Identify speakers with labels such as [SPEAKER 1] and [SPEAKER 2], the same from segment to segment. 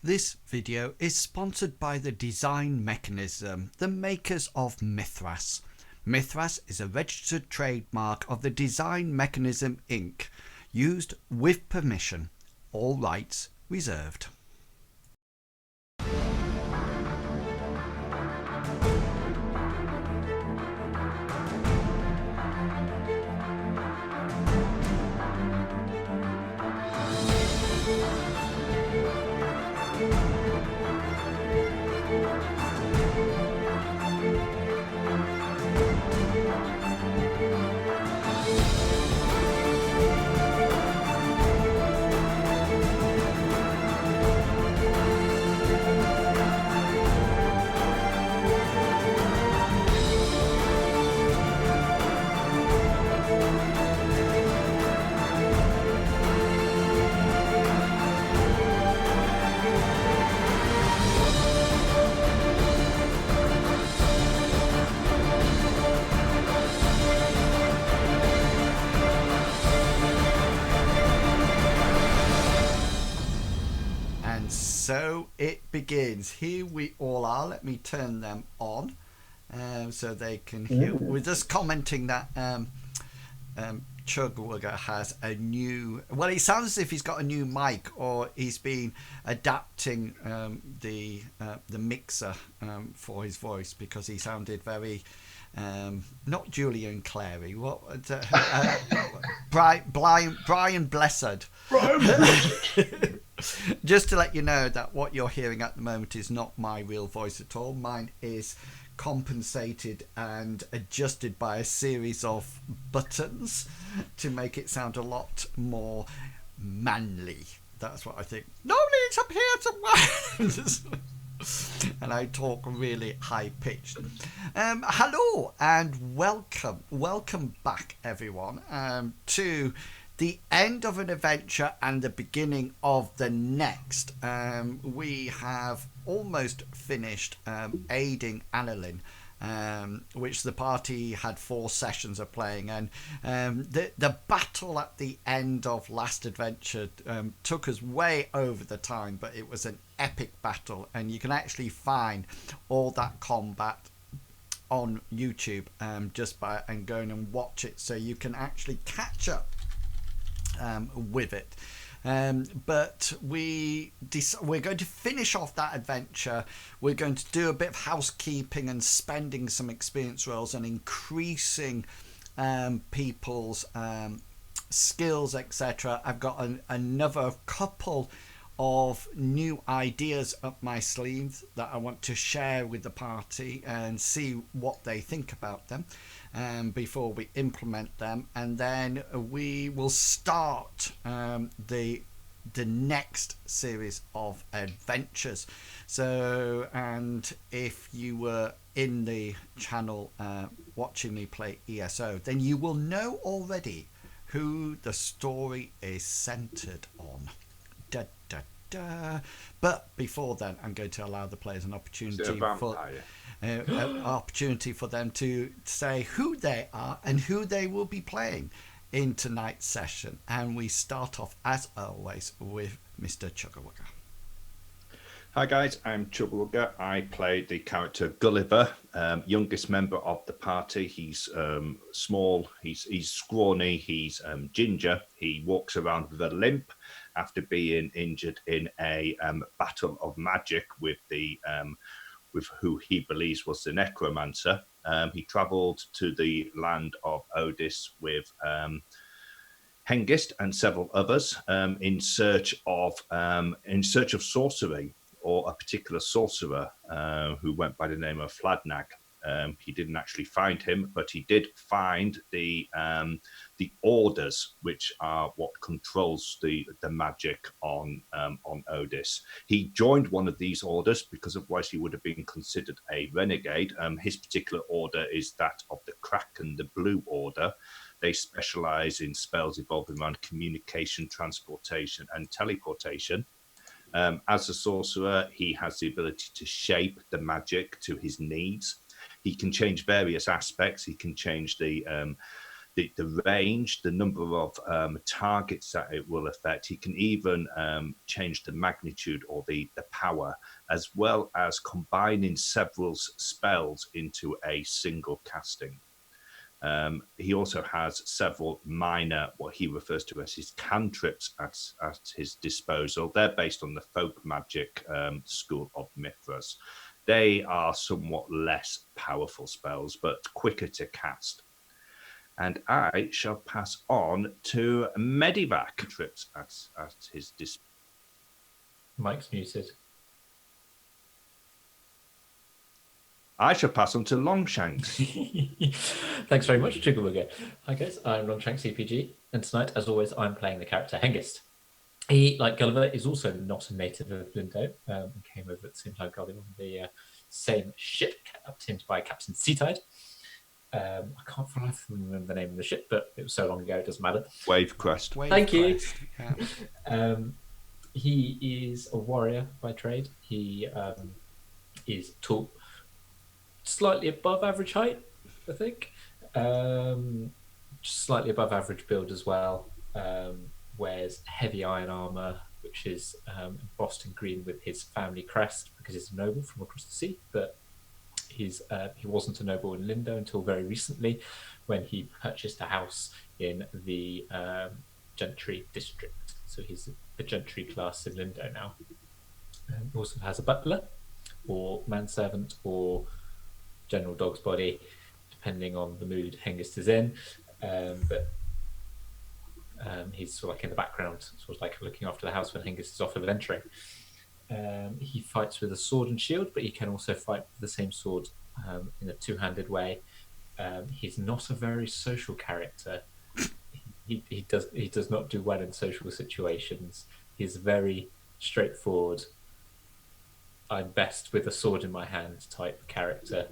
[SPEAKER 1] This video is sponsored by the Design Mechanism, the makers of Mythras. Mythras is a registered trademark of the Design Mechanism Inc., used with permission. All rights reserved. So it begins. Here we all are. Let me turn them on so they can hear. We're just commenting that Chugwugger has a new... Well, it sounds as if he's got a new mic, or he's been adapting the mixer for his voice, because he sounded very... not Julian Clary. What? Brian Blessed. Just to let you know that what you're hearing at the moment is not my real voice at all. Mine is compensated and adjusted by a series of buttons to make it sound a lot more manly. That's what I think. Normally it's up here somewhere. And I talk really high pitched. Hello and welcome back, everyone, to the end of an adventure and the beginning of the next. We have almost finished Aiding Annalin, which the party had 4 sessions of playing, and the battle at the end of last adventure took us way over the time, but it was an epic battle, and you can actually find all that combat on YouTube just by going and watch it, so you can actually catch up with it. But we're going to finish off that adventure. We're going to do a bit of housekeeping and spending some experience rolls and increasing people's skills, etc. I've got another couple of new ideas up my sleeve that I want to share with the party and see what they think about them before we implement them, and then we will start the next series of adventures. So, and if you were in the channel watching me play ESO, then you will know already who the story is centered on. But before then, I'm going to allow the players an opportunity for them to say who they are and who they will be playing in tonight's session. And we start off, as always, with Mr. Chugwugger.
[SPEAKER 2] Hi guys, I'm Chugwugger. I play the character Gulliver, youngest member of the party. He's small, he's scrawny, he's ginger. He walks around with a limp after being injured in a battle of magic with with who he believes was the necromancer. He travelled to the land of Odis with Hengist and several others in search of sorcery, or a particular sorcerer who went by the name of Fladnag. He didn't actually find him, but he did find the orders, which are what controls the magic on Odis. He joined one of these orders because otherwise he would have been considered a renegade. His particular order is that of the Kraken, the Blue Order. They specialize in spells involving around communication, transportation, and teleportation. As a sorcerer, he has the ability to shape the magic to his needs. He can change various aspects. He can change the the range, the number of targets that it will affect. He can even change the magnitude or the power, as well as combining several spells into a single casting. He also has several minor, what he refers to as his cantrips at his disposal. They're based on the folk magic school of Mythras. They are somewhat less powerful spells, but quicker to cast. And I shall pass on to Medivac. Trips at his disposal.
[SPEAKER 3] Mike's muted.
[SPEAKER 2] I shall pass on to Longshanks.
[SPEAKER 3] Thanks very much, Chugawooga. Hi guys, I'm Longshanks CPG, and tonight, as always, I'm playing the character Hengist. He, like Gulliver, is also not a native of Lindowe, and came over at the same time Gulliver on the same ship, captained by Captain Seatide. I can't for life remember the name of the ship, but it was so long ago, it doesn't matter.
[SPEAKER 2] Wavecrest.
[SPEAKER 3] Thank you.
[SPEAKER 1] Yeah.
[SPEAKER 3] He is a warrior by trade. He is tall, slightly above average height, I think. Just slightly above average build as well. Wears heavy iron armor, which is embossed in green with his family crest because he's a noble from across the sea, but he wasn't a noble in Lindowe until very recently, when he purchased a house in the gentry district. So he's a gentry class in Lindowe now. He also has a butler, or manservant, or general dog's body, depending on the mood Hengist is in. But he's sort of like in the background, sort of like looking after the house when Hengist is off adventuring. He fights with a sword and shield, but he can also fight with the same sword in a two-handed way. He's not a very social character. He does not do well in social situations. He's very straightforward. I'm best with a sword in my hand type character.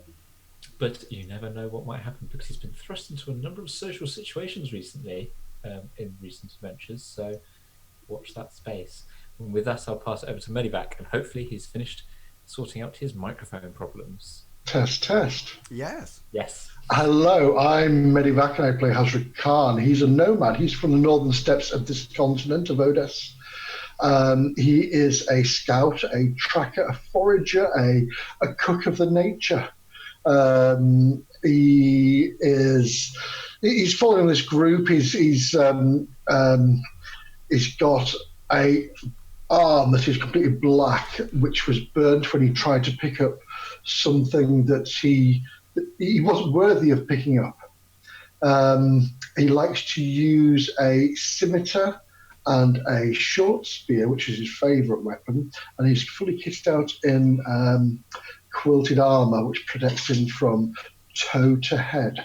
[SPEAKER 3] But you never know what might happen, because he's been thrust into a number of social situations recently in recent adventures. So watch that space. And with that, I'll pass it over to Medivac, and hopefully he's finished sorting out his microphone problems.
[SPEAKER 4] Test.
[SPEAKER 1] Yes.
[SPEAKER 3] Yes.
[SPEAKER 4] Hello, I'm Medivac and I play Hazard Khan. He's a nomad. He's from the northern steppes of this continent of Odes. He is a scout, a tracker, a forager, a cook of the nature. He's following this group. He's got a arm that is completely black, which was burnt when he tried to pick up something that he wasn't worthy of picking up. He likes to use a scimitar and a short spear, which is his favourite weapon, and he's fully kitted out in quilted armour, which protects him from toe to head.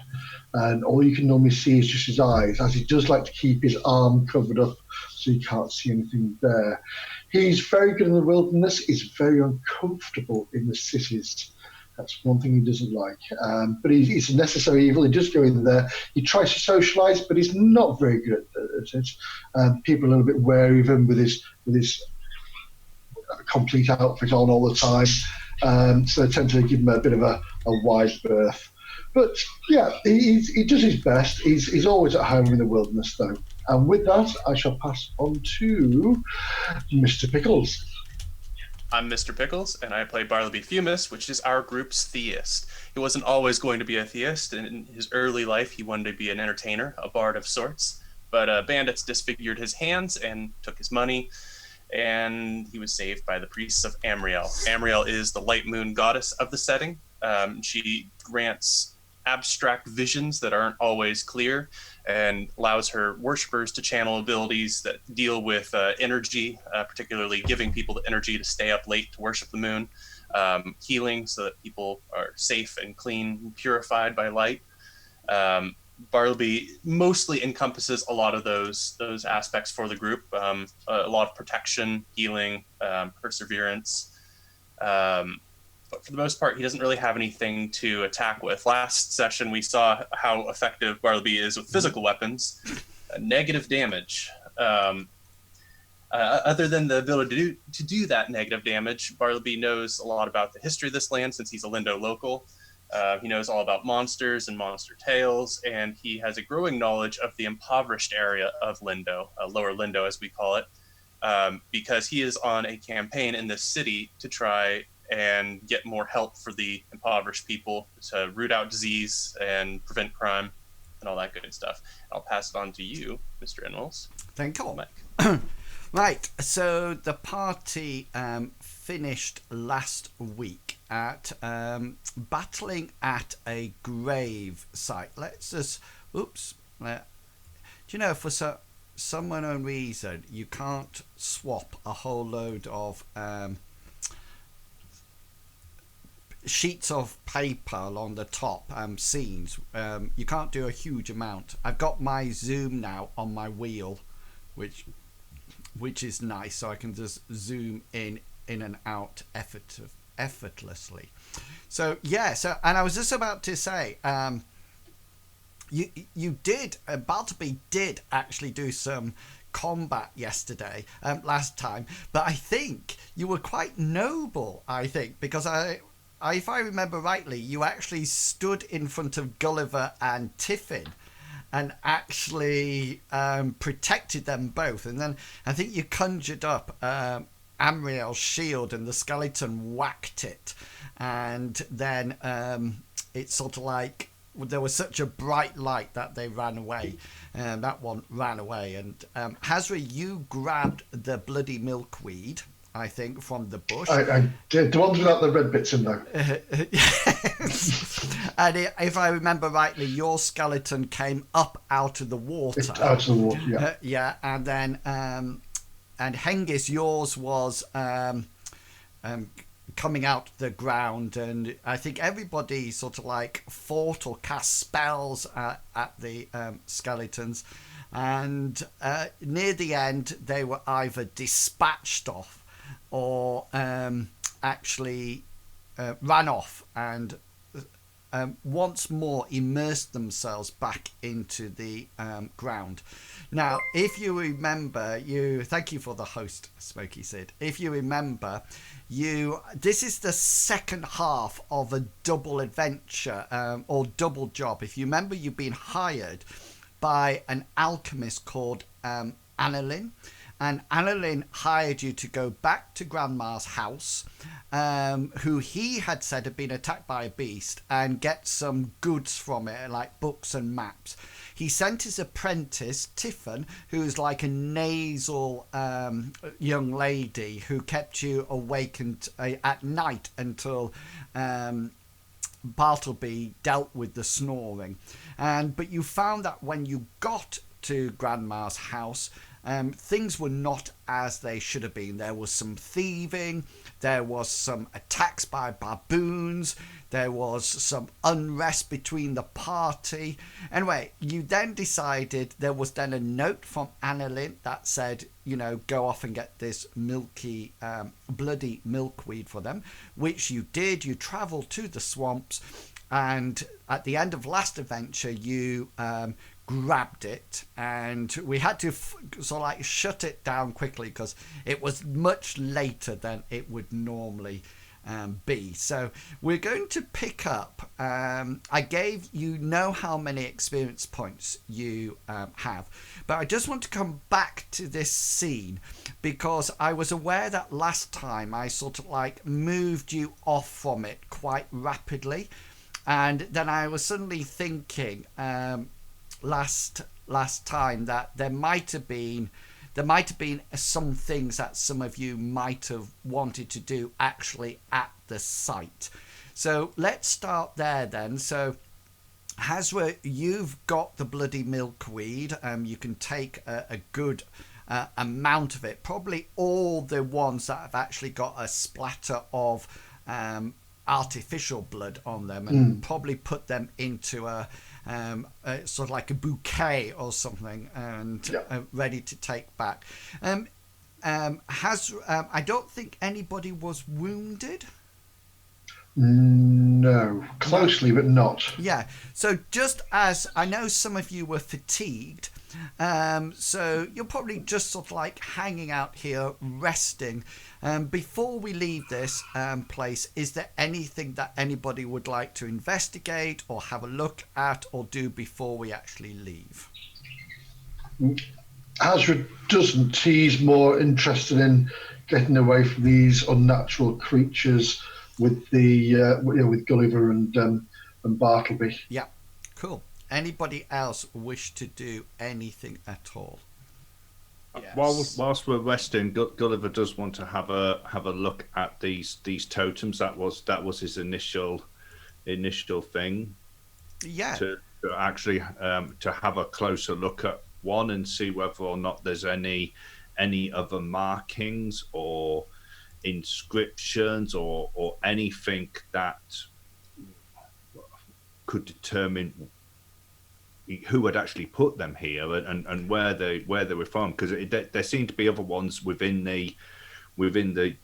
[SPEAKER 4] And all you can normally see is just his eyes, as he does like to keep his arm covered up so you can't see anything there. He's very good in the wilderness. He's very uncomfortable in the cities. That's one thing he doesn't like. But he's a necessary evil. He does go in there. He tries to socialise, but he's not very good at it. People are a little bit wary of him with his complete outfit on all the time. So they tend to give him a bit of a wide berth. But yeah, he does his best. He's always at home in the wilderness, though. And with that, I shall pass on to Mr. Pickles.
[SPEAKER 5] I'm Mr. Pickles, and I play Bartleby Fumus, which is our group's theist. He wasn't always going to be a theist. In his early life, he wanted to be an entertainer, a bard of sorts. But bandits disfigured his hands and took his money, and he was saved by the priests of Amriel. Amriel is the light moon goddess of the setting. She grants abstract visions that aren't always clear, and allows her worshippers to channel abilities that deal with energy, particularly giving people the energy to stay up late to worship the moon, healing so that people are safe and clean and purified by light. Bartleby mostly encompasses a lot of those aspects for the group, a lot of protection, healing, perseverance. But for the most part, he doesn't really have anything to attack with. Last session, we saw how effective Bartleby is with physical weapons. Negative damage. Other than the ability to do that negative damage, Bartleby knows a lot about the history of this land since he's a Lindowe local. He knows all about monsters and monster tales, and he has a growing knowledge of the impoverished area of Lindowe, Lower Lindowe as we call it, because he is on a campaign in this city to try and get more help for the impoverished people, to root out disease and prevent crime and all that good stuff. I'll pass it on to you, Mr. Inwils.
[SPEAKER 1] Thank you.
[SPEAKER 5] Mike.
[SPEAKER 1] Right, so the party finished last week at battling at a grave site. Let's just, do you know, for some unknown reason, you can't swap a whole load of sheets of paper along the top, scenes. You can't do a huge amount. I've got my zoom now on my wheel, which is nice, so I can just zoom in and out effortlessly. So yeah, and I was just about to say, you did, Bartleby did actually do some combat yesterday, last time, but I think you were quite noble, I think, because if I remember rightly, you actually stood in front of Gulliver and Tiffin and actually protected them both. And then I think you conjured up Amriel's shield and the skeleton whacked it. And then it's sort of like there was such a bright light that they ran away. That one ran away. And Hazra, you grabbed the bloody milkweed, I think, from the bush.
[SPEAKER 4] I did. The ones without the red bits in there.
[SPEAKER 1] And if I remember rightly, your skeleton came up out of the water.
[SPEAKER 4] Out of the water, yeah.
[SPEAKER 1] Yeah, and then and Hengist, yours was coming out the ground, and I think everybody sort of like fought or cast spells at the skeletons, and near the end they were either dispatched off or actually ran off and once more immersed themselves back into the ground. Now, if you remember, thank you for the host, Smokey Sid. If you remember, this is the second half of a double adventure or double job. If you remember, you've been hired by an alchemist called Annalin. And Annalin hired you to go back to Grandma's house, who he had said had been attacked by a beast, and get some goods from it, like books and maps. He sent his apprentice, Tiffin, who's like a nasal young lady who kept you awakened at night until Bartleby dealt with the snoring. But you found that when you got to Grandma's house, things were not as they should have been. There was some thieving, there was some attacks by baboons, there was some unrest between the party. Anyway, you then decided, there was then a note from Annalin that said, go off and get this milky, bloody milkweed for them, which you did. You travelled to the swamps, and at the end of last adventure, you grabbed it, and we had to sort of like shut it down quickly because it was much later than it would normally be. So we're going to pick up, I gave you know how many experience points you have, but I just want to come back to this scene because I was aware that last time I sort of like moved you off from it quite rapidly, and then I was suddenly thinking last time that there might have been some things that some of you might have wanted to do actually at the site. So let's start there then. So Hazra, you've got the bloody milkweed. You can take a good amount of it, probably all the ones that have actually got a splatter of artificial blood on them, and probably put them into a sort of like a bouquet or something, and ready to take back. I don't think anybody was wounded.
[SPEAKER 4] No, closely, but not.
[SPEAKER 1] Yeah. So just as I know some of you were fatigued, So you're probably just sort of like hanging out here, resting. Before we leave this place, is there anything that anybody would like to investigate or have a look at or do before we actually leave?
[SPEAKER 4] Azra doesn't. He's more interested in getting away from these unnatural creatures with with Gulliver and Bartleby.
[SPEAKER 1] Yeah, cool. Anybody else wish to do anything at all?
[SPEAKER 5] Yes.
[SPEAKER 2] Whilst we're resting, Gulliver does want to have a look at these totems. That was his initial thing.
[SPEAKER 1] Yeah.
[SPEAKER 2] To actually to have a closer look at one and see whether or not there's any other markings or inscriptions or anything that could determine who had actually put them here and where they were from, because there seemed to be other ones within the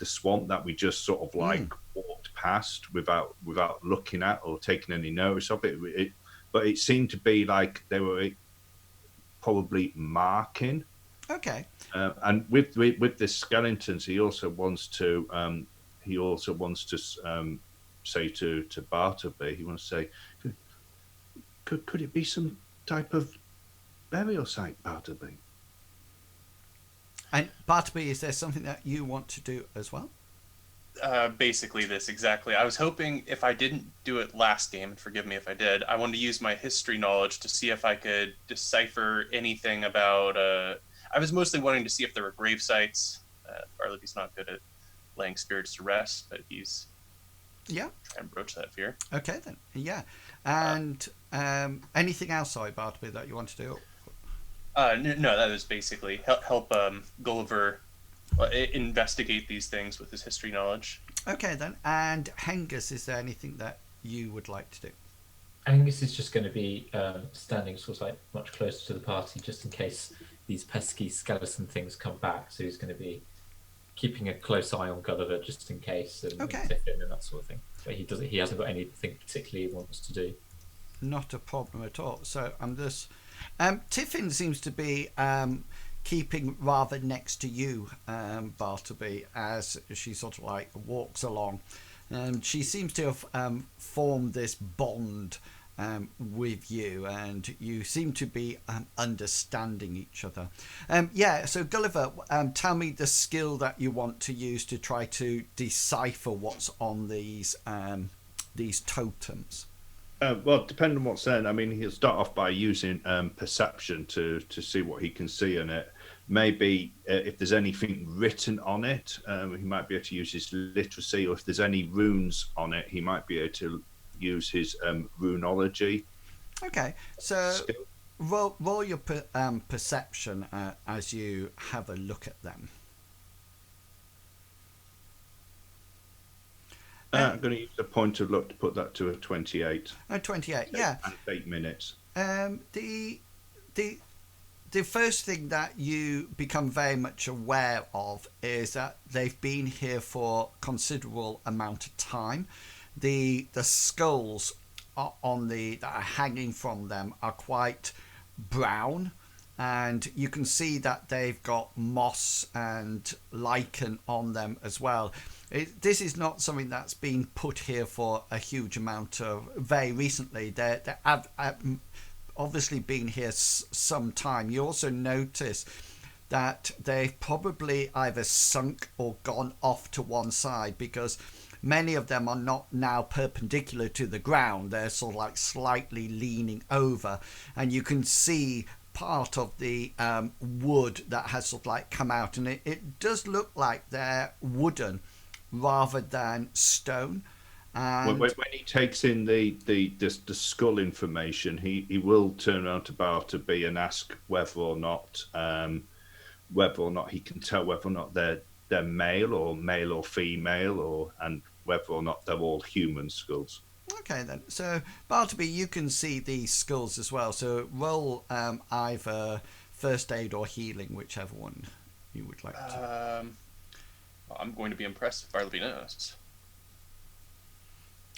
[SPEAKER 2] swamp that we just sort of like walked past without looking at or taking any notice of it. But it seemed to be like they were probably marking.
[SPEAKER 1] Okay.
[SPEAKER 2] And with the skeletons, he also wants to say to Bartleby, he wants to say, could it be some type of burial site, Bartleby?
[SPEAKER 1] And Bartleby, is there something that you want to do as well?
[SPEAKER 5] Basically this exactly. I was hoping, if I didn't do it last game, and forgive me if I did, I wanted to use my history knowledge to see if I could decipher anything about. I was mostly wanting to see if there were grave sites. Bartleby's not good at laying spirits to rest, but he's trying to broach that fear.
[SPEAKER 1] Okay then, yeah. And anything else, sorry, Bartleby, that you want to do?
[SPEAKER 5] No, that was basically help Gulliver investigate these things with his history knowledge.
[SPEAKER 1] Okay then, and Hengist, is there anything that you would like to do?
[SPEAKER 3] Angus is just going to be standing sort of like much closer to the party, just in case these pesky skeleton things come back. So he's going to be keeping a close eye on Gulliver just in case, and Tiffin and that sort of thing. But he hasn't got anything particularly he wants to do.
[SPEAKER 1] Not a problem at all. So I'm just Tiffin seems to be keeping rather next to you, Bartleby, as she sort of like walks along. She seems to have formed this bond with you, and you seem to be understanding each other. So Gulliver, tell me the skill that you want to use to try to decipher what's on these totems.
[SPEAKER 2] Well, depending on what's there, I mean, he'll start off by using perception to see what he can see in it. Maybe if there's anything written on it, he might be able to use his literacy, or if there's any runes on it, he might be able to use his runology.
[SPEAKER 1] Okay, so roll your perception as you have a look at them.
[SPEAKER 2] I'm going to use the pointer look to put that to a 28.
[SPEAKER 1] 28, yeah.
[SPEAKER 2] And 8 minutes.
[SPEAKER 1] The first thing that you become very much aware of is that they've been here for a considerable amount of time. The skulls that are hanging from them are quite brown, and you can see that they've got moss and lichen on them as well. This is not something that's been put here for a huge amount of very recently. They have obviously been here some time. You also notice that they've probably either sunk or gone off to one side, because many of them are not now perpendicular to the ground. They're sort of like slightly leaning over, and you can see part of the wood that has sort of like come out, and it does look like they're wooden rather than stone. And
[SPEAKER 2] when he takes in the skull information, he will turn around to Bartleby and ask whether or not he can tell whether or not they're male or female, and whether or not they're all human skulls.
[SPEAKER 1] Okay then, so Bartleby, you can see these skulls as well, so roll either first aid or healing, whichever one you would like to.
[SPEAKER 5] I'm going to be impressed if Bartleby knows.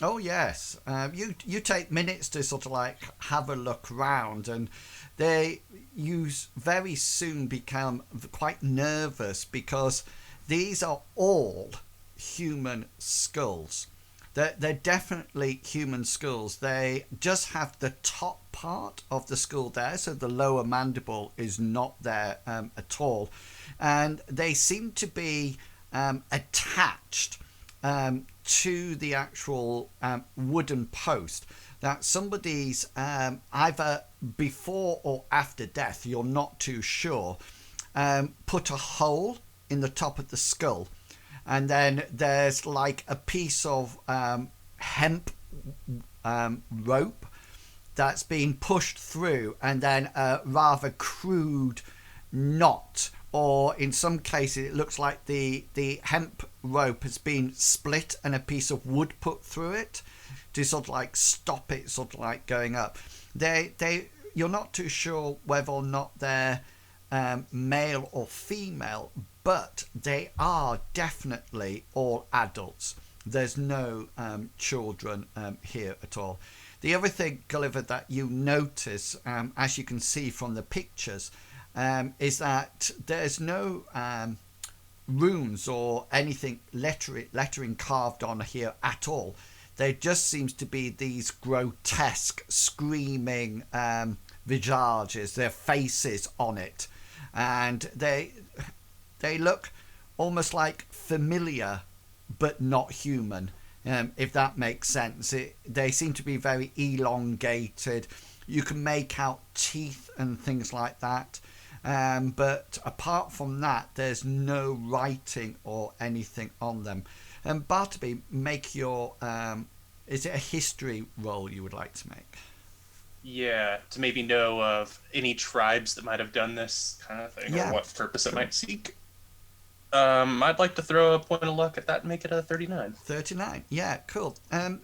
[SPEAKER 1] Oh yes, you take minutes to sort of like have a look around, and you very soon become quite nervous because these are all human skulls. They're definitely human skulls. They just have the top part of the skull there, so the lower mandible is not there at all, and they seem to be attached to the actual wooden post that somebody's either before or after death, you're not too sure, put a hole in the top of the skull, and then there's like a piece of hemp rope that's been pushed through, and then a rather crude knot, or in some cases it looks like the hemp rope has been split and a piece of wood put through it to sort of like stop it sort of like going up. You're not too sure whether or not they're male or female, but they are definitely all adults. There's no children here at all. The other thing, Gulliver, that you notice, as you can see from the pictures, is that there's no runes or anything lettering carved on here at all. There just seems to be these grotesque screaming visages, their faces on it, and they look almost like familiar but not human, if that makes sense. They seem to be very elongated. You can make out teeth and things like that. But apart from that, there's no writing or anything on them. And Bartleby, make your... is it a history roll you would like to make?
[SPEAKER 5] Yeah, to maybe know of any tribes that might have done this kind of thing,
[SPEAKER 1] Yeah,
[SPEAKER 5] or what purpose it
[SPEAKER 1] sure.
[SPEAKER 5] might seek. I'd like to throw a point of luck at that and make it a 39.
[SPEAKER 1] 39, yeah, cool.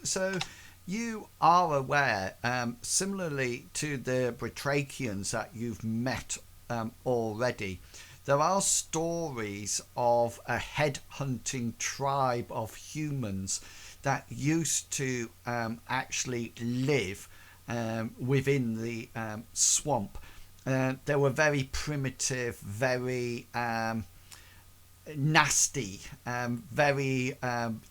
[SPEAKER 1] So you are aware, similarly to the Batrachians that you've met already, there are stories of a headhunting tribe of humans that used to actually live within the swamp. They were very primitive, very nasty, very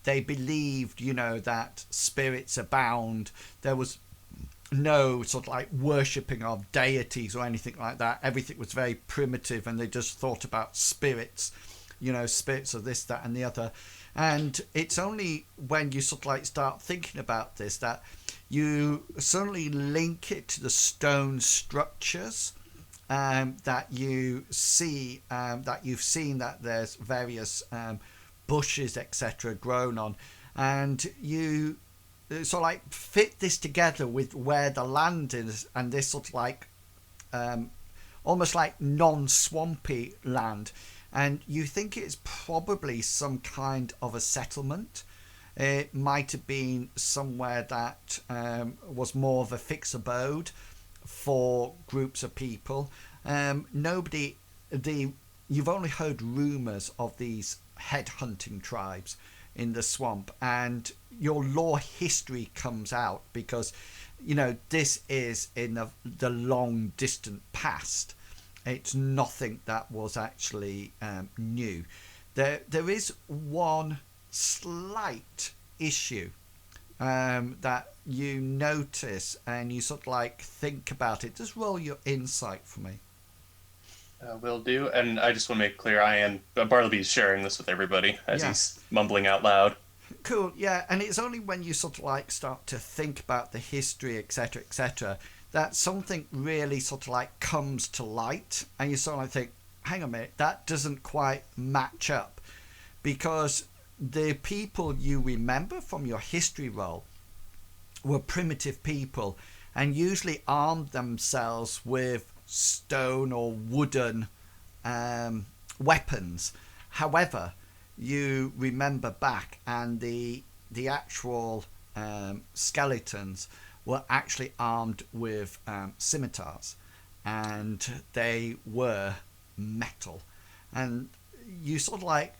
[SPEAKER 1] they believed, that spirits abound. There was no sort of like worshipping of deities or anything like that. Everything was very primitive, and they just thought about spirits, spirits of this, that and the other. And it's only when you sort of like start thinking about this that you suddenly link it to the stone structures that you see, that you've seen that there's various bushes, etc., grown on, and you sort of like fit this together with where the land is, and this sort of like almost like non-swampy land, and you think it's probably some kind of a settlement. It might have been somewhere that was more of a fixed abode for groups of people. You've only heard rumours of these headhunting tribes in the swamp, and your lore history comes out because this is in the long distant past. It's nothing that was actually new. There is one slight issue that you notice, and you sort of like think about it. Just roll your insight for me.
[SPEAKER 5] Will do. And I just want to make clear, Bartleby's sharing this with everybody as
[SPEAKER 1] Yeah.
[SPEAKER 5] he's mumbling out loud.
[SPEAKER 1] Cool, yeah, and it's only when you sort of like start to think about the history, etc., that something really sort of like comes to light, and you sort of like think, hang on a minute, that doesn't quite match up, because the people you remember from your history roll were primitive people, and usually armed themselves with stone or wooden weapons. However, you remember back, and the actual skeletons were actually armed with scimitars, and they were metal. And you sort of like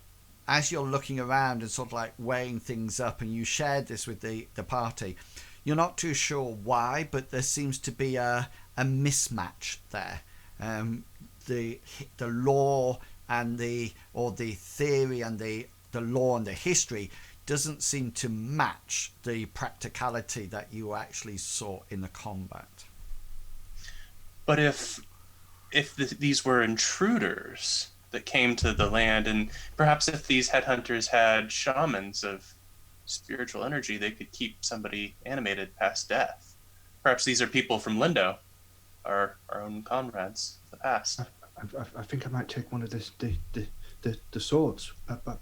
[SPEAKER 1] as you're looking around and sort of like weighing things up, and you shared this with the party, you're not too sure why, but there seems to be a mismatch there. The law and the theory and the law and the history doesn't seem to match the practicality that you actually saw in the combat.
[SPEAKER 5] But if these were intruders that came to the land, and perhaps if these headhunters had shamans of spiritual energy, they could keep somebody animated past death. Perhaps these are people from Lindowe, our own comrades of the past.
[SPEAKER 2] I think I might take one of the swords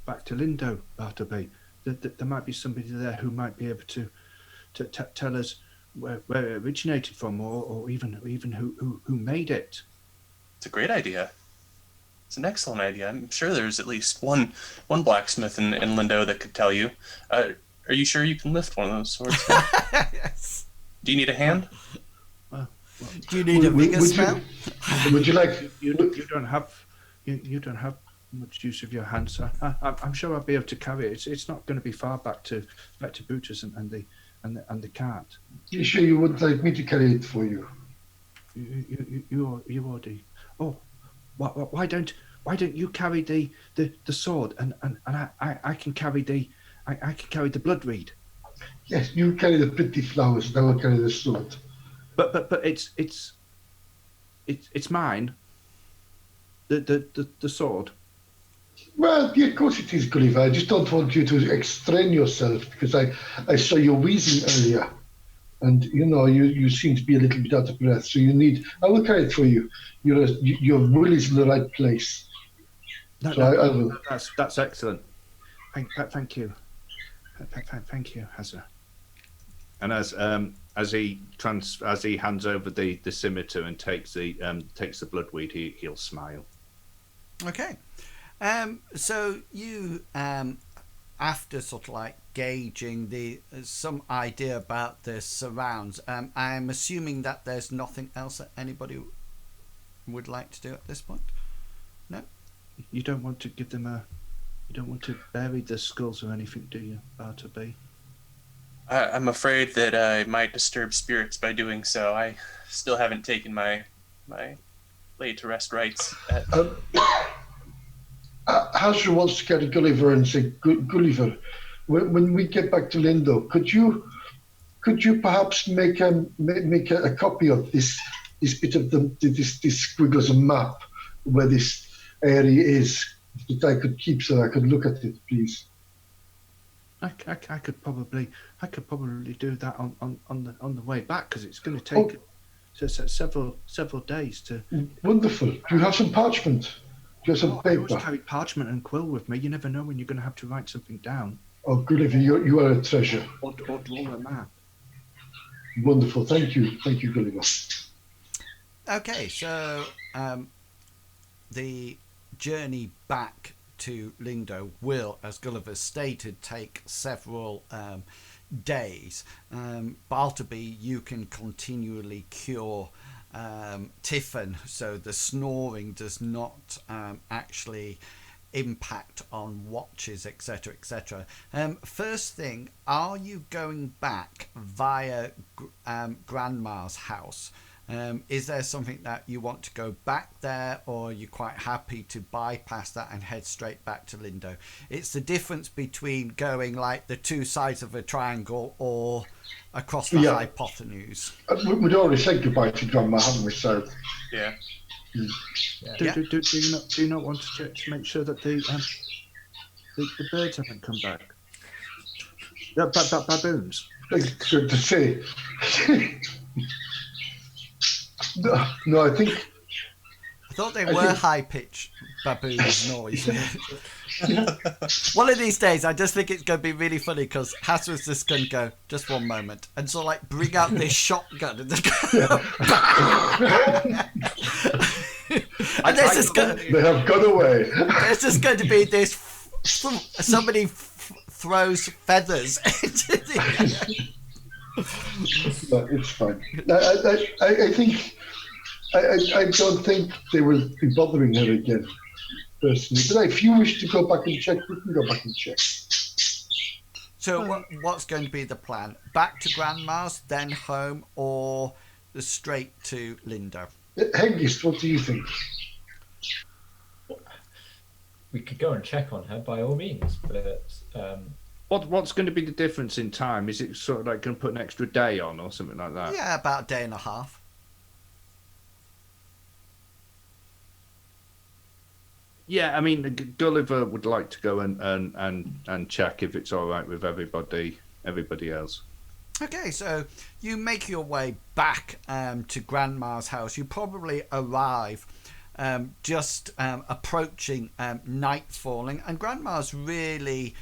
[SPEAKER 2] back to Lindowe, Bartleby. There might be somebody there who might be able to tell us where it originated from, or even who made it.
[SPEAKER 5] It's a great idea. It's an excellent idea. I'm sure there's at least one blacksmith in Lindowe that could tell you. Are you sure you can lift one of those swords?
[SPEAKER 1] Yes.
[SPEAKER 5] Do you need a hand?
[SPEAKER 1] Do you need a bigger spell?
[SPEAKER 4] Would you like?
[SPEAKER 2] You don't have much use of your hands, so I'm sure I'll be able to carry it. It's not going to be far back to Brutus and the cart.
[SPEAKER 4] You sure you wouldn't like me to carry it for you?
[SPEAKER 2] You already. Oh, why don't you carry the sword and I can carry the blood reed.
[SPEAKER 4] Yes, you carry the pretty flowers, and I will carry the sword.
[SPEAKER 2] But it's mine. The sword.
[SPEAKER 4] Well, yeah, of course it is, Gulliver. I just don't want you to explain yourself, because I saw you wheezing earlier, and you seem to be a little bit out of breath. So I will carry it for you. Your will is in the right place. I will.
[SPEAKER 2] That's excellent. Thank you. Thank you, Hazza. And as he hands over the scimitar and takes the bloodweed, he'll smile.
[SPEAKER 1] Okay. So you, after sort of like gauging some idea about the surrounds, I'm assuming that there's nothing else that anybody would like to do at this point. No.
[SPEAKER 2] You don't want to give them you don't want to bury the skulls or anything, do you, Bartleby?
[SPEAKER 5] I'm afraid that I might disturb spirits by doing so. I still haven't taken my laid to rest rites.
[SPEAKER 4] Hazra wants to get to Gulliver and say, Gulliver, when we get back to Lindowe, could you perhaps make a copy of this bit of this squiggle as a map where this area is, that I could keep so I could look at it, please?
[SPEAKER 2] I could probably do that on the way back, because it's going to take several days to.
[SPEAKER 4] Wonderful. Do you have some parchment? Do you have some paper?
[SPEAKER 2] I always carry parchment and quill with me. You never know when you're going to have to write something down.
[SPEAKER 4] Oh, Gulliver, you are a treasure.
[SPEAKER 2] Or draw a map.
[SPEAKER 4] Wonderful. Thank you, Gulliver.
[SPEAKER 1] Okay, so the journey back to Lindowe will, as Gulliver stated, take several days. Bartleby, you can continually cure Tiffin, so the snoring does not actually impact on watches, etc., etc. First thing, are you going back via Grandma's house? Is there something that you want to go back there, or are you quite happy to bypass that and head straight back to Lindowe? It's the difference between going like the two sides of a triangle or across the hypotenuse.
[SPEAKER 4] We'd already said goodbye to Grandma, haven't we? So
[SPEAKER 5] yeah.
[SPEAKER 2] Do you not want to make sure that the birds haven't come back? Baboons.
[SPEAKER 4] Good to see. No, I think.
[SPEAKER 1] I thought they were high-pitched baboons noise. One of these days, I just think it's going to be really funny, because Hassel's just going to go, just one moment, and so like bring out this shotgun and go, and there's just
[SPEAKER 4] they have got away.
[SPEAKER 1] There's just going to be this somebody throws feathers into the.
[SPEAKER 4] No, it's fine. I think I don't think they will be bothering her again. personally. But if you wish to go back and check, we can go back and check.
[SPEAKER 1] So what's going to be the plan? Back to Grandma's, then home, or straight to Lindowe?
[SPEAKER 4] Hengist, what do you think?
[SPEAKER 3] We could go and check on her by all means, but
[SPEAKER 2] What's going to be the difference in time? Is it sort of like going to put an extra day on or something like that?
[SPEAKER 1] Yeah, about a day and a half.
[SPEAKER 2] Yeah, I mean, Gulliver would like to go and check if it's all right with everybody else.
[SPEAKER 1] Okay, so you make your way back to Grandma's house. You probably arrive just approaching night falling, and Grandma's really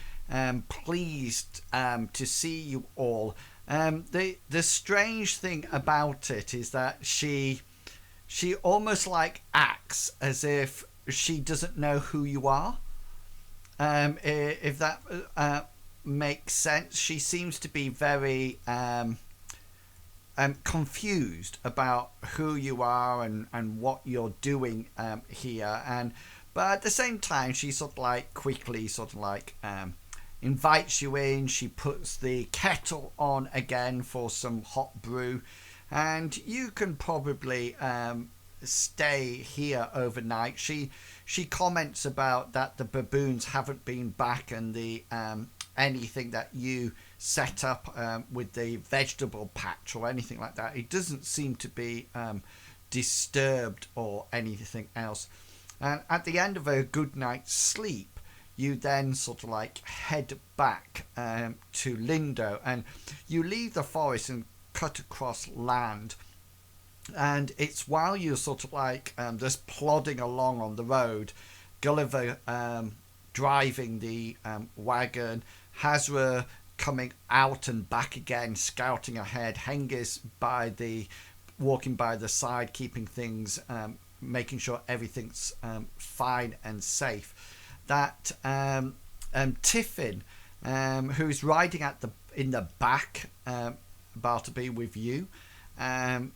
[SPEAKER 1] pleased to see you all. The strange thing about it is that she almost like acts as if she doesn't know who you are. If that makes sense, she seems to be very confused about who you are and what you're doing here. But at the same time, she sort of like quickly invites you in. She puts the kettle on again for some hot brew, and you can probably stay here overnight. She comments about that the baboons haven't been back, and the anything that you set up with the vegetable patch or anything like that, it doesn't seem to be disturbed or anything else. And at the end of a good night's sleep, you then sort of like head back to Lindowe, and you leave the forest and cut across land. And it's while you're sort of like just plodding along on the road, Gulliver driving the wagon, Hazra coming out and back again, scouting ahead, Hengist walking by the side, keeping things, making sure everything's fine and safe. That Tiffin, who's riding in the back, Bartleby, with you,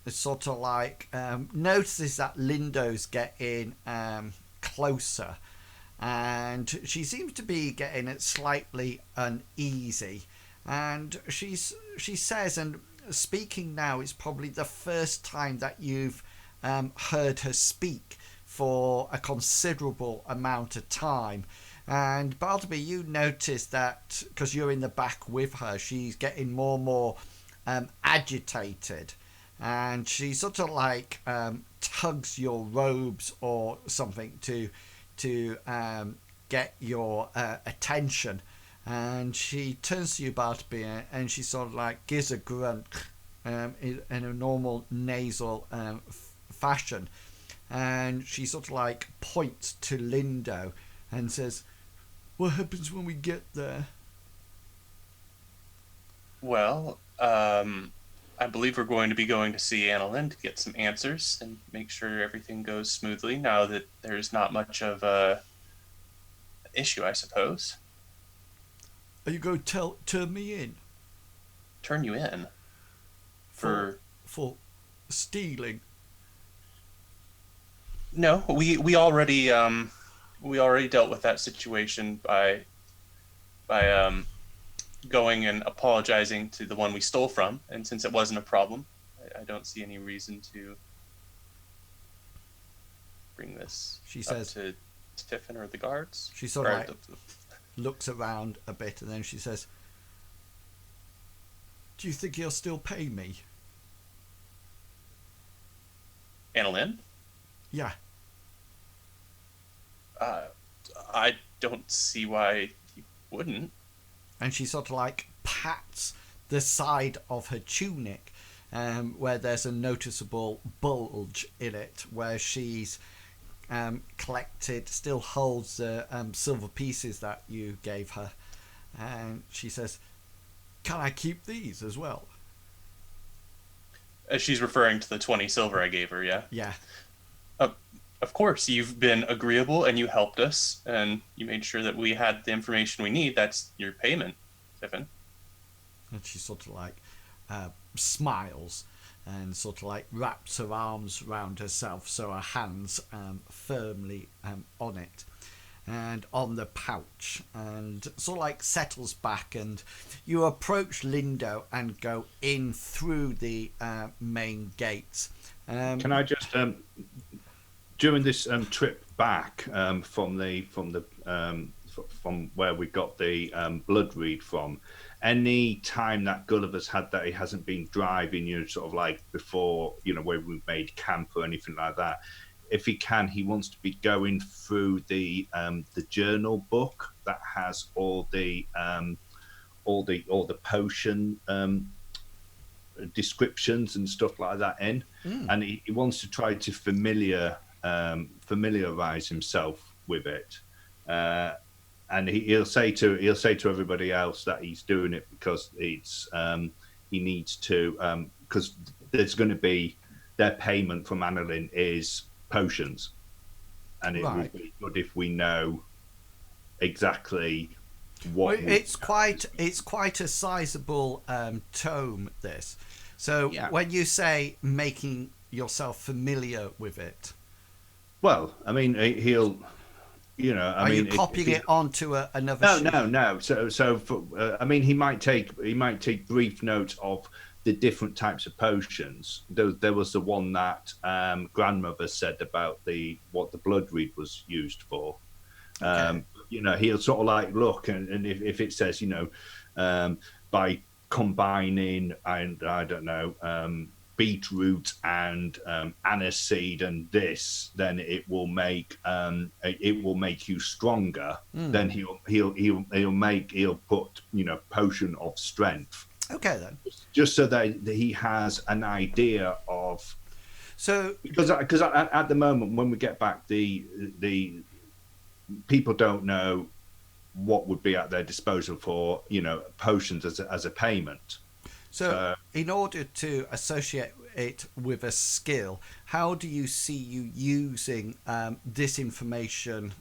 [SPEAKER 1] sort of like notices that Lindowe's getting closer, and she seems to be getting it slightly uneasy, and she says, and speaking now is probably the first time that you've heard her speak for a considerable amount of time. And Bartleby, you notice that because you're in the back with her, she's getting more and more agitated, and she sort of like tugs your robes or something to get your attention. And she turns to you, Bartleby, and she sort of like gives a grunt in a normal nasal fashion, and she sort of like points to Lindowe and says, "What happens when we get there?"
[SPEAKER 5] Well, I believe we're going to be going to see Annalin to get some answers and make sure everything goes smoothly now that there's not much of a issue, I suppose.
[SPEAKER 1] Are you going to turn me in?
[SPEAKER 5] Turn you in? For
[SPEAKER 1] stealing?
[SPEAKER 5] No, we already dealt with that situation by going and apologizing to the one we stole from, and since it wasn't a problem, I don't see any reason to bring this
[SPEAKER 1] She says
[SPEAKER 5] to Tiffin or the guards.
[SPEAKER 1] She sort of like looks around a bit, and then she says, "Do you think he'll still pay me?"
[SPEAKER 5] Annalin?
[SPEAKER 1] Yeah.
[SPEAKER 5] I don't see why he wouldn't.
[SPEAKER 1] And she sort of like pats the side of her tunic, where there's a noticeable bulge in it, where she's still holds the silver pieces that you gave her. And she says, "Can I keep these as well?"
[SPEAKER 5] She's referring to the 20 silver I gave her, yeah?
[SPEAKER 1] Yeah.
[SPEAKER 5] Of course, you've been agreeable and you helped us and you made sure that we had the information we need. That's your payment, Tiffin.
[SPEAKER 1] And she sort of like smiles and sort of like wraps her arms around herself, so her hands firmly on it. and on the pouch, and sort of like settles back, and you approach Lindowe and go in through the main gates.
[SPEAKER 2] Can I just during this trip back from where we got the blood read from, any time that Gulliver's had that he hasn't been driving, sort of like before, where we made camp or anything like that, if he can, he wants to be going through the journal book that has all the potion descriptions and stuff like that in, and he wants to try to familiarize himself with it, and he'll say to everybody else that he's doing it because it's he needs to, because there's going to be, their payment from Annalin is potions, and it would be good if we know exactly what.
[SPEAKER 1] Well, it's quite a sizable tome, this. So when you say making yourself familiar with it,
[SPEAKER 2] well, I mean, he'll,
[SPEAKER 1] are you copying it onto another sheet?
[SPEAKER 2] No. So for, I mean, he might take brief notes of the different types of potions. There was the one that grandmother said about what the blood reed was used for. Okay. He'll sort of like look, and if it says, by combining, and I don't know, beetroot and aniseed and this, then it will make you stronger. Then he'll put potion of strength.
[SPEAKER 1] Okay, then.
[SPEAKER 2] Just so that he has an idea of.
[SPEAKER 1] So
[SPEAKER 2] because at the moment when we get back, the people don't know what would be at their disposal for potions as a payment.
[SPEAKER 1] So in order to associate it with a skill, how do you see you using this information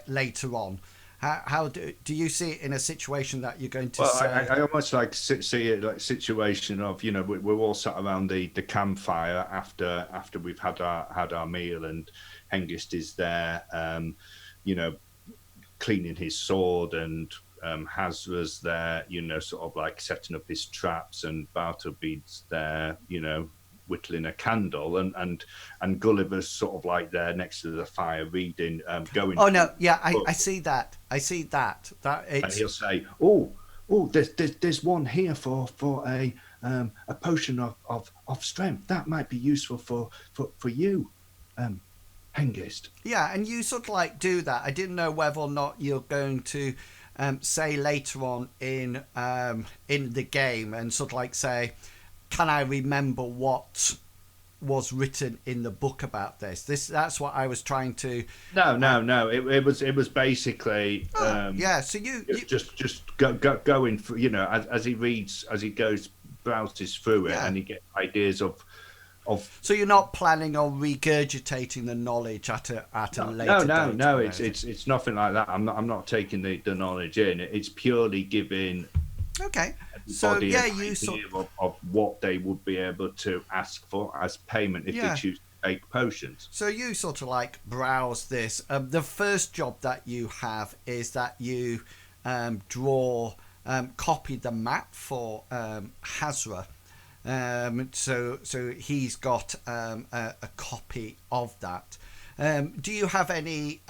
[SPEAKER 1] later on? How do you see it in a situation that you're going to say?
[SPEAKER 2] I almost like see it like situation of we're all sat around the campfire after we've had our meal, and Hengist is there, cleaning his sword, and Hazra's there, sort of like setting up his traps, and Bartleby's there, whittling a candle, and Gulliver's sort of like there next to the fire reading, going.
[SPEAKER 1] Oh no, yeah, I see that. That it's...
[SPEAKER 2] And he'll say, "Oh, there's one here for a potion of strength that might be useful for you, Hengist."
[SPEAKER 1] Yeah, and you sort of like do that. I didn't know whether or not you're going to say later on in the game, and sort of like say, can I remember what was written in the book about this? That's what I was trying to.
[SPEAKER 2] No. It was basically.
[SPEAKER 1] Yeah. So you
[SPEAKER 2] just going through. As he reads, as he browses through it, and he gets ideas of.
[SPEAKER 1] So you're not planning on regurgitating the knowledge at a later date?
[SPEAKER 2] No. It's nothing like that. I'm not taking the knowledge in. It's purely giving.
[SPEAKER 1] Okay. So yeah, you
[SPEAKER 2] of what they would be able to ask for as payment if they choose to take potions.
[SPEAKER 1] So you sort of like browse this. The first job that you have is that you copy the map for Hazra. So he's got a copy of that. Do you have any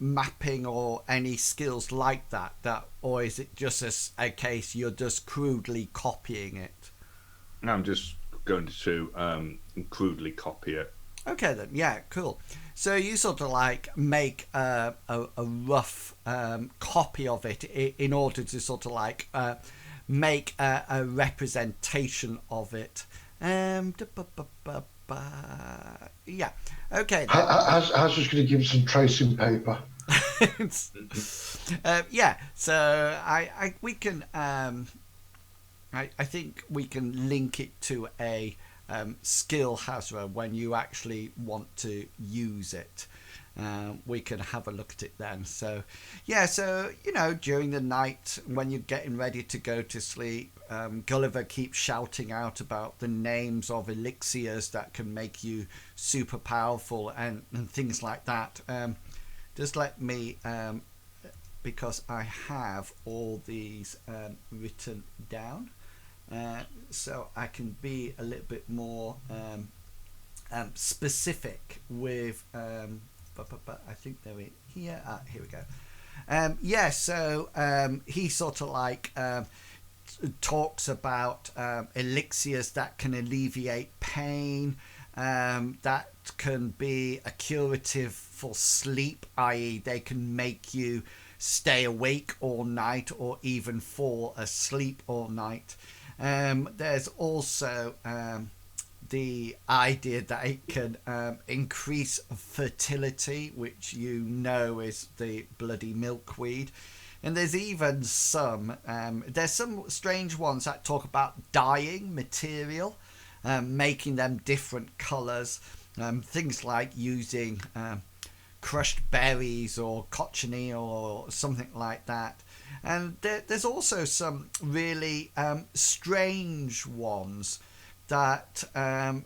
[SPEAKER 1] mapping or any skills like that, or is it just a case you're just crudely copying it?
[SPEAKER 2] I'm just going to crudely copy it.
[SPEAKER 1] Okay then, yeah, cool. So you sort of like make a rough copy of it in order to sort of like make a representation of it. Yeah. Okay.
[SPEAKER 4] I was just going to give some tracing paper.
[SPEAKER 1] Yeah. So we can. I think we can link it to a skill Hazra when you actually want to use it. We can have a look at it then. So yeah, so during the night when you're getting ready to go to sleep, Gulliver keeps shouting out about the names of elixirs that can make you super powerful and things like that. Just let me, because I have all these written down, so I can be a little bit more specific with. But I think they're in here. Here we go. So he sort of like talks about elixirs that can alleviate pain, that can be a curative for sleep, i.e. they can make you stay awake all night or even fall asleep all night. There's also the idea that it can increase fertility, which you know is the bloody milkweed. And there's even there's some strange ones that talk about dyeing material, making them different colours, things like using crushed berries or cochineal or something like that. And there's also some really strange ones that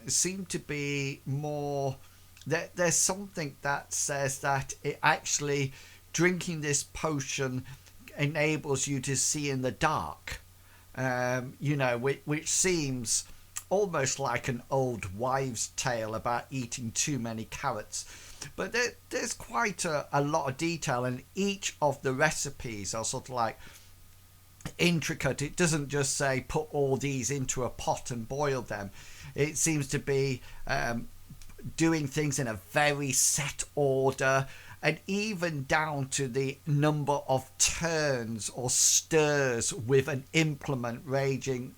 [SPEAKER 1] seem to be more. There's something that says that it actually, drinking this potion enables you to see in the dark, which seems almost like an old wives' tale about eating too many carrots. But there's quite a lot of detail, and each of the recipes are sort of like intricate. It doesn't just say put all these into a pot and boil them. It seems to be doing things in a very set order, and even down to the number of turns or stirs with an implement ranging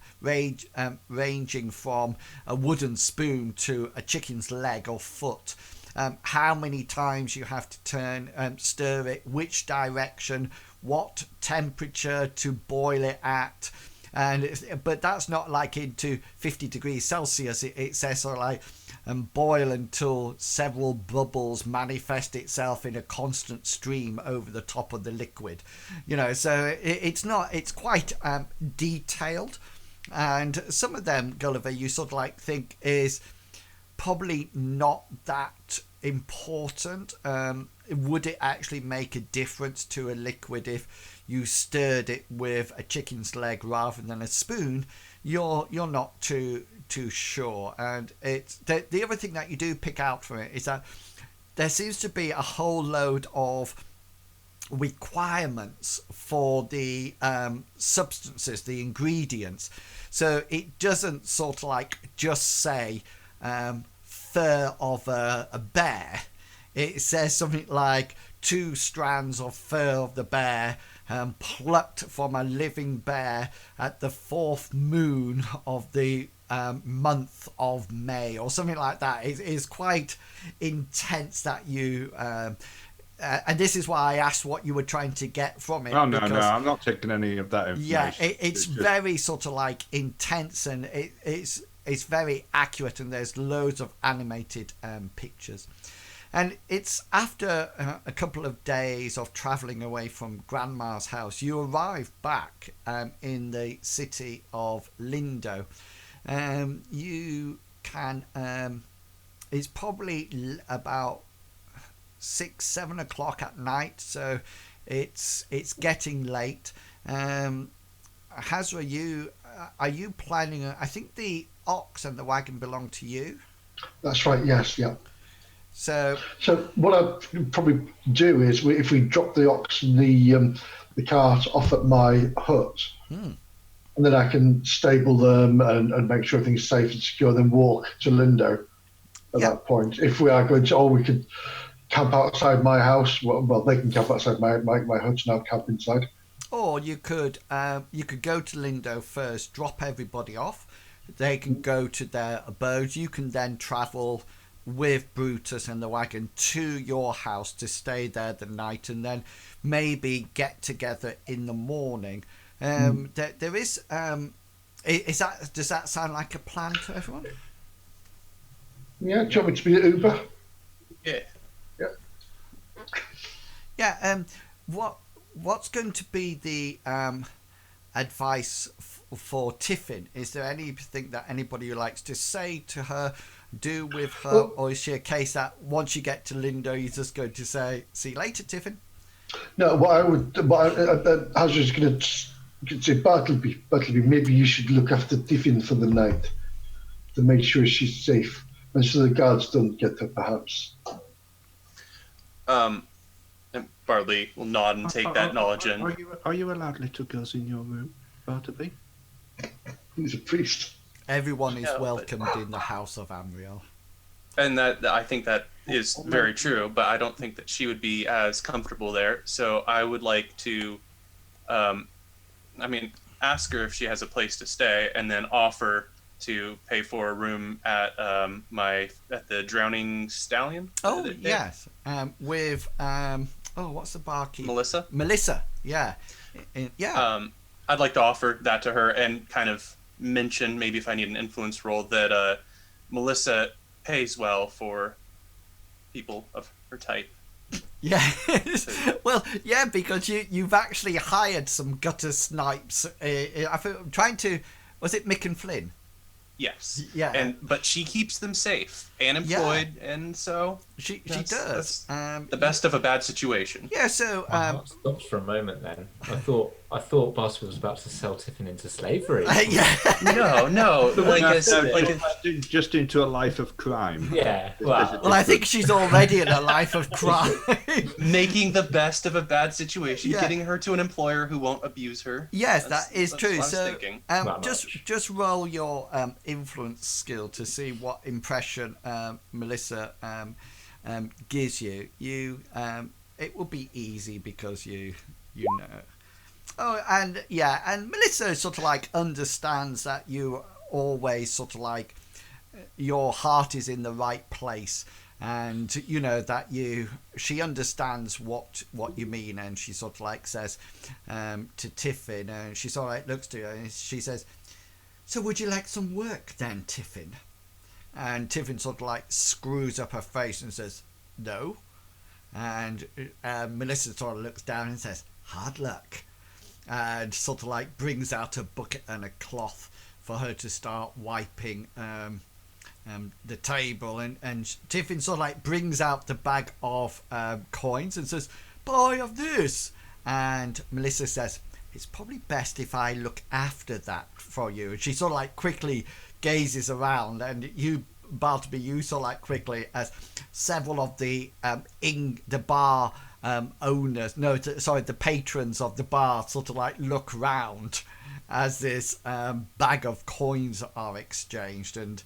[SPEAKER 1] from a wooden spoon to a chicken's leg or foot. How many times you have to turn, stir it, which direction, what temperature to boil it at. But that's not like into 50 degrees Celsius. It says sort of like boil until several bubbles manifest itself in a constant stream over the top of the liquid. So it's quite detailed. And some of them, Gulliver, you sort of like think is probably not that important. Would it actually make a difference to a liquid if you stirred it with a chicken's leg rather than a spoon? You're not too sure. And it's the other thing that you do pick out from it is that there seems to be a whole load of requirements for the substances, the ingredients. So it doesn't sort of like just say fur of a bear. It says something like 2 strands of fur of the bear plucked from a living bear at the 4th moon of the month of May, or something like that. It is quite intense that you and this is why I asked what you were trying to get from it.
[SPEAKER 2] Oh, no, I'm not taking any of that information.
[SPEAKER 1] Yeah, it's just very sort of like intense, and it's very accurate, and there's loads of animated pictures. And it's after a couple of days of travelling away from Grandma's house, you arrive back in the city of Lindowe. You can, it's probably about 6-7 o'clock at night, so it's getting late. Hazra, are you planning? I think the ox and the wagon belong to you.
[SPEAKER 4] That's right. Yes. Yeah.
[SPEAKER 1] So
[SPEAKER 4] what I'd probably do is if we drop the ox and the cart off at my hut, and then I can stable them and make sure everything's safe and secure, then walk to Lindowe at that point. If we are going to, we could camp outside my house. Well, they can camp outside my hut, and I'll camp inside.
[SPEAKER 1] Or you could go to Lindowe first, drop everybody off. They can go to their abodes. You can then travel with Brutus and the wagon to your house to stay there the night, and then maybe get together in the morning. There is does that sound like a plan to everyone?
[SPEAKER 4] Yeah, do you want me to be an Uber?
[SPEAKER 1] Yeah. What's going to be the advice for Tiffin? Is there anything that anybody likes to say to her? do with her,
[SPEAKER 4] Well-
[SPEAKER 1] or is she a case that once you get to Lindowe, you're just going to say, "See you later, Tiffin"?
[SPEAKER 4] No, I was just going to say, Bartleby, maybe you should look after Tiffin for the night to make sure she's safe, and so the guards don't get her, perhaps.
[SPEAKER 5] And Bartleby will nod and take that knowledge in.
[SPEAKER 2] Are you allowed little girls in your room, Bartleby?
[SPEAKER 4] He's a priest.
[SPEAKER 1] Everyone is
[SPEAKER 5] Yeah, but-
[SPEAKER 1] welcomed in the house of Amriel.
[SPEAKER 5] And that I think that is very true, but I don't think that she would be as comfortable there. So I would like to, ask her if she has a place to stay, and then offer to pay for a room at the Drowning Stallion.
[SPEAKER 1] Oh
[SPEAKER 5] They-
[SPEAKER 1] yes, with what's the barkeep?
[SPEAKER 5] Melissa.
[SPEAKER 1] Melissa, yeah, yeah.
[SPEAKER 5] I'd like to offer that to her and kind of mention, maybe if I need an influence role, that Melissa pays well for people of her type.
[SPEAKER 1] Yeah, well, yeah, because you've actually hired some gutter snipes. I feel I'm trying to. Was it Mick and Flynn?
[SPEAKER 5] Yes.
[SPEAKER 1] Yeah.
[SPEAKER 5] But she keeps them safe and employed, and so
[SPEAKER 1] She
[SPEAKER 5] that's
[SPEAKER 1] does.
[SPEAKER 5] the best of a bad situation.
[SPEAKER 1] Yeah. So
[SPEAKER 3] My heart stops for a moment. Then I thought Bartleby was about to sell Tiffin into slavery.
[SPEAKER 1] yeah.
[SPEAKER 5] No,
[SPEAKER 2] Just into a life of crime.
[SPEAKER 3] Yeah. Well,
[SPEAKER 1] Well, I think she's already in a life of crime.
[SPEAKER 5] making the best of a bad situation,
[SPEAKER 1] Yeah.
[SPEAKER 5] getting her to an employer who won't abuse her.
[SPEAKER 1] Yes,
[SPEAKER 5] That's-
[SPEAKER 1] that is
[SPEAKER 5] that's
[SPEAKER 1] true.
[SPEAKER 5] what I was
[SPEAKER 1] So,
[SPEAKER 5] thinking.
[SPEAKER 3] Not
[SPEAKER 1] just roll your influence skill to see what impression Melissa gives you. It will be easy because you know. Oh, and yeah, and Melissa sort of like understands that you always sort of like your heart is in the right place, and you know that she understands what you mean, and she sort of like says to Tiffin, and she sort of like looks to her and she says, "So would you like some work then, Tiffin?" And Tiffin sort of like screws up her face and says, "No." And Melissa sort of looks down and says, "Hard luck," and sort of like brings out a bucket and a cloth for her to start wiping the table, and Tiffin sort of like brings out the bag of coins and says, "Buy of this," and Melissa says, "It's probably best if I look after that for you." And she sort of like quickly gazes around, and you, Bartleby, you sort of like quickly, as several of the the bar the patrons of the bar sort of like look round as this bag of coins are exchanged, and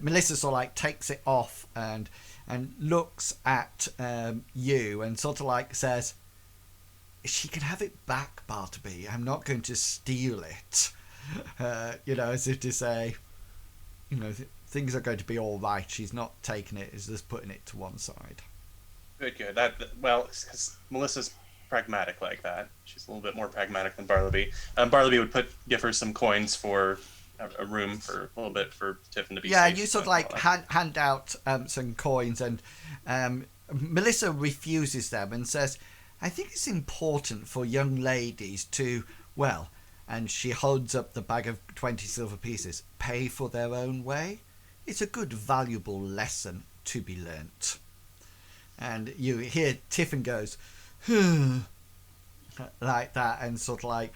[SPEAKER 1] Melissa sort of like takes it off and looks at you and sort of like says, "She can have it back, Bartleby. I'm not going to steal it." As if to say, things are going to be all right. She's not taking it; it's just putting it to one side.
[SPEAKER 5] Good. Because Melissa's pragmatic like that. She's a little bit more pragmatic than Bartleby. Bartleby would give her some coins for a room for a little bit for Tiffin to be
[SPEAKER 1] Yeah,
[SPEAKER 5] safe.
[SPEAKER 1] you sort of like hand out some coins, and Melissa refuses them and says, "I think it's important for young ladies to, well," and she holds up the bag of 20 silver pieces, "pay for their own way. It's a good, valuable lesson to be learnt." And you hear Tiffin goes, like that, and sort of like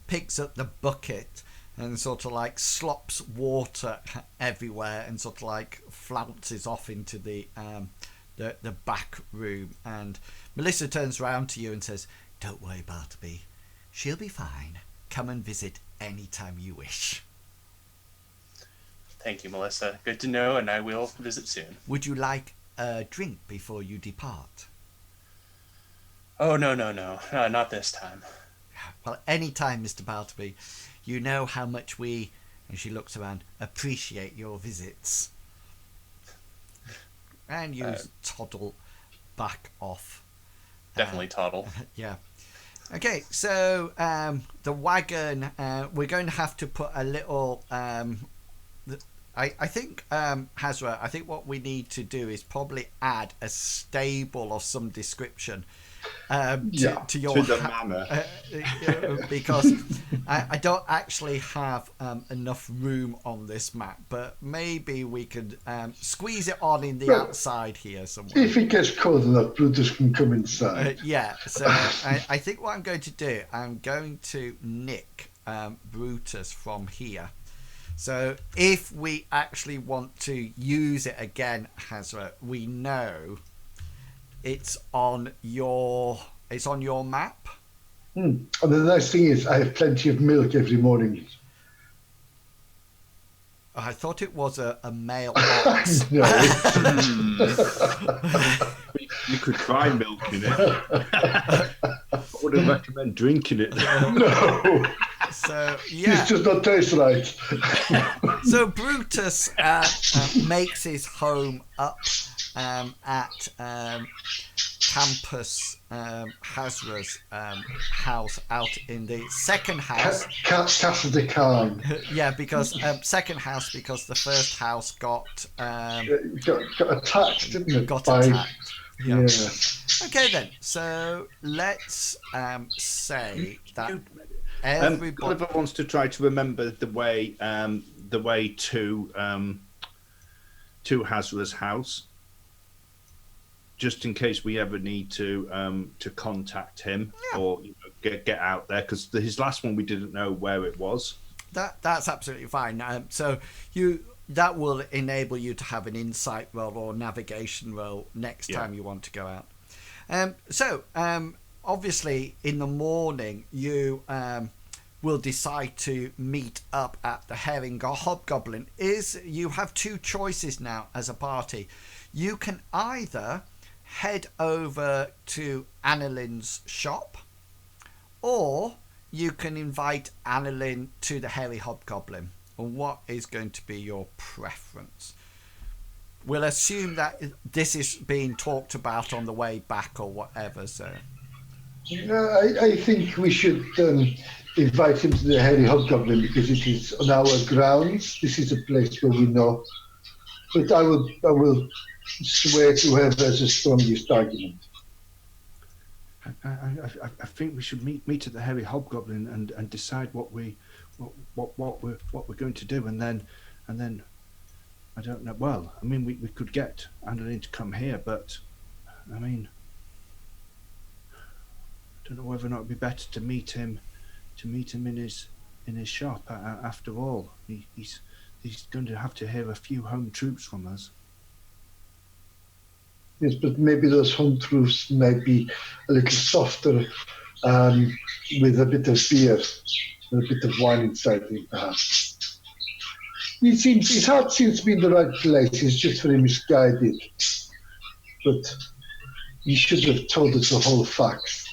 [SPEAKER 1] picks up the bucket and sort of like slops water everywhere and sort of like flounces off into the back room. And Melissa turns around to you and says, "Don't worry, Bartleby. She'll be fine. Come and visit any time you wish."
[SPEAKER 5] Thank you, Melissa. Good to know, and I will visit soon.
[SPEAKER 1] Would you like a drink before you depart?
[SPEAKER 5] Oh, no. Not this time.
[SPEAKER 1] Well, any time, Mr. Bartleby. You know how much we, and she looks around, appreciate your visits. And you toddle back off.
[SPEAKER 5] Definitely toddle.
[SPEAKER 1] Yeah. Okay, so the wagon, we're going to have to put a little... I think, Hazra, I think what we need to do is probably add a stable of some description to your
[SPEAKER 2] to the manor.
[SPEAKER 1] because I don't actually have enough room on this map, but maybe we could squeeze it on in the outside here somewhere.
[SPEAKER 4] If it gets cold enough, Brutus can come inside.
[SPEAKER 1] Yeah, so I think what I'm going to do, I'm going to nick Brutus from here. So if we actually want to use it again, Hazra, we know it's on your map.
[SPEAKER 4] And the nice thing is I have plenty of milk every morning.
[SPEAKER 1] I thought it was a male ox.
[SPEAKER 4] No.
[SPEAKER 2] You could try milking it. I wouldn't recommend drinking it.
[SPEAKER 4] No.
[SPEAKER 1] So yeah,
[SPEAKER 4] It does not taste right.
[SPEAKER 1] so Brutus makes his home up at Campus Hazra's house out in the second house.
[SPEAKER 4] Castle de Khan.
[SPEAKER 1] Yeah, because second house because the first house got
[SPEAKER 4] Got attacked, didn't it?
[SPEAKER 1] attacked. Yeah.
[SPEAKER 4] Yeah.
[SPEAKER 1] Okay then. So let's say that everybody.
[SPEAKER 2] Gulliver wants to try to remember the way to Hazra's house, just in case we ever need to contact him or get out there, because his last one we didn't know where it was.
[SPEAKER 1] That's absolutely fine. So that will enable you to have an insight roll or navigation roll next time you want to go out. So obviously in the morning you will decide to meet up at the Herring Hobgoblin. You have two choices now as a party. You can either head over to Annalin's shop, or you can invite Annalin to the Hairy Hobgoblin. What is going to be your preference? We'll assume that this is being talked about on the way back or whatever. So,
[SPEAKER 4] I think we should invite him to the Hairy Hobgoblin because it is on our grounds. This is a place where we know. But I will swear to whoever has the strongest argument.
[SPEAKER 2] I think we should meet at the Hairy Hobgoblin and decide what we're going to do, and then I don't know. Well, I mean, we could get Annalin to come here, but I mean, I don't know whether or not it'd be better to meet him in his shop. After all, he's going to have to hear a few home troops from us.
[SPEAKER 4] Yes, but maybe those home truths might be a little softer, with a bit of beer and a bit of wine inside him, perhaps. His heart seems to be in the right place. He's just very misguided. But you should have told us the whole facts.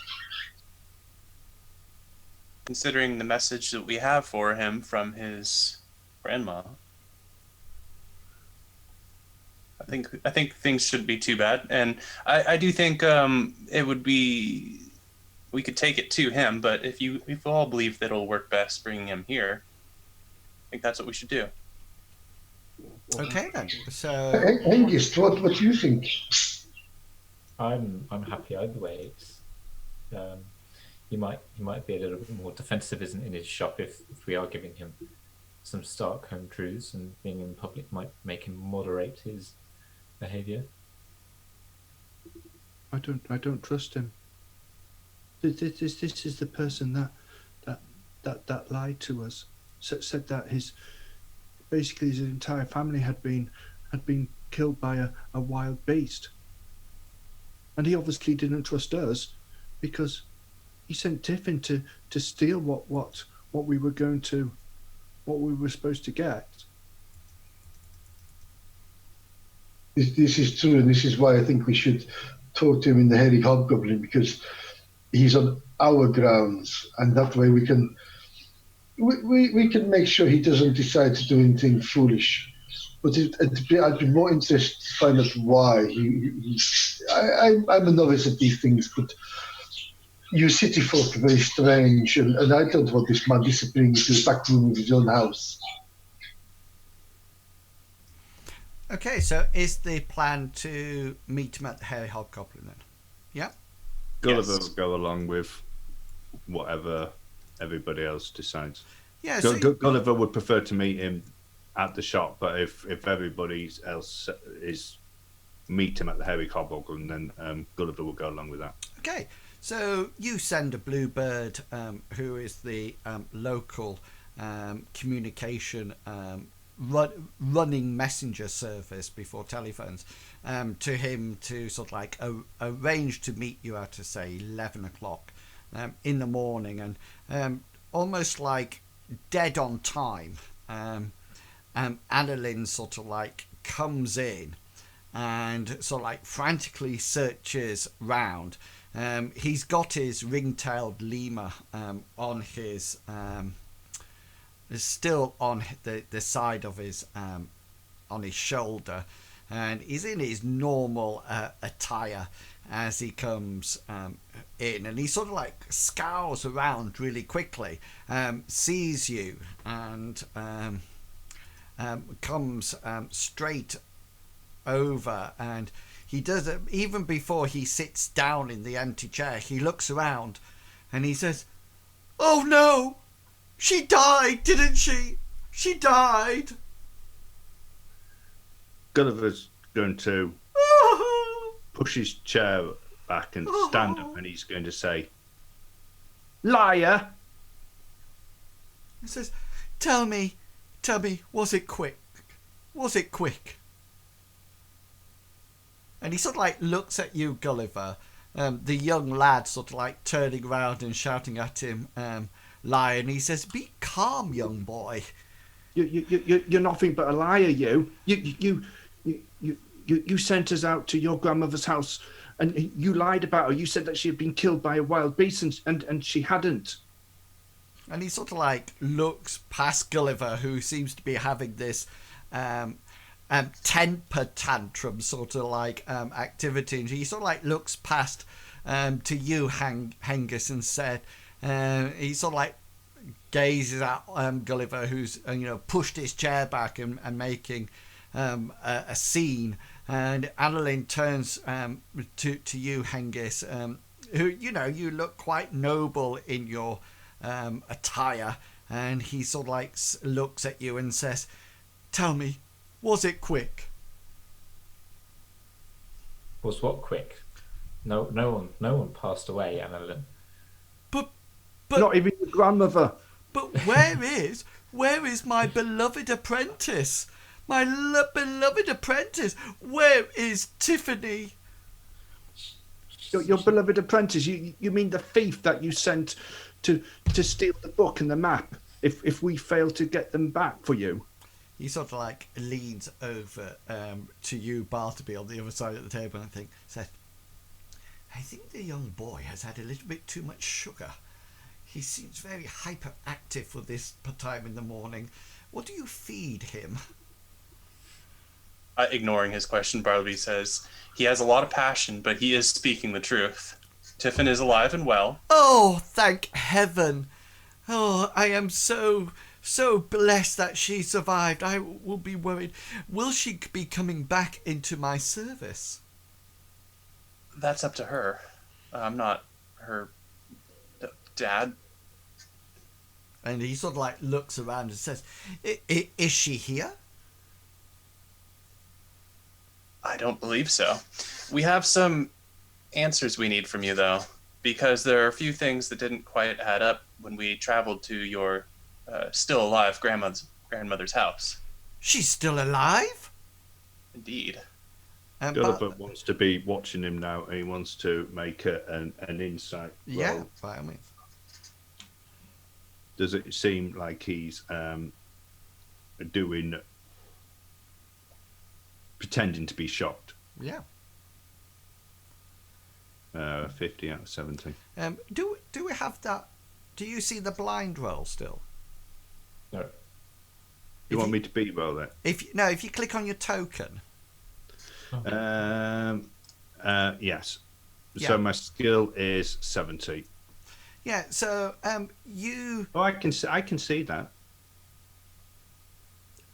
[SPEAKER 5] Considering the message that we have for him from his grandma, I think things shouldn't be too bad, and I do think it would be, we could take it to him, but if you all believe that it'll work best bringing him here, I think that's what we should do.
[SPEAKER 1] okay then. So,
[SPEAKER 4] Hengist, what do you think?
[SPEAKER 3] I'm happy either way. It's, he might be a little bit more defensive, isn't in his shop if we are giving him some stark home truths, and being in public might make him moderate his behaviour.
[SPEAKER 2] I don't trust him. This is the person that lied to us. Said that his entire family had been killed by a wild beast, and he obviously didn't trust us because he sent Tiffin to steal what we were supposed to get.
[SPEAKER 4] This is true, and this is why I think we should talk to him in the Hairy Hobgoblin, because he's on our grounds, and that way we can make sure he doesn't decide to do anything foolish. But I'd be more interested to find out why. I'm a novice at these things, but you city folk are very strange, and I don't want this man disappearing into the back room of his own house.
[SPEAKER 1] okay, so is the plan to meet him at the Hairy Hobgoblin then? Yeah?
[SPEAKER 2] Gulliver
[SPEAKER 5] Yes.
[SPEAKER 2] will go along with whatever everybody else decides.
[SPEAKER 1] Yeah, so
[SPEAKER 2] Gulliver would prefer to meet him at the shop, but if everybody else is meet him at the Hairy Hobgoblin, then Gulliver will go along with that.
[SPEAKER 1] okay. So you send a bluebird, who is the local communication running messenger service before telephones, to him to sort of like arrange to meet you at, say, 11 o'clock in the morning, and almost like dead on time. Annalin sort of like comes in and sort of like frantically searches round. He's got his ring-tailed lemur on his still on the side of his on his shoulder, and he's in his normal attire as he comes in, and he sort of like scours around really quickly, sees you, and comes straight over, and he does it even before he sits down in the empty chair. He looks around and he says, "Oh no, she died, didn't she? She died."
[SPEAKER 2] Gulliver's going to push his chair back and stand up, and he's going to say, "Liar!"
[SPEAKER 1] He says, tell me, was it quick? Was it quick?" And he sort of like looks at you, Gulliver, the young lad sort of like turning around and shouting at him, "Liar!" And he says, "Be calm, young boy."
[SPEAKER 2] You're nothing but a liar. You sent us out to your grandmother's house, and you lied about her. You said that she had been killed by a wild beast, and she hadn't.
[SPEAKER 1] And he sort of like looks past Gulliver, who seems to be having this temper tantrum sort of like activity, and he sort of like looks past to you, Hengist, and said, he sort of like gazes at Gulliver, who's pushed his chair back and making a scene, and Annalin turns to you, Hengist, who you look quite noble in your attire, and he sort of like looks at you and says, "Tell me, was it quick?"
[SPEAKER 3] Was what quick? No one passed away, Annalin.
[SPEAKER 1] But
[SPEAKER 2] Not even your grandmother.
[SPEAKER 1] But where is my beloved apprentice? My beloved apprentice. Where is Tiffany?
[SPEAKER 2] Your beloved apprentice. You mean the thief that you sent to steal the book and the map? If we fail to get them back for you.
[SPEAKER 1] He sort of like leans over to you, Bartleby, on the other side of the table, and says, "I think the young boy has had a little bit too much sugar. He seems very hyperactive for this time in the morning. What do you feed him?"
[SPEAKER 5] Ignoring his question, Bartleby says, "He has a lot of passion, but he is speaking the truth. Tiffin is alive and well."
[SPEAKER 1] "Oh, thank heaven. Oh, I am so blessed that she survived. I will be worried. Will she be coming back into my service?"
[SPEAKER 5] That's up to her. I'm not her dad.
[SPEAKER 1] And he sort of like looks around and says, "Is she here?"
[SPEAKER 5] I don't believe so. We have some answers we need from you, though, because there are a few things that didn't quite add up when we traveled to your still alive grandmother's house.
[SPEAKER 1] "She's still alive?"
[SPEAKER 5] Indeed.
[SPEAKER 2] Gulliver wants to be watching him now, and he wants to make an insight roll.
[SPEAKER 1] Yeah, by all means.
[SPEAKER 2] Does it seem like he's pretending to be shocked?
[SPEAKER 1] Yeah.
[SPEAKER 2] 50 out of 70.
[SPEAKER 1] Do we have that? Do you see the blind roll still?
[SPEAKER 3] No.
[SPEAKER 2] You want me to beat roll it?
[SPEAKER 1] If you click on your token.
[SPEAKER 2] Yes.
[SPEAKER 1] Yeah.
[SPEAKER 2] So my skill is 70.
[SPEAKER 1] Yeah. So you.
[SPEAKER 2] Oh, I can see that.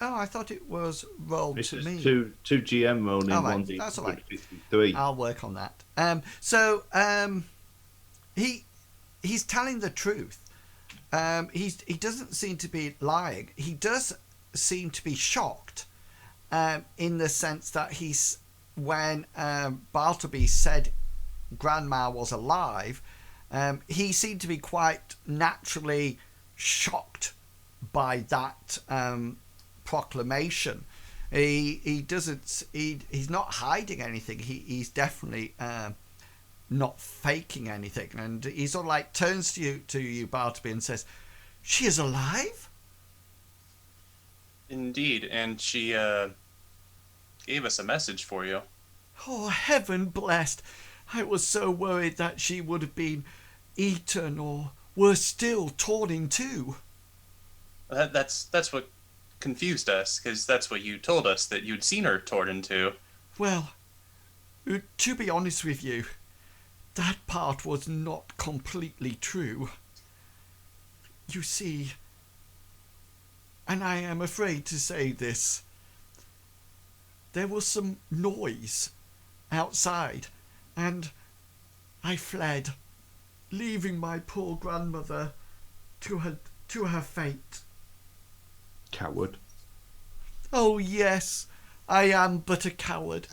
[SPEAKER 1] Oh, I thought it was rolled
[SPEAKER 2] This
[SPEAKER 1] to
[SPEAKER 2] is
[SPEAKER 1] me.
[SPEAKER 2] two GM rolling
[SPEAKER 1] All right,
[SPEAKER 2] 1d.
[SPEAKER 1] that's all right.
[SPEAKER 2] 53.
[SPEAKER 1] I'll work on that. he's telling the truth. He doesn't seem to be lying. He does seem to be shocked, in the sense that when Bartleby said Grandma was alive, he seemed to be quite naturally shocked by that proclamation. He's not hiding anything. He's definitely not faking anything, and he sort of like turns to you, Bartleby, and says, "She is alive?"
[SPEAKER 5] Indeed, and she gave us a message for you.
[SPEAKER 1] Oh, heaven blessed! I was so worried that she would have been eaten, or worse still, torn in two.
[SPEAKER 5] That's what confused us, because that's what you told us, that you'd seen her torn in two.
[SPEAKER 1] Well, to be honest with you, that part was not completely true. You see, and I am afraid to say this, there was some noise outside, and I fled, leaving my poor grandmother to her fate.
[SPEAKER 2] Coward.
[SPEAKER 1] Oh yes, I am but a coward.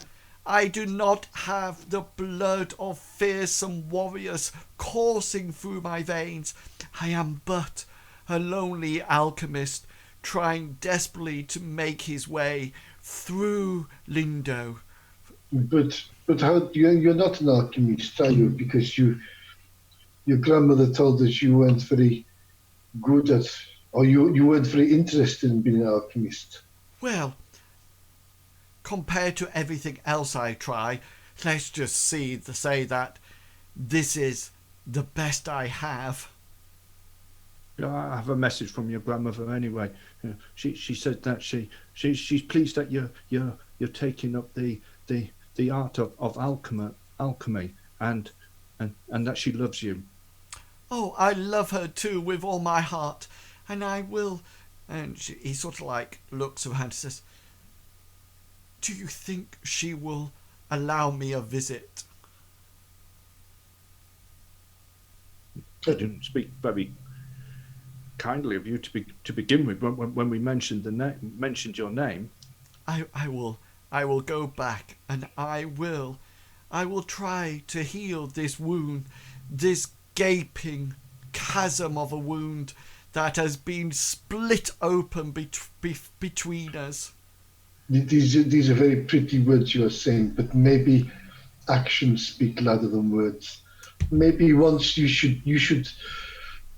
[SPEAKER 1] I do not have the blood of fearsome warriors coursing through my veins. I am but a lonely alchemist trying desperately to make his way through Lindowe.
[SPEAKER 4] But how you're not an alchemist, are you? Because your grandmother told us you weren't very good at, or you weren't very interested in being an alchemist.
[SPEAKER 1] Well, compared to everything else I try, let's just say that this is the best I have.
[SPEAKER 2] I have a message from your grandmother anyway. She said that she's pleased that you're taking up the art of alchemy and that she loves you.
[SPEAKER 1] Oh, I love her too with all my heart, and I will. And he sort of like looks around and says, "Do you think she will allow me a visit?"
[SPEAKER 2] I didn't speak very kindly of you to begin with when we mentioned your name.
[SPEAKER 1] I will go back, and I will try to heal this wound, this gaping chasm of a wound that has been split open between us.
[SPEAKER 4] These are very pretty words you are saying, but maybe actions speak louder than words. Maybe once you should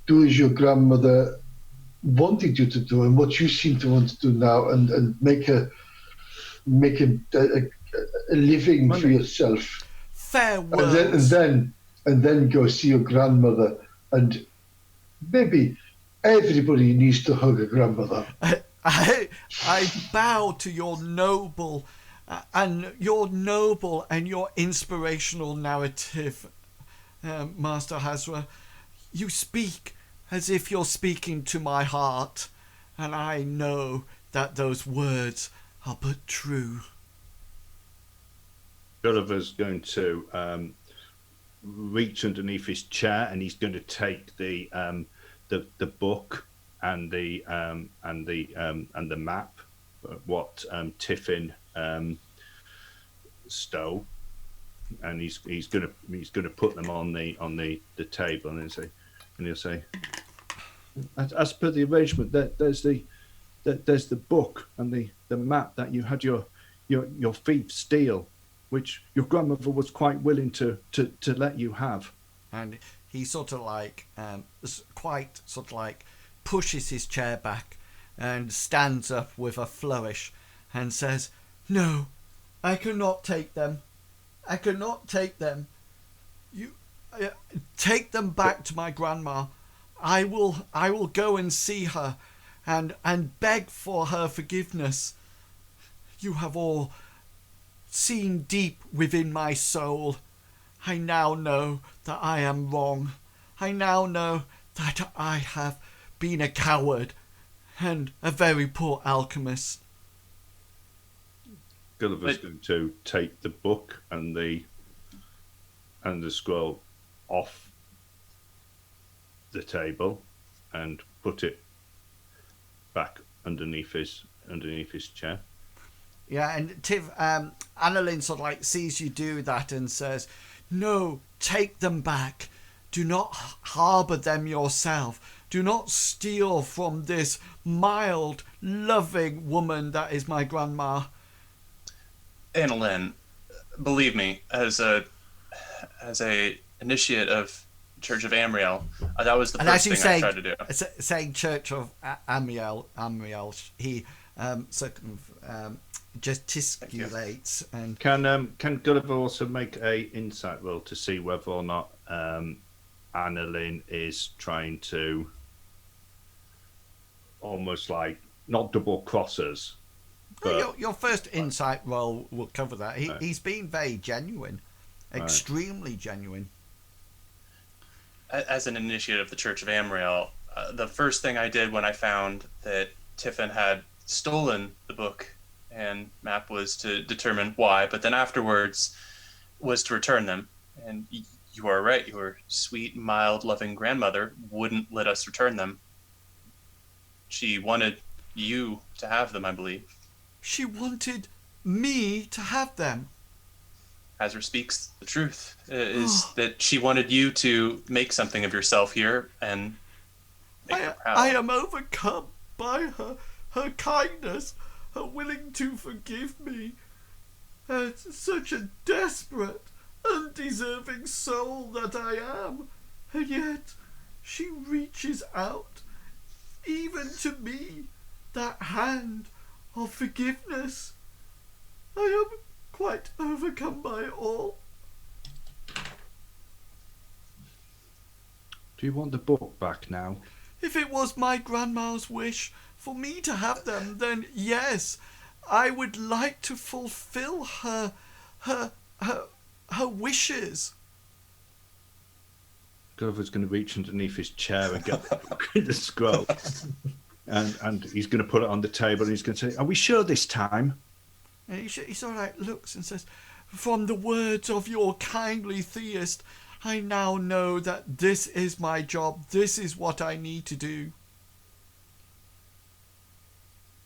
[SPEAKER 4] do as your grandmother wanted you to do, and what you seem to want to do now, and make a living for yourself.
[SPEAKER 1] Fair words.
[SPEAKER 4] And then go see your grandmother, and maybe everybody needs to hug a grandmother.
[SPEAKER 1] I bow to your noble and your inspirational narrative, Master Hazra. You speak as if you're speaking to my heart, and I know that those words are but true.
[SPEAKER 2] Gulliver's going to reach underneath his chair, and he's going to take the book and the map, what Tiffin stole, and he's going to put them on the table, and he'll say, as per the arrangement, there's the book and the map that you had your thief steal, which your grandmother was quite willing to let you have.
[SPEAKER 1] And he sort of like pushes his chair back and stands up with a flourish and says, "No, I cannot take them. I cannot take them. You take them back to my grandma. I will go and see her and beg for her forgiveness. You have all seen deep within my soul. I now know that I am wrong. I now know that I have been a coward and a very poor alchemist."
[SPEAKER 2] Gulliver's going to take the book and the scroll off the table and put it back underneath his chair.
[SPEAKER 1] Yeah, and Annalin sort of like sees you do that and says, "No, take them back. Do not harbour them yourself. Do not steal from this mild, loving woman that is my grandma."
[SPEAKER 5] Annalin, believe me, as a initiate of Church of Amriel, that was the first thing I tried to do.
[SPEAKER 1] Saying Church of Amriel, he gesticulates and
[SPEAKER 2] can Gulliver also make a insight roll to see whether or not Annalin is trying to almost like not double cross us. But
[SPEAKER 1] your first insight roll will cover that. He's been very genuine, extremely genuine.
[SPEAKER 5] As an initiate of the Church of Amriel, the first thing I did when I found that Tiffin had stolen the book and map was to determine why, but then afterwards was to return them. And you are right, your sweet, mild, loving grandmother wouldn't let us return them. She wanted you to have them, I believe.
[SPEAKER 1] She wanted me to have them.
[SPEAKER 5] Hazard speaks the truth, is that she wanted you to make something of yourself here and make her proud.
[SPEAKER 1] I am overcome by her kindness, her willing to forgive me. Such a desperate, undeserving soul that I am, and yet she reaches out, even to me, that hand of forgiveness. I am quite overcome by it all.
[SPEAKER 2] do you want the book back now?
[SPEAKER 1] If it was my grandma's wish for me to have them, then yes, I would like to fulfill her wishes.
[SPEAKER 2] Gulliver's going to reach underneath his chair and get the book in the scroll. And he's going to put it on the table and he's going to say, "Are we sure this time?"
[SPEAKER 1] And he sort of like looks and says, "From the words of your kindly theist, I now know that this is my job. This is what I need to do."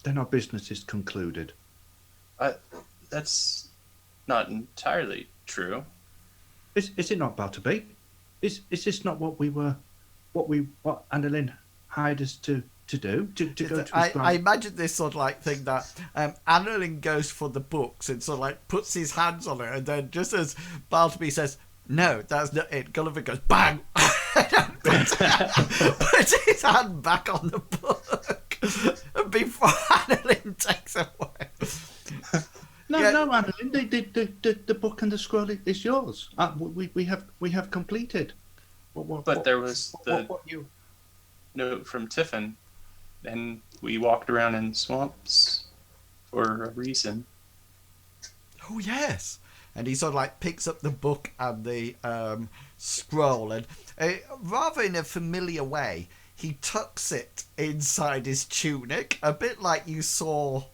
[SPEAKER 2] Then our business is concluded.
[SPEAKER 5] That's not entirely true.
[SPEAKER 2] Is it not, Bartleby? Is this not what Annalin hired us to do? To go to his
[SPEAKER 1] I imagine this sort of like thing that Annalin goes for the books and sort of like puts his hands on it, and then just as Bartleby says, "No, that's not it," Gulliver goes bang, puts his hand back on the book before Annalin takes it away.
[SPEAKER 2] No, Annalin, the book and the scroll is yours. We have completed.
[SPEAKER 5] But there was the note from Tiffin, and we walked around in swamps for a reason.
[SPEAKER 1] Oh yes. And he sort of like picks up the book and the scroll, and rather in a familiar way, he tucks it inside his tunic, a bit like you saw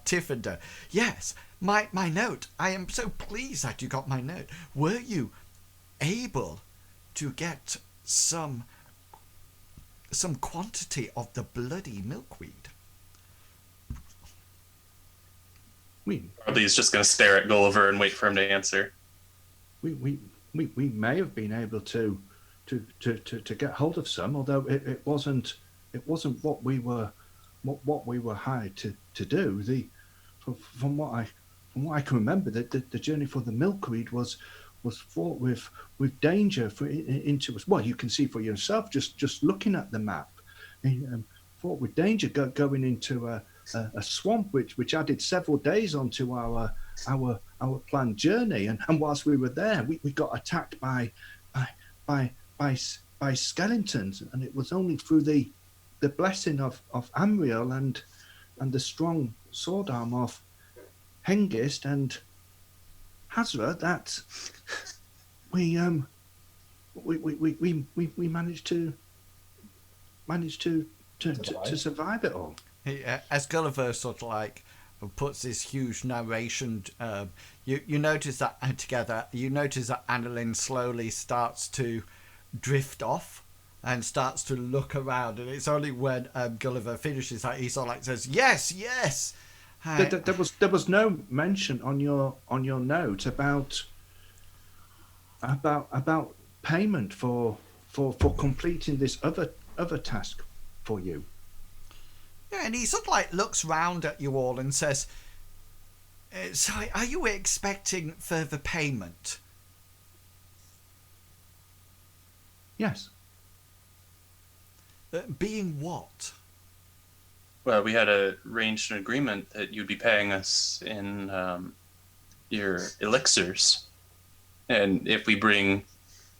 [SPEAKER 1] Tiffin do. "Yes, my note. I am so pleased that you got my note. Were you able to get some quantity of the bloody milkweed?"
[SPEAKER 5] Probably he's just going to stare at Gulliver and wait for him to answer.
[SPEAKER 2] We may have been able to get hold of some, although it wasn't what we were hired to do. From what I can remember, the journey for the milkweed was fraught with danger into us. Well, you can see for yourself just looking at the map. Fraught with danger going into a swamp which added several days onto our planned journey. And whilst we were there, we got attacked by skeletons, and it was only through the blessing of Amriel and the strong sword arm of Hengist and Hazra that we managed to survive it all.
[SPEAKER 1] As Gulliver sort of like puts this huge narration, you notice that together. You notice that Annalin slowly starts to drift off and starts to look around. And it's only when Gulliver finishes that he sort of like says, "Yes, yes."
[SPEAKER 2] There was no mention on your note about payment for completing this other task for you.
[SPEAKER 1] Yeah, and he sort of like looks round at you all and says, "Sorry, are you expecting further payment?"
[SPEAKER 2] Yes.
[SPEAKER 1] Being what?
[SPEAKER 5] Well, we had arranged an agreement that you'd be paying us in your elixirs. And if we bring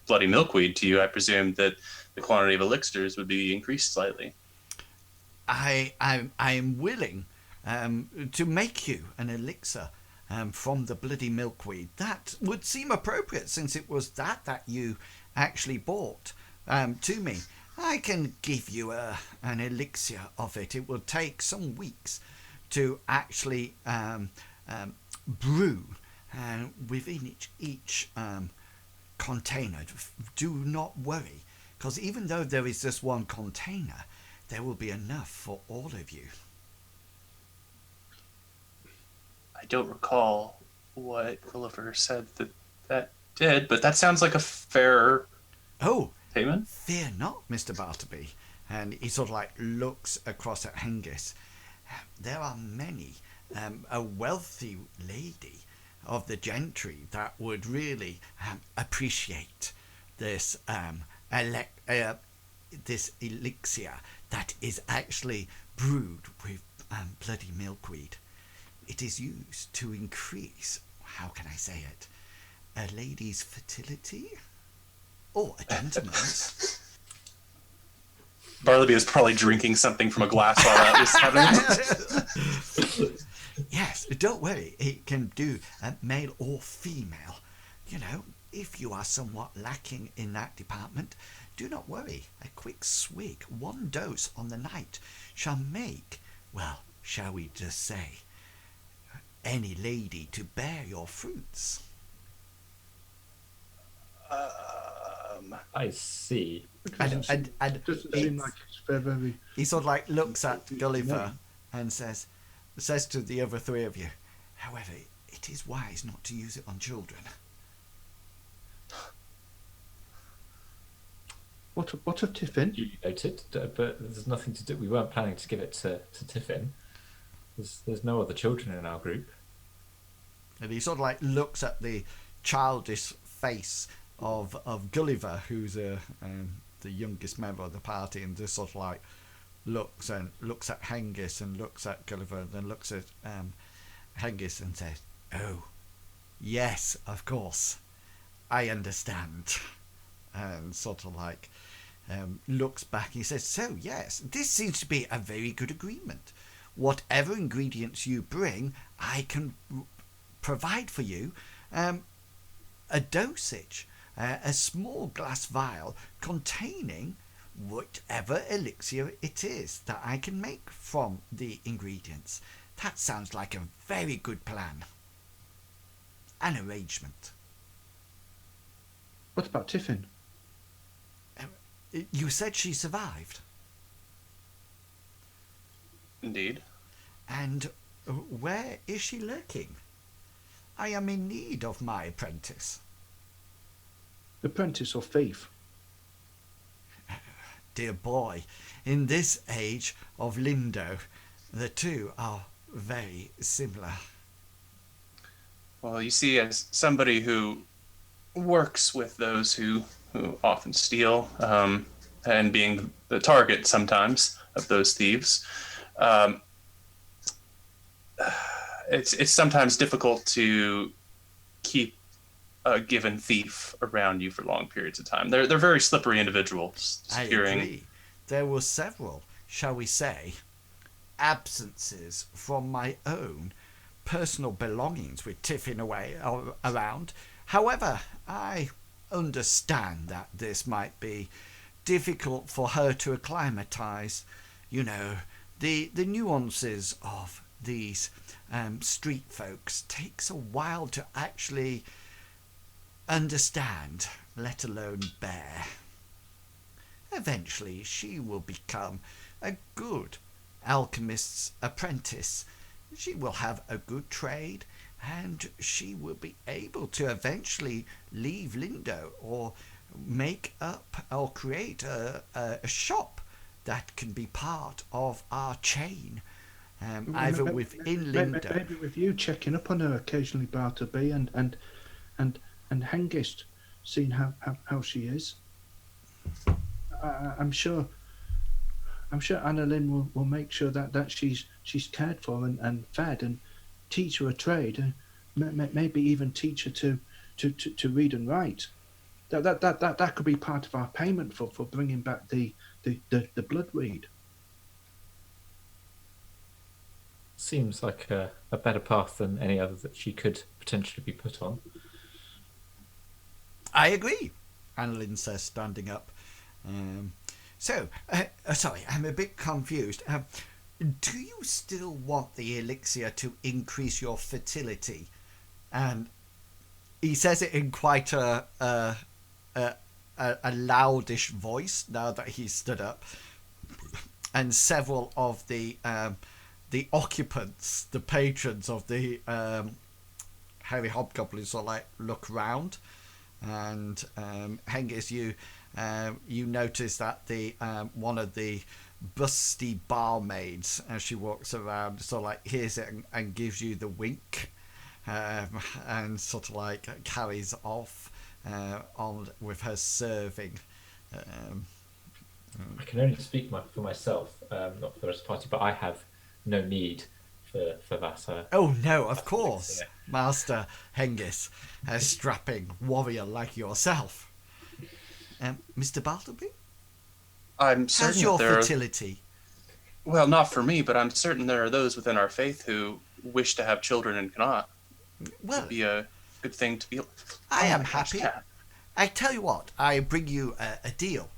[SPEAKER 5] bloody milkweed to you, I presume that the quantity of elixirs would be increased slightly.
[SPEAKER 1] I am willing to make you an elixir from the bloody milkweed. That would seem appropriate, since it was that you actually bought to me. I can give you an elixir of it. It will take some weeks to actually brew within each container. Do not worry, because even though there is just one container, there will be enough for all of you.
[SPEAKER 5] I don't recall what Gulliver said that did, but that sounds like a fair payment.
[SPEAKER 1] Fear not, Mr. Bartleby. And he sort of like looks across at Hengist. There are many, a wealthy lady of the gentry that would really appreciate this this elixir that is actually brewed with bloody milkweed. It is used to increase, how can I say it, a lady's fertility? Or a gentleman's.
[SPEAKER 5] Bartleby is probably drinking something from a glass while that was happening.
[SPEAKER 1] Yes, don't worry. It can do male or female. You know, if you are somewhat lacking in that department, do not worry. A quick swig, one dose on the night, shall make, well, shall we just say, any lady to bear your fruits.
[SPEAKER 3] I see.
[SPEAKER 1] And
[SPEAKER 2] Doesn't seem like it's very.
[SPEAKER 1] he sort of like looks at Gulliver and says to the other three of you, however, it is wise not to use it on children.
[SPEAKER 2] What of Tiffin?
[SPEAKER 3] You noted, but there's nothing to do. We weren't planning to give it to Tiffin. There's no other children in our group.
[SPEAKER 1] And he sort of like looks at the childish face of Gulliver, who's the youngest member of the party, and just sort of like looks at Hengist and looks at Gulliver and then looks at Hengist and says, "Oh, yes, of course, I understand." And sort of like looks back. He says, "So yes, this seems to be a very good agreement. Whatever ingredients you bring, I can provide for you a dosage, a small glass vial containing whatever elixir it is that I can make from the ingredients. That sounds like a very good plan. An arrangement."
[SPEAKER 2] What about Tiffin?
[SPEAKER 1] You said she survived.
[SPEAKER 5] Indeed.
[SPEAKER 1] And where is she lurking? I am in need of my apprentice.
[SPEAKER 2] Apprentice or thief?
[SPEAKER 1] Dear boy, in this age of Lindowe, the two are very similar.
[SPEAKER 5] Well, you see, as somebody who works with those who often steal, and being the target sometimes of those thieves, it's sometimes difficult to keep a given thief around you for long periods of time. They're very slippery individuals.
[SPEAKER 1] I agree. There were several, shall we say, absences from my own personal belongings with Tiffin away around. However, I understand that this might be difficult for her to acclimatise. You know, the nuances of these street folks takes a while to actually understand, let alone bear. eventually she will become a good alchemist's apprentice. She will have a good trade, and she will be able to eventually leave Lindowe or make up or create a shop that can be part of our chain, either within Lindowe.
[SPEAKER 2] Maybe with you checking up on her occasionally, Bartleby, and Hengist, seeing how she is. I'm sure Annalin will make sure that she's cared for and fed, and teach her a trade, maybe even teach her to read and write. That could be part of our payment for bringing back the bloodweed.
[SPEAKER 3] Seems like a better path than any other that she could potentially be put on.
[SPEAKER 1] I agree, Annalyn says, standing up. Sorry, I'm a bit confused. Do you still want the elixir to increase your fertility? And he says it in quite a loudish voice now that he's stood up. And several of the occupants, the patrons of the Hairy Hobgoblins, sort of like look round. And Hengist, you notice that the one of the busty barmaids, as she walks around, sort of like hears it and gives you the wink, and sort of like carries off on with her serving.
[SPEAKER 3] I can only speak for myself, not for the rest of the party, but I have no need for that.
[SPEAKER 1] Oh no, of course, Master Hengist, a strapping warrior like yourself. Mr. Bartleby?
[SPEAKER 5] I'm certain
[SPEAKER 1] How's your
[SPEAKER 5] that there
[SPEAKER 1] fertility?
[SPEAKER 5] Well, not for me, but I'm certain there are those within our faith who wish to have children and cannot.
[SPEAKER 1] Well,
[SPEAKER 5] It'd be a good thing to be.
[SPEAKER 1] I am happy. I tell you what, I bring you a deal.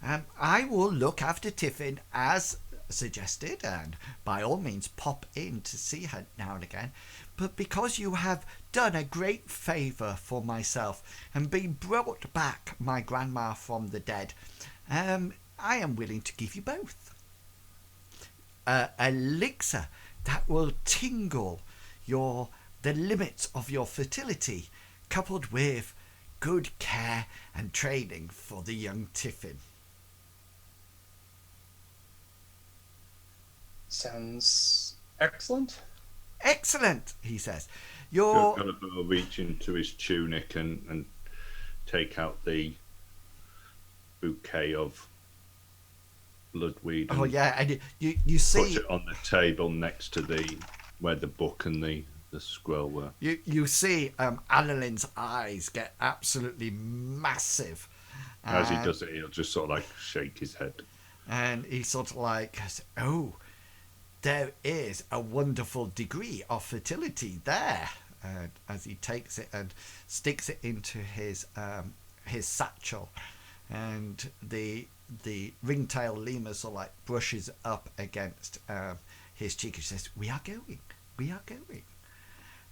[SPEAKER 1] I will look after Tiffin as suggested, and by all means pop in to see her now and again. But because you have done a great favour for myself and been brought back my grandma from the dead, I am willing to give you both. Elixir that will tingle the limits of your fertility, coupled with good care and training for the young Tiffin.
[SPEAKER 5] Sounds excellent.
[SPEAKER 1] Excellent, he says. You're
[SPEAKER 2] going to reach into his tunic and take out the bouquet of bloodweed.
[SPEAKER 1] Oh yeah, and you see
[SPEAKER 2] put it on the table next to where the book and the scroll were.
[SPEAKER 1] You see Annalyn's eyes get absolutely massive.
[SPEAKER 2] As he does it, he'll just sort of like shake his head.
[SPEAKER 1] And he sort of like goes, oh, there is a wonderful degree of fertility there. As he takes it and sticks it into his satchel, and the ringtail lemur sort of like brushes up against his cheek and says, we are going.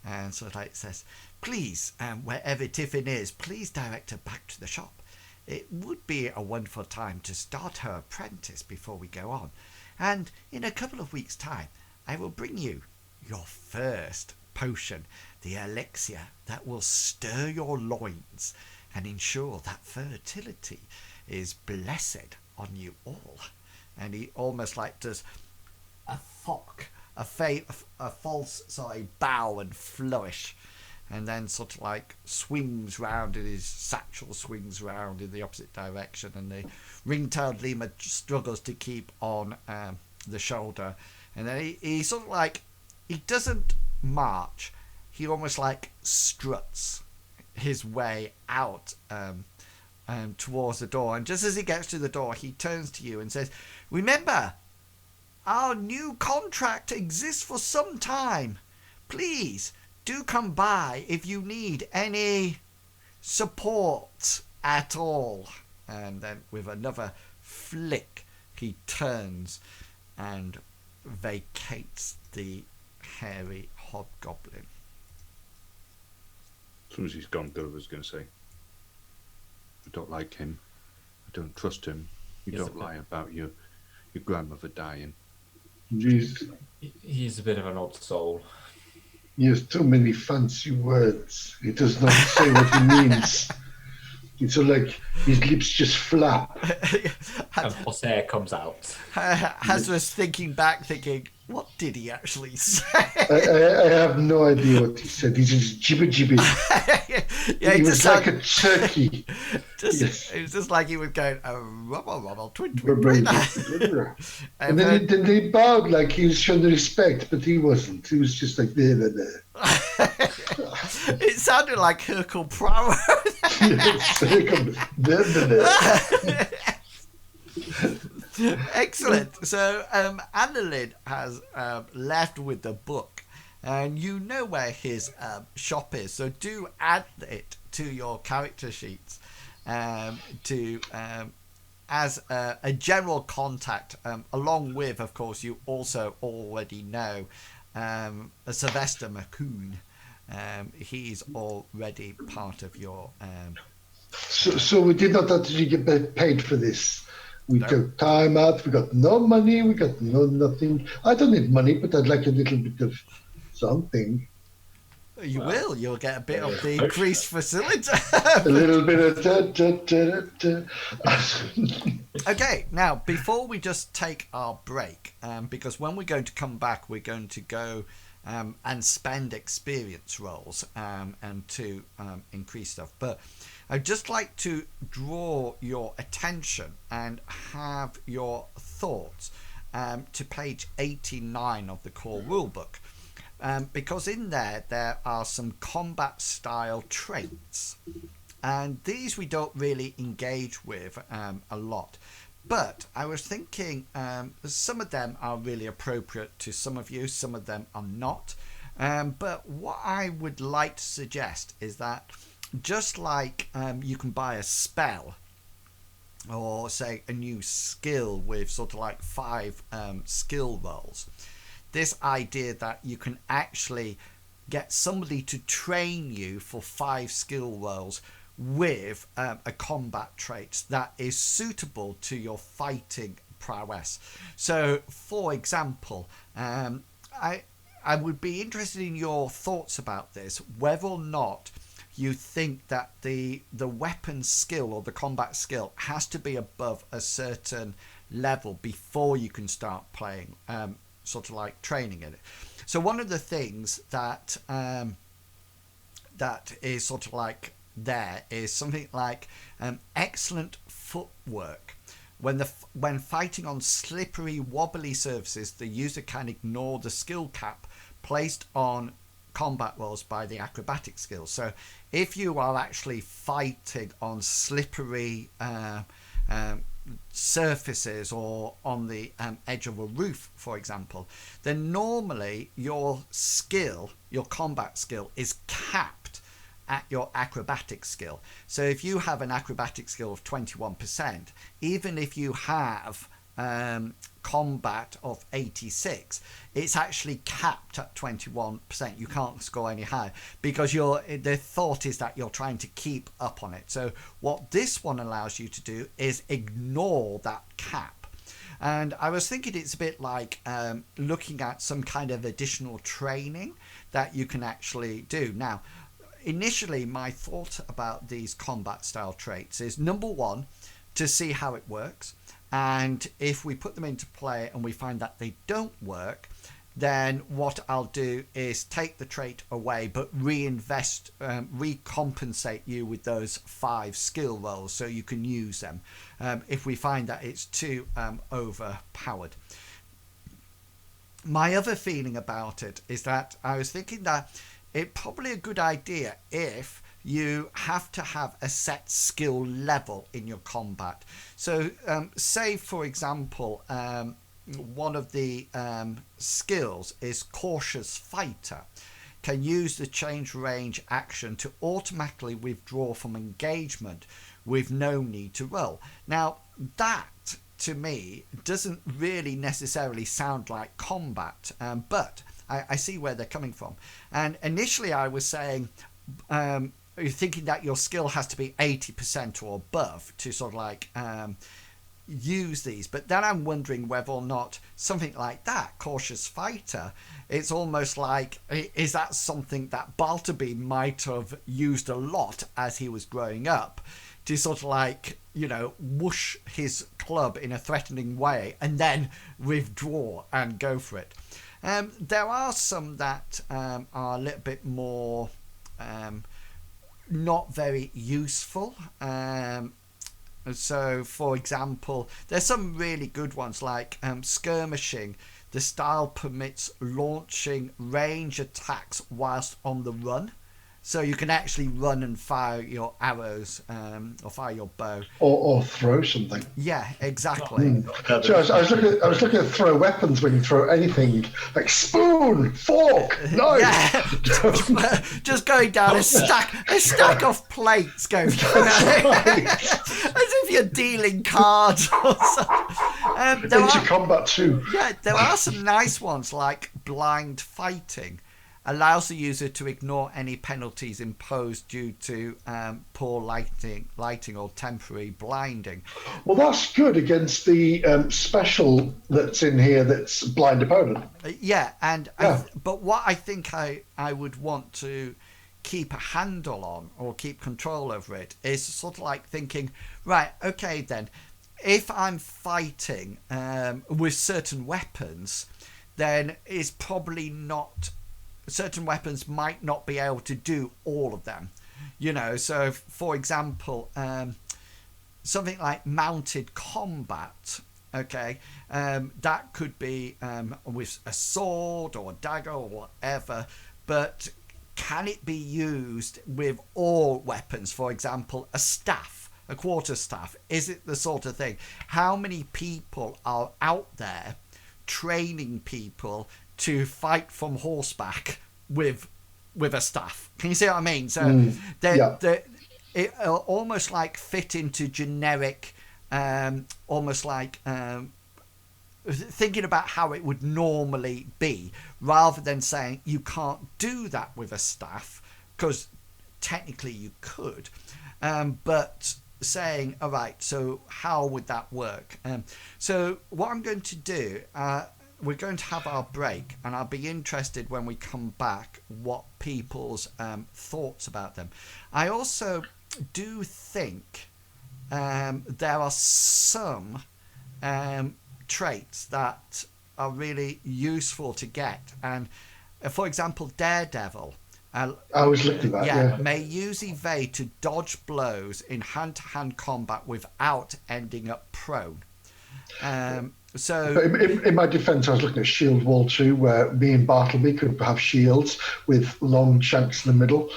[SPEAKER 1] And sort of like says, please, wherever Tiffin is, please direct her back to the shop. It would be a wonderful time to start her apprentice before we go on. And in a couple of weeks' time, I will bring you your first potion, the elixir that will stir your loins and ensure that fertility is blessed on you all. And he almost like does a false bow and flourish, and then sort of like swings round, and his satchel swings round in the opposite direction, and the ring-tailed lemur struggles to keep on the shoulder, and then he sort of like, he doesn't march, he almost like struts his way out towards the door, and just as he gets to the door, he turns to you and says, remember, our new contract exists for some time. Please do come by if you need any support at all. And then with another flick, he turns and vacates the hairy hobgoblin.
[SPEAKER 2] As soon as he's gone, Gulliver's going to say, I don't like him. I don't trust him. You
[SPEAKER 3] Yes,
[SPEAKER 2] don't lie about your grandmother dying.
[SPEAKER 3] He's a bit of an odd soul.
[SPEAKER 4] He has too many fancy words. He does not say what he means. It's all like his lips just flap.
[SPEAKER 3] And hot air comes out.
[SPEAKER 1] Hazra's thinking back, thinking, what did he actually say?
[SPEAKER 4] I have no idea what he said. He's just jibber.
[SPEAKER 1] Yeah,
[SPEAKER 4] He was like a turkey.
[SPEAKER 1] It was just like he was going, rubble, twin.
[SPEAKER 4] And then they bowed like he was showing respect, but he wasn't. He was just like there.
[SPEAKER 1] It sounded like Hercule Poirot. Excellent. So Annalin has left with the book, and you know where his shop is. So do add it to your character sheets as a general contact. Along with, of course, you also already know Sylvester McCoon. He's already part of your.
[SPEAKER 4] So we did not actually get paid for this. We took time out. We got no money. We got nothing. I don't need money, but I'd like a little bit of something.
[SPEAKER 1] You will. You'll get a bit of the increased facility.
[SPEAKER 4] A little bit of.
[SPEAKER 1] Okay, now before we just take our break, because when we're going to come back, we're going to go and spend experience rolls and to increase stuff. But I'd just like to draw your attention and have your thoughts to page 89 of the core rulebook. Because in there are some combat style traits, and these we don't really engage with a lot. But I was thinking some of them are really appropriate to some of you, some of them are not. But what I would like to suggest is that just like you can buy a spell or say a new skill with sort of like 5 skill rolls, this idea that you can actually get somebody to train you for 5 skill rolls with a combat trait that is suitable to your fighting prowess. So, for example, I would be interested in your thoughts about this, whether or not you think that the weapon skill or the combat skill has to be above a certain level before you can start playing, sort of like training in it. So one of the things that that is sort of like there is something like excellent footwork. When fighting on slippery, wobbly surfaces, the user can ignore the skill cap placed on combat rolls by the acrobatic skills. So if you are actually fighting on slippery surfaces or on the edge of a roof, for example, then normally your skill, your combat skill, is capped at your acrobatic skill. So if you have an acrobatic skill of 21%, even if you have combat of 86, it's actually capped at 21%. You can't score any higher because the thought is that you're trying to keep up on it. So what this one allows you to do is ignore that cap. And I was thinking it's a bit like looking at some kind of additional training that you can actually do. Now, initially, my thought about these combat style traits is, number one, to see how it works. And if we put them into play and we find that they don't work, then what I'll do is take the trait away, but reinvest, recompensate you with those 5 skill rolls so you can use them if we find that it's too overpowered. My other feeling about it is that I was thinking that it's probably a good idea if you have to have a set skill level in your combat. So say, for example, one of the skills is Cautious Fighter. Can use the change range action to automatically withdraw from engagement with no need to roll. Now, that to me doesn't really necessarily sound like combat, but I see where they're coming from. And initially I was saying, you're thinking that your skill has to be 80% or above to sort of like use these. But then I'm wondering whether or not something like that, cautious fighter, it's almost like, is that something that Bartleby might have used a lot as he was growing up, to sort of like, you know, whoosh his club in a threatening way and then withdraw and go for it. There are some that are a little bit more not very useful. So, for example, there's some really good ones like skirmishing. The style permits launching range attacks whilst on the run. So you can actually run and fire your arrows or fire your bow.
[SPEAKER 4] Or throw something.
[SPEAKER 1] Yeah, exactly.
[SPEAKER 4] So I was looking at throw weapons when you throw anything like spoon, fork, knife.
[SPEAKER 1] Yeah. Just going down a stack of plates going as if you're dealing cards or something.
[SPEAKER 4] Into combat too.
[SPEAKER 1] Yeah, there are some nice ones like blind fighting. Allows the user to ignore any penalties imposed due to poor lighting or temporary blinding.
[SPEAKER 4] Well, that's good against the special that's in here that's blind opponent.
[SPEAKER 1] Yeah, but what I think I would want to keep a handle on or keep control over it is sort of like thinking, right, okay then, if I'm fighting with certain weapons, then it's probably not... certain weapons might not be able to do all of them, you know. So for example, something like mounted combat, okay, that could be with a sword or a dagger or whatever, but can it be used with all weapons? For example, a staff, a quarterstaff, is it the sort of thing? How many people are out there training people to fight from horseback with a staff? Can you see what I mean? So it almost like fit into generic, almost like thinking about how it would normally be, rather than saying you can't do that with a staff, because technically you could, but saying, all right, so how would that work? So what I'm going to do, we're going to have our break, and I'll be interested when we come back what people's thoughts about them. I also do think there are some traits that are really useful to get, and for example, Daredevil.
[SPEAKER 4] I was looking at that. Yeah.
[SPEAKER 1] May use evade to dodge blows in hand-to-hand combat without ending up prone. So,
[SPEAKER 4] in my defence, I was looking at Shield Wall 2, where me and Bartleby could have shields with long shanks in the middle,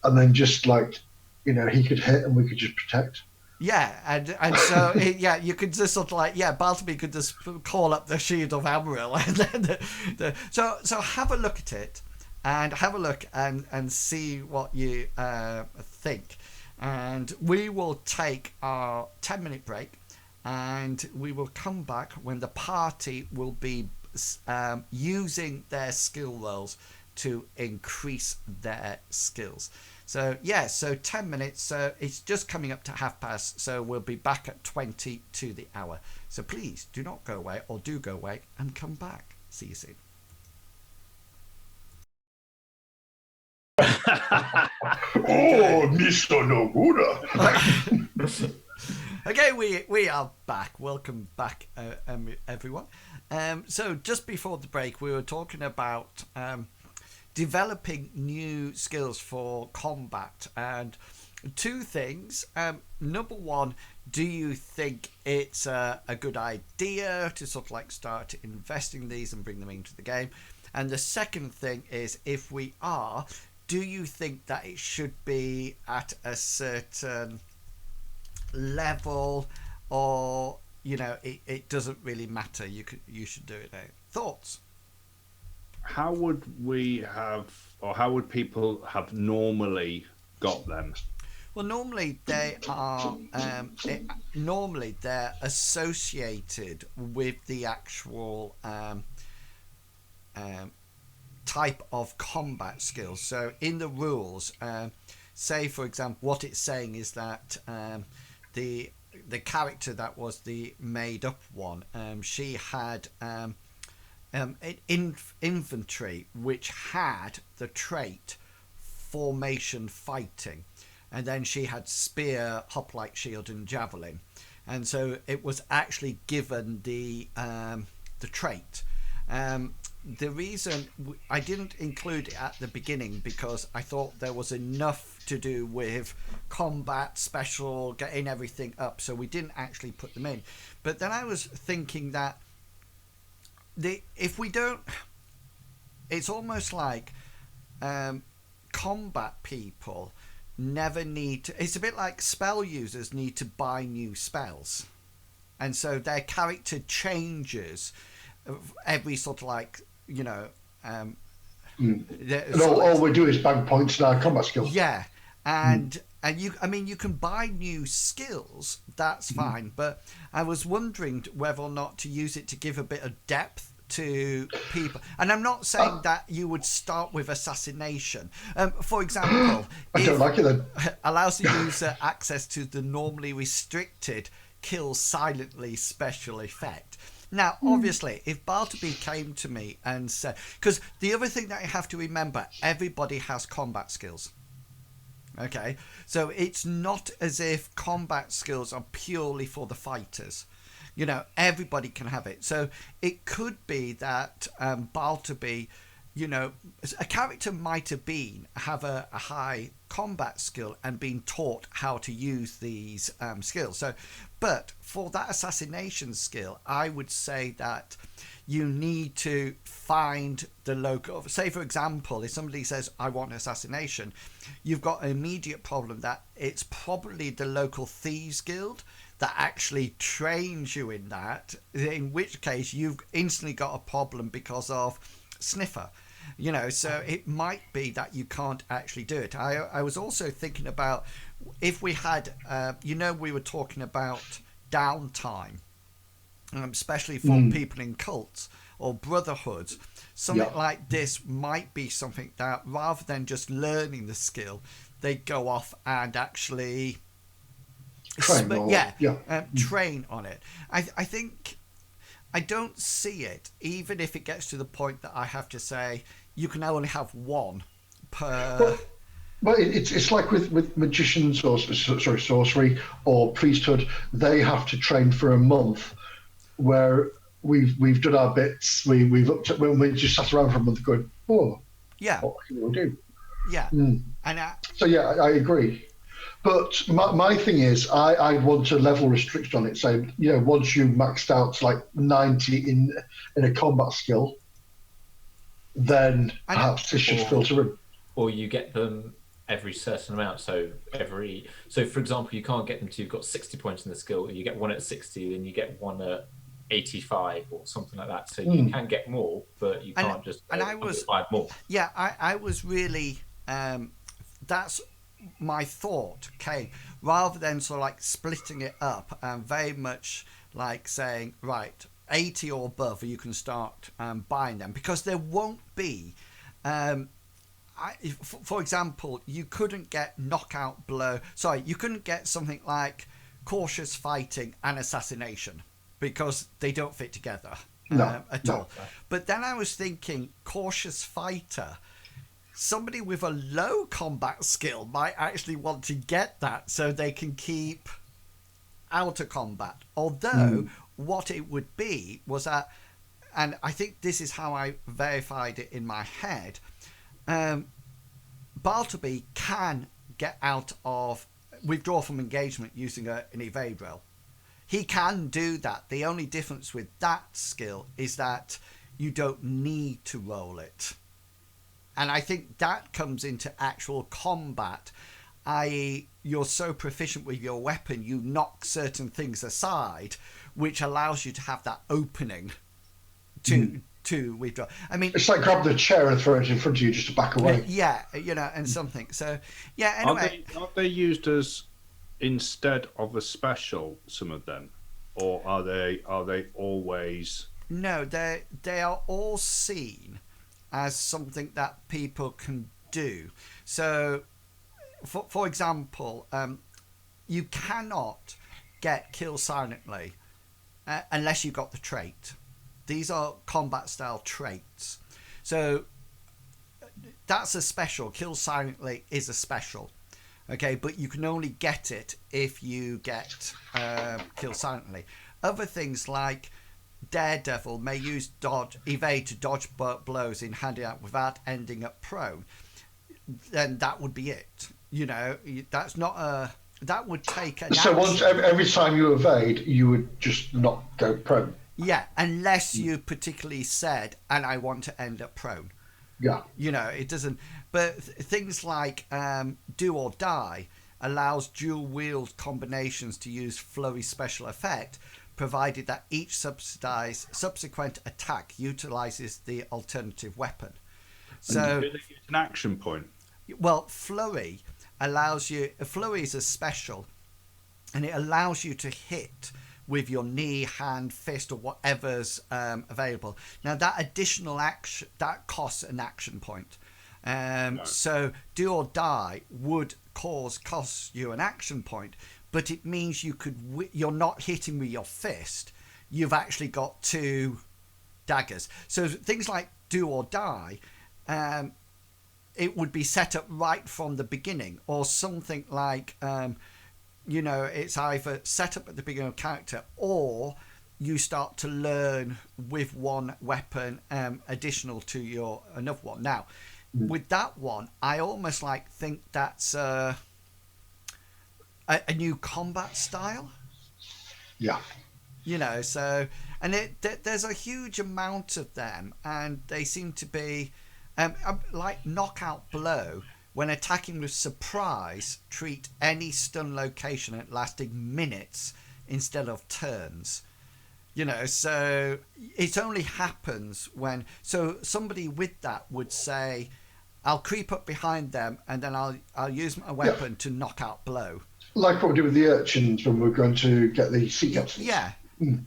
[SPEAKER 4] and then just like, you know, he could hit and we could just protect.
[SPEAKER 1] Yeah, and so you could just sort of like, Bartleby could just call up the Shield of Amaryl, and then so have a look at it, and have a look and see what you think, and we will take our 10-minute break. And we will come back when the party will be using their skill rolls to increase their skills. So, so 10 minutes. So it's just coming up to past. So we'll be back at 20 to the hour. So please do not go away, or do go away and come back. See you soon.
[SPEAKER 4] Oh, Mr. Noguda.
[SPEAKER 1] Okay, we are back. Welcome back, everyone. So just before the break, we were talking about developing new skills for combat, and two things. Number one, do you think it's a good idea to sort of like start investing in these and bring them into the game? And the second thing is, if we are, do you think that it should be at a certain level, or it doesn't really matter, you should do it? Thoughts?
[SPEAKER 2] How would we have, or how would people have normally got them?
[SPEAKER 1] Well, normally they are they're associated with the actual type of combat skills. So in the rules, say for example, what it's saying is that the character that was the made up one, she had infantry which had the trait formation fighting, and then she had spear, hoplite, shield, and javelin, and so it was actually given the trait. The reason I didn't include it at the beginning because I thought there was enough to do with combat, special, getting everything up, so we didn't actually put them in. But then I was thinking that if we don't, it's almost like combat people never need to. It's a bit like spell users need to buy new spells, and so their character changes every sort of like, you know,
[SPEAKER 4] and all we do is bang points in our combat skills.
[SPEAKER 1] Yeah, and you, I mean, you can buy new skills. That's fine, but I was wondering whether or not to use it to give a bit of depth to people. And I'm not saying that you would start with assassination. For example,
[SPEAKER 4] I don't like it then.
[SPEAKER 1] Allows the user access to the normally restricted kill silently special effect. Now, obviously, if Bartleby came to me and said, because the other thing that you have to remember, everybody has combat skills. Okay, so it's not as if combat skills are purely for the fighters. You know, everybody can have it. So it could be that Bartleby, you know, a character might have a high combat skill and been taught how to use these skills. So, but for that assassination skill, I would say that you need to find the local. Say, for example, if somebody says, I want assassination, you've got an immediate problem that it's probably the local thieves guild that actually trains you in that, in which case you've instantly got a problem because of sniffer. You know, so it might be that you can't actually do it. I was also thinking about if we had, you know, we were talking about downtime, especially for people in cults or brotherhoods. Something like this might be something that rather than just learning the skill, they go off and actually
[SPEAKER 4] train
[SPEAKER 1] on it. I think I don't see it, even if it gets to the point that I have to say you can only have one per.
[SPEAKER 4] But it's like with magicians or sorcery or priesthood, they have to train for a month, where we've done our bits. We've looked at when we just sat around for a month going, what can we do?
[SPEAKER 1] Yeah, and
[SPEAKER 4] I agree. But my thing is, I want a level restriction on it. So, you know, once you maxed out to like 90 in a combat skill, then perhaps this should filter in.
[SPEAKER 3] Or you get them every certain amount. So for example, you can't get them to, you've got 60 points in the skill. You get one at 60, then you get one at 85 or something like that. So you can get more, but you can't just five more.
[SPEAKER 1] Yeah, I was really, that's my thought, okay, rather than sort of like splitting it up and very much like saying, right, 80 or above, you can start buying them, because there won't be for example, you couldn't get knockout blow, you couldn't get something like cautious fighting and assassination because they don't fit together at all. But then I was thinking cautious fighter, somebody with a low combat skill might actually want to get that so they can keep out of combat. Although what it would be was that, and I think this is how I verified it in my head, Bartleby can get out of withdraw from engagement using an evade roll. He can do that. The only difference with that skill is that you don't need to roll it. And I think that comes into actual combat, i.e. you're so proficient with your weapon, you knock certain things aside, which allows you to have that opening to withdraw. I mean,
[SPEAKER 4] it's like grab the chair and throw it in front of you just to back away.
[SPEAKER 1] Yeah, you know, and something. So, yeah, anyway.
[SPEAKER 2] Are they used as instead of a special, some of them? Or are they always...
[SPEAKER 1] No, they are all seen as something that people can do. So, for example, you cannot get kill silently unless you got the trait. These are combat style traits. So that's a special. Kill silently is a special. Okay, but you can only get it if you get kill silently. Other things like Daredevil may use evade to dodge blows in handing out without ending up prone. Then that would be it. That's not a. That would take an
[SPEAKER 4] So
[SPEAKER 1] action.
[SPEAKER 4] once every time you evade, you would just not go prone.
[SPEAKER 1] Yeah, unless you particularly said, and I want to end up prone.
[SPEAKER 4] Yeah.
[SPEAKER 1] It doesn't. But things like do or die allows dual wield combinations to use flurry special effect, provided that each subsequent attack utilizes the alternative weapon. So
[SPEAKER 2] it's an action point.
[SPEAKER 1] Well, flurry allows you. Flurry is a special, and it allows you to hit with your knee, hand, fist, or whatever's available. Now, that additional action that costs an action point. So, do or die would cost you an action point, but it means you're not hitting with your fist. You've actually got 2 daggers. So things like do or die. It would be set up right from the beginning, or something like, it's either set up at the beginning of character, or you start to learn with one weapon additional to your another one. Now, with that one, I almost think that's a new combat style.
[SPEAKER 4] Yeah.
[SPEAKER 1] So, and there's a huge amount of them, and they seem to be like knockout blow. When attacking with surprise, treat any stun location at lasting minutes instead of turns. So it only happens when. So somebody with that would say, "I'll creep up behind them, and then I'll use my weapon to knock out blow."
[SPEAKER 4] Like what we do with the urchins when we're going to get the sea captains.
[SPEAKER 1] Yeah.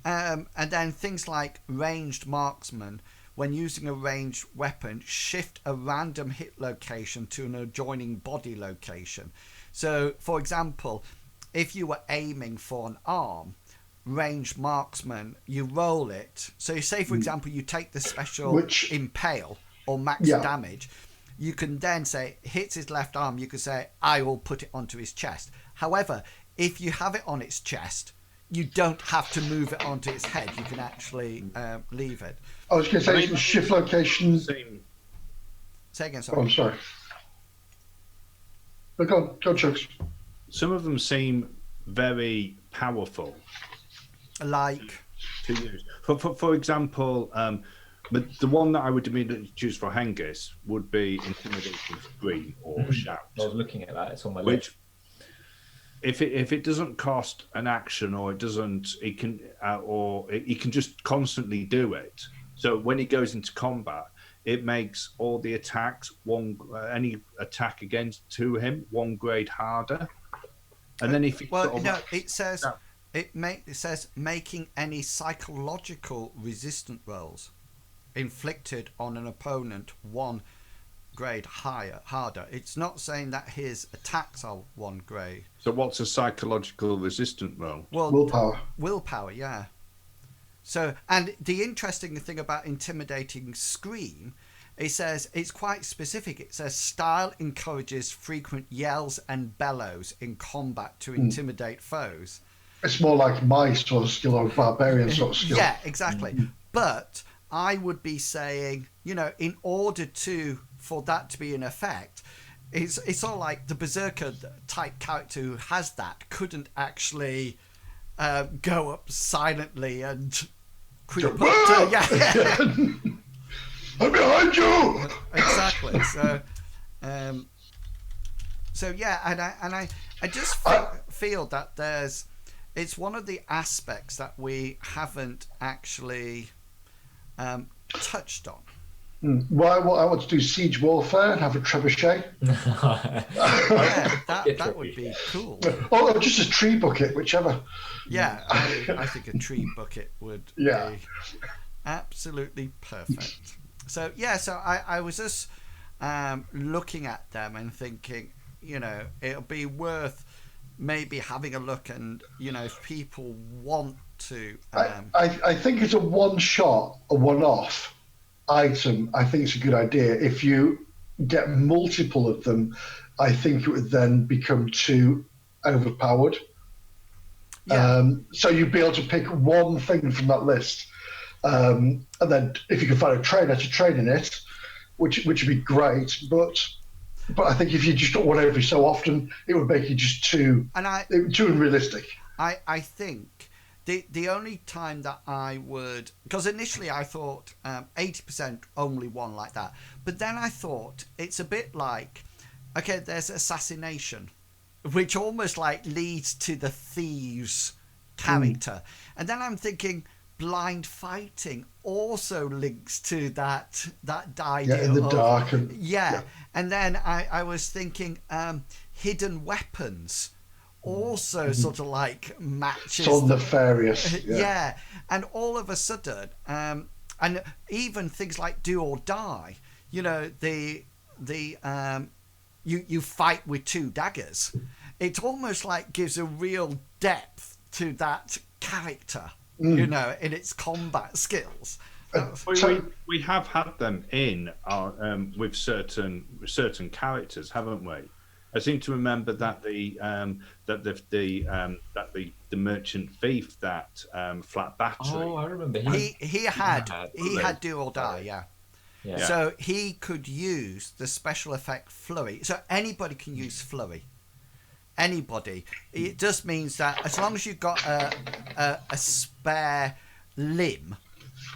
[SPEAKER 1] And then things like ranged marksman. When using a ranged weapon, shift a random hit location to an adjoining body location. So, for example, if you were aiming for an arm, ranged marksman, you roll it. So, you say, for example, you take the special impale or max damage. You can then say, hits his left arm, you could say, I will put it onto his chest. However, if you have it on its chest, you don't have to move it onto its head. You can actually leave it.
[SPEAKER 4] I was going to say, shift location.
[SPEAKER 1] Say again, sorry.
[SPEAKER 4] Oh, I'm sorry. Go on, Chucks.
[SPEAKER 2] Some of them seem very powerful.
[SPEAKER 1] Like?
[SPEAKER 2] To use. For example, the one that I would immediately choose for Hengist would be Intimidating Scream or Shout.
[SPEAKER 3] I was looking at that. It's on my
[SPEAKER 2] list. If it doesn't cost an action, or he can just constantly do it. So when he goes into combat, it makes all the attacks any attack to him 1 grade harder. And then if
[SPEAKER 1] it says making any psychological resistant rolls inflicted on an opponent 1 grade harder. It's not saying that his attacks are 1 grade.
[SPEAKER 2] So what's a psychological resistant roll?
[SPEAKER 1] Well, willpower, yeah. So, and the interesting thing about Intimidating Scream, it says it's quite specific. It says style encourages frequent yells and bellows in combat to intimidate foes.
[SPEAKER 4] It's more like my sort of skill or barbarian sort of skill.
[SPEAKER 1] Yeah, exactly. But I would be saying, in order for that to be in effect, it's all like the berserker type character who has that couldn't actually go up silently and creep up to,
[SPEAKER 4] I'm behind you.
[SPEAKER 1] Exactly. So yeah, and I just feel that it's one of the aspects that we haven't actually touched on.
[SPEAKER 4] Well, I want to do siege warfare and have a trebuchet.
[SPEAKER 1] that would be cool.
[SPEAKER 4] Or just a tree bucket, whichever.
[SPEAKER 1] Yeah, I think a tree bucket would be absolutely perfect. So I was just looking at them and thinking, it'll be worth maybe having a look, and if people want to.
[SPEAKER 4] I think it's a one-shot, a one-off item. I think it's a good idea. If you get multiple of them, I think it would then become too overpowered.
[SPEAKER 1] Yeah.
[SPEAKER 4] So you'd be able to pick one thing from that list, and then if you can find a trainer to train in it, which would be great. But I think if you just got one every so often, it would make it just too unrealistic.
[SPEAKER 1] I think the only time that I would, because initially I thought 80% only one like that, but then I thought it's a bit like, okay, there's assassination, which almost like leads to the thieves character, and then I'm thinking blind fighting also links to that idea
[SPEAKER 4] in the
[SPEAKER 1] of,
[SPEAKER 4] dark
[SPEAKER 1] and then I was thinking hidden weapons also sort of like matches
[SPEAKER 4] so nefarious.
[SPEAKER 1] And all of a sudden and even things like do or die, you fight with 2 daggers. It almost like gives a real depth to that character, in its combat skills.
[SPEAKER 2] We have had them in our, with certain characters, haven't we? I seem to remember that the merchant thief, that flat battery.
[SPEAKER 3] Oh, I remember.
[SPEAKER 1] He had do or die, yeah. So he could use the special effect flurry. So anybody can use flurry. Anybody. It just means that as long as you've got a spare limb,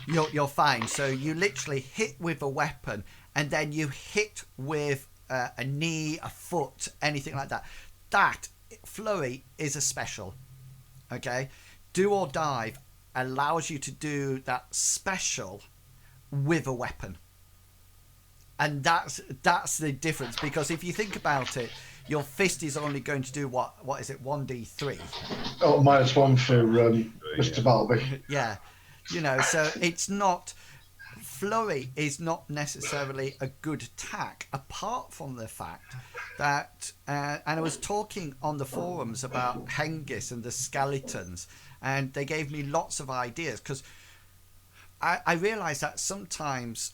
[SPEAKER 1] you're fine. So you literally hit with a weapon, and then you hit with a knee, a foot, anything like that. That flurry is a special. Okay, do or dive allows you to do that special with a weapon, and that's the difference. Because if you think about it, your fist is only going to do what is it, 1d3?
[SPEAKER 4] Oh, -1 for Mr. Balby.
[SPEAKER 1] Yeah, so it's not. Flurry is not necessarily a good attack, apart from the fact that, and I was talking on the forums about Hengist and the skeletons, and they gave me lots of ideas, because I realised that sometimes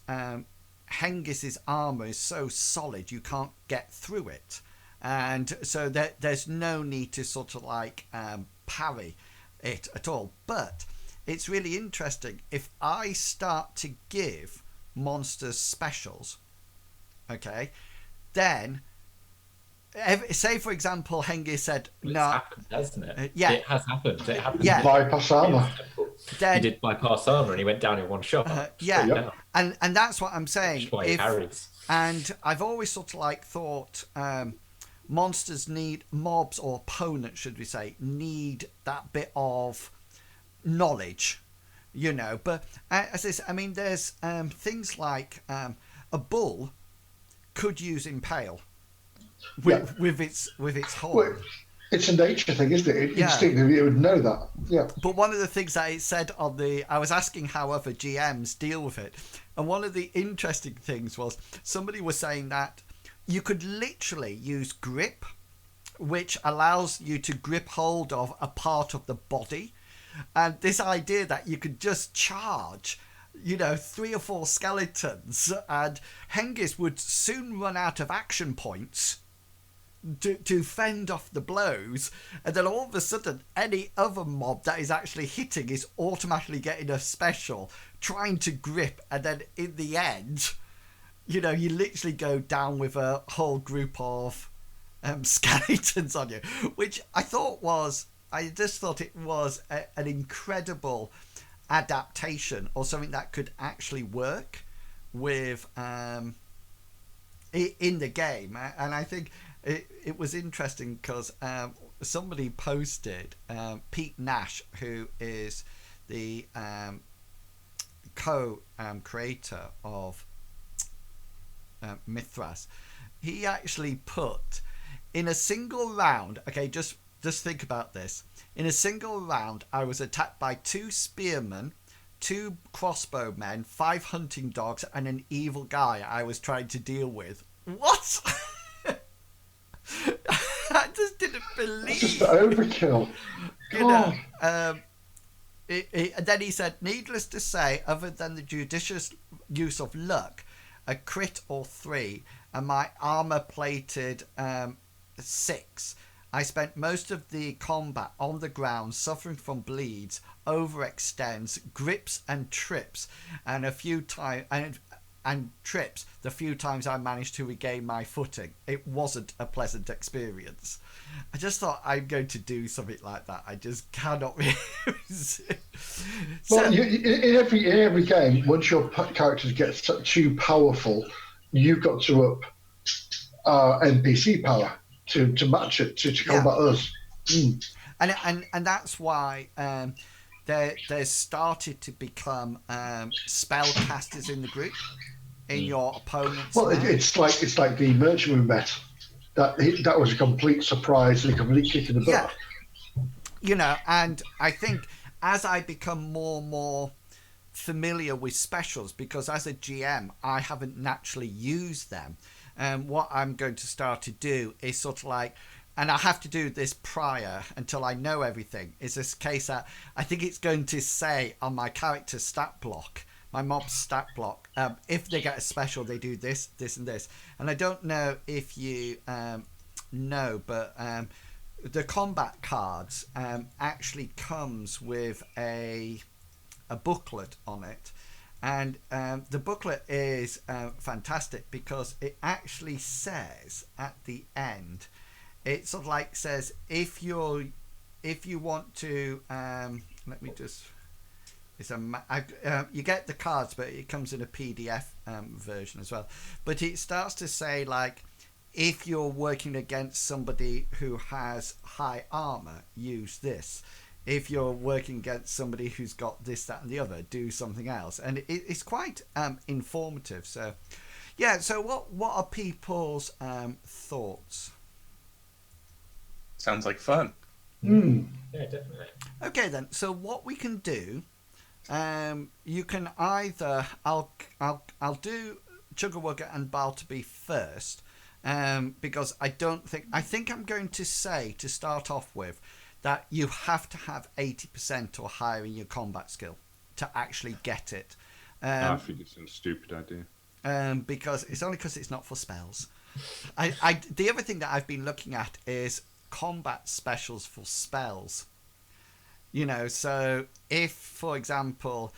[SPEAKER 1] Hengist's armour is so solid you can't get through it, and so there's no need to sort of like parry it at all. But it's really interesting if I start to give monsters specials, okay, then say for example Hengist said
[SPEAKER 3] It's
[SPEAKER 1] no,
[SPEAKER 3] happened, hasn't it?
[SPEAKER 1] Yeah.
[SPEAKER 3] It has happened. It happened.
[SPEAKER 1] Yeah.
[SPEAKER 4] Bypass armor.
[SPEAKER 1] then
[SPEAKER 3] He did bypass armor and he went down in one shot. Straight down.
[SPEAKER 1] and that's what I'm saying.
[SPEAKER 3] That's why he carries.
[SPEAKER 1] And I've always sort of like thought monsters need, mobs or opponents should we say, need that bit of knowledge, but as I say, I mean, there's things like a bull could use impale with its horn.
[SPEAKER 4] Well, it's a nature thing, isn't it? Instinctively it would know that. Yeah.
[SPEAKER 1] But one of the things that it said I was asking how other GMs deal with it, and one of the interesting things was somebody was saying that you could literally use grip, which allows you to grip hold of a part of the body. And this idea that you could just charge, 3 or 4 skeletons, and Hengist would soon run out of action points to fend off the blows, and then all of a sudden any other mob that is actually hitting is automatically getting a special, trying to grip, and then in the end, you literally go down with a whole group of skeletons on you, which I just thought it was an incredible adaptation, or something that could actually work with in the game. And I think it was interesting because somebody posted, Pete Nash, who is the co-creator of Mythras, he actually put in a single round, okay, just think about this. In a single round, I was attacked by 2 spearmen, 2 crossbowmen, 5 hunting dogs, and an evil guy I was trying to deal with. What? That just didn't believe.
[SPEAKER 4] It's just overkill.
[SPEAKER 1] You know, and then he said, needless to say, other than the judicious use of luck, a crit or 3, and my armor-plated 6, I spent most of the combat on the ground suffering from bleeds, overextends, grips and trips, and a few times and trips the few times I managed to regain my footing. It wasn't a pleasant experience. I just thought, I'm going to do something like that. I just cannot resist.
[SPEAKER 4] Well, in every game, once your characters get too powerful, you've got to up NPC power to match it to combat us.
[SPEAKER 1] And that's why there's started to become spellcasters in the group, in your opponents.
[SPEAKER 4] Well, it's like the merchant we met. That was a complete surprise and a complete kick in the butt.
[SPEAKER 1] Yeah. You know, and I think as I become more and more familiar with specials, because as a GM I haven't naturally used them, what I'm going to start to do is sort of like, and I have to do this prior until I know everything, is this case that I think it's going to say on my character stat block, my mob stat block, if they get a special they do this, this and this. And I don't know if you know, but the combat cards actually comes with a booklet on it. And the booklet is fantastic because it actually says at the end, it sort of like says, if you want to, let me just, you get the cards, but it comes in a PDF version as well. But it starts to say, like, if you're working against somebody who has high armor, use this. If you're working against somebody who's got this, that, and the other, do something else. And it's quite informative. So, yeah. So, what are people's thoughts?
[SPEAKER 5] Sounds like fun.
[SPEAKER 3] Yeah, definitely.
[SPEAKER 1] Okay, then. So, what we can do, you can either I'll do Chuggerwugger and Balterby first, because I think I'm going to say, to start off with, that you have to have 80% or higher in your combat skill to actually get it.
[SPEAKER 2] I think it's a stupid idea.
[SPEAKER 1] Because it's not for spells. The other thing that I've been looking at is combat specials for spells. You know, so if, for example,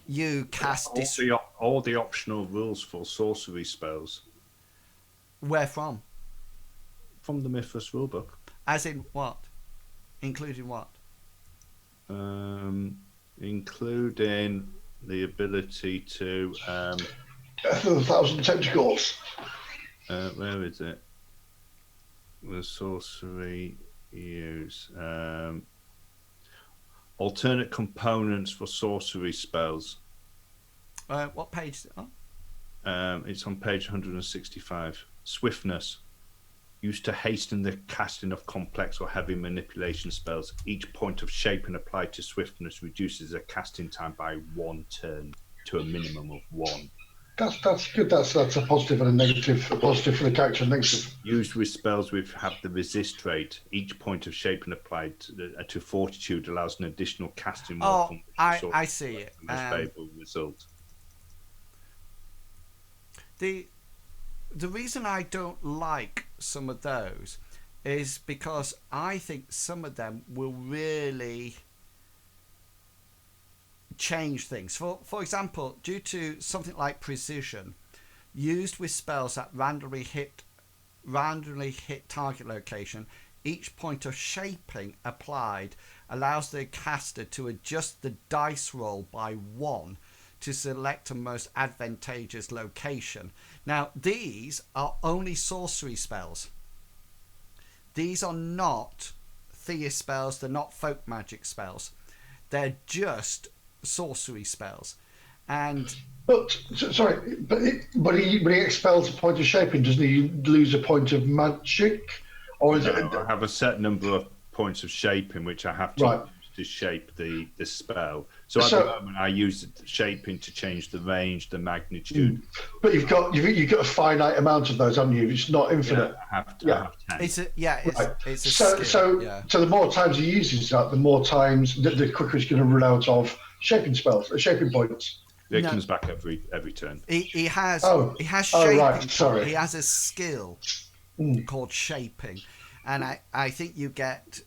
[SPEAKER 1] you cast
[SPEAKER 2] all the optional rules for sorcery spells.
[SPEAKER 1] Where from?
[SPEAKER 2] From the Mythras rulebook.
[SPEAKER 1] As in what? Including what?
[SPEAKER 2] Including the ability to...
[SPEAKER 4] Death of 1,000 Tentacles.
[SPEAKER 2] Where is it? The sorcery use. Alternate components for sorcery spells.
[SPEAKER 1] What page is it on?
[SPEAKER 2] It's on page 165. Swiftness. Used to hasten the casting of complex or heavy manipulation spells. Each point of shaping applied to swiftness reduces the casting time by 1 turn to a minimum of 1.
[SPEAKER 4] That's good. That's a positive and a negative. A positive for the character, and negative.
[SPEAKER 2] Used with spells which have the resist rate. Each point of shaping applied to fortitude allows an additional casting roll.
[SPEAKER 1] Oh, I see it.
[SPEAKER 2] Most favourable result.
[SPEAKER 1] The reason I don't like some of those is because I think some of them will really change things. For example, due to something like precision, used with spells that randomly hit target location, each point of shaping applied allows the caster to adjust the dice roll by 1 to select a most advantageous location. Now, these are only sorcery spells. These are not theist spells. They're not folk magic spells. They're just sorcery spells. And
[SPEAKER 4] but he expels a point of shaping. Doesn't he lose a point of magic? Or is
[SPEAKER 2] I have a set number of points of shaping which I have to use to shape the spell. So at the moment, I use shaping to change the range, the magnitude.
[SPEAKER 4] But you've got a finite amount of those, haven't you? It's not infinite.
[SPEAKER 2] I have 10.
[SPEAKER 1] It's a
[SPEAKER 4] so
[SPEAKER 1] skill.
[SPEAKER 4] So the more times he uses that, the more times the quicker he's going to run out of shaping spells, shaping points.
[SPEAKER 2] It comes back every turn.
[SPEAKER 1] He has shaping.
[SPEAKER 4] Right. Sorry.
[SPEAKER 1] He has a skill called shaping, and I think you get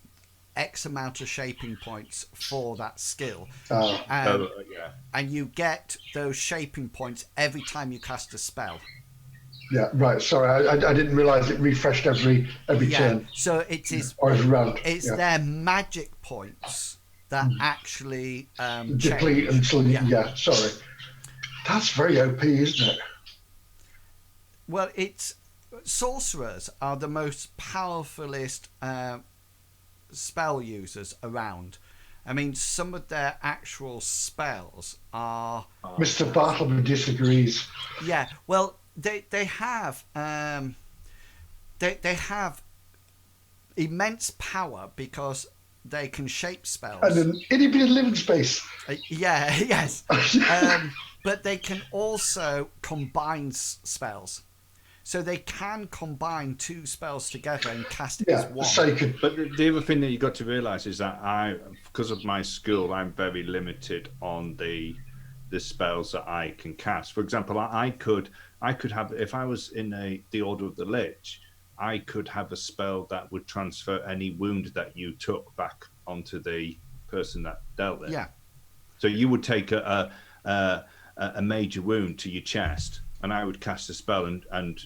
[SPEAKER 1] X amount of shaping points for that skill. And you get those shaping points every time you cast a spell.
[SPEAKER 4] Yeah, right. Sorry, I didn't realise it refreshed every turn.
[SPEAKER 1] So it is,
[SPEAKER 4] or every round.
[SPEAKER 1] It's their magic points that actually
[SPEAKER 4] deplete until sorry. That's very OP, isn't it?
[SPEAKER 1] Well, sorcerers are the most powerfulest spell users around. I mean, some of their actual spells are.
[SPEAKER 4] Mr. Bartleby disagrees.
[SPEAKER 1] Yeah, well, they have they have immense power because they can shape spells.
[SPEAKER 4] And an itty bitty living space.
[SPEAKER 1] Yes. But they can also combine spells. So they can combine two spells together and cast it as one.
[SPEAKER 2] But the other thing that you got to realise is that because of my skill, I'm very limited on the spells that I can cast. For example, I could have, if I was in the Order of the Lich, I could have a spell that would transfer any wound that you took back onto the person that dealt it.
[SPEAKER 1] Yeah.
[SPEAKER 2] So you would take a major wound to your chest, and I would cast a spell and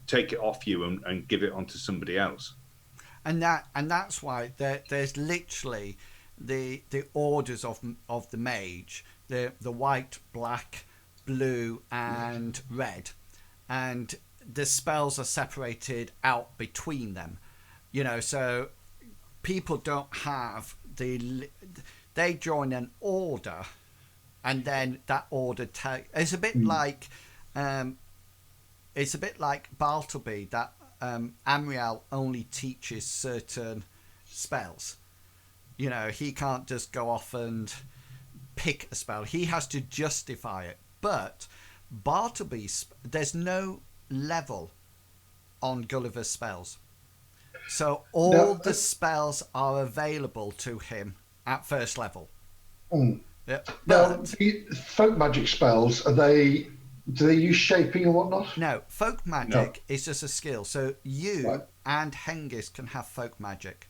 [SPEAKER 2] take it off you and give it onto somebody else.
[SPEAKER 1] And that's why there's literally the orders of the mage, the white, black, blue, and red, and the spells are separated out between them. So people don't have they join an order, and then that order it's a bit like Bartleby, that Amriel only teaches certain spells. He can't just go off and pick a spell. He has to justify it. But Bartleby's, there's no level on Gulliver's spells. So all the spells are available to him at first level. Yeah,
[SPEAKER 4] now, the folk magic spells, do they use shaping and whatnot?
[SPEAKER 1] No, folk magic is just a skill. So you and Hengist can have folk magic.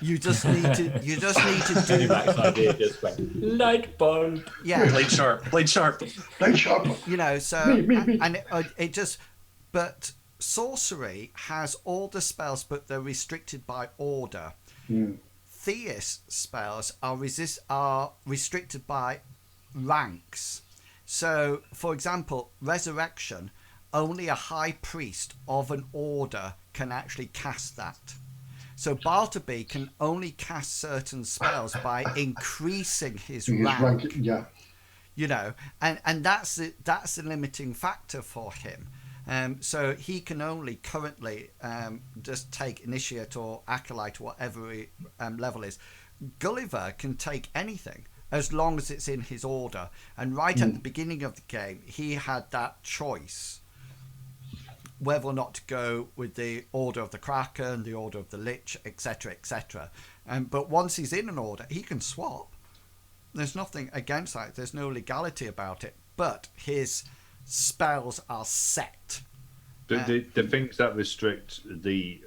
[SPEAKER 1] You just need to do
[SPEAKER 3] Mac's idea just went light bulb.
[SPEAKER 1] Yeah.
[SPEAKER 5] Blade sharp.
[SPEAKER 1] So and it just, but sorcery has all the spells, but they're restricted by order. Theist spells are restricted by ranks. So, for example, resurrection, only a high priest of an order can actually cast that. So Bartleby can only cast certain spells by increasing his rank. And that's the limiting factor for him. So he can only currently just take initiate or acolyte or whatever level is. Gulliver can take anything as long as it's in his order. And right at the beginning of the game, he had that choice whether or not to go with the Order of the Kraken, the Order of the Lich, etc., etc. But once he's in an order, he can swap. There's nothing against that. There's no legality about it. But his spells are set.
[SPEAKER 2] The things that restrict the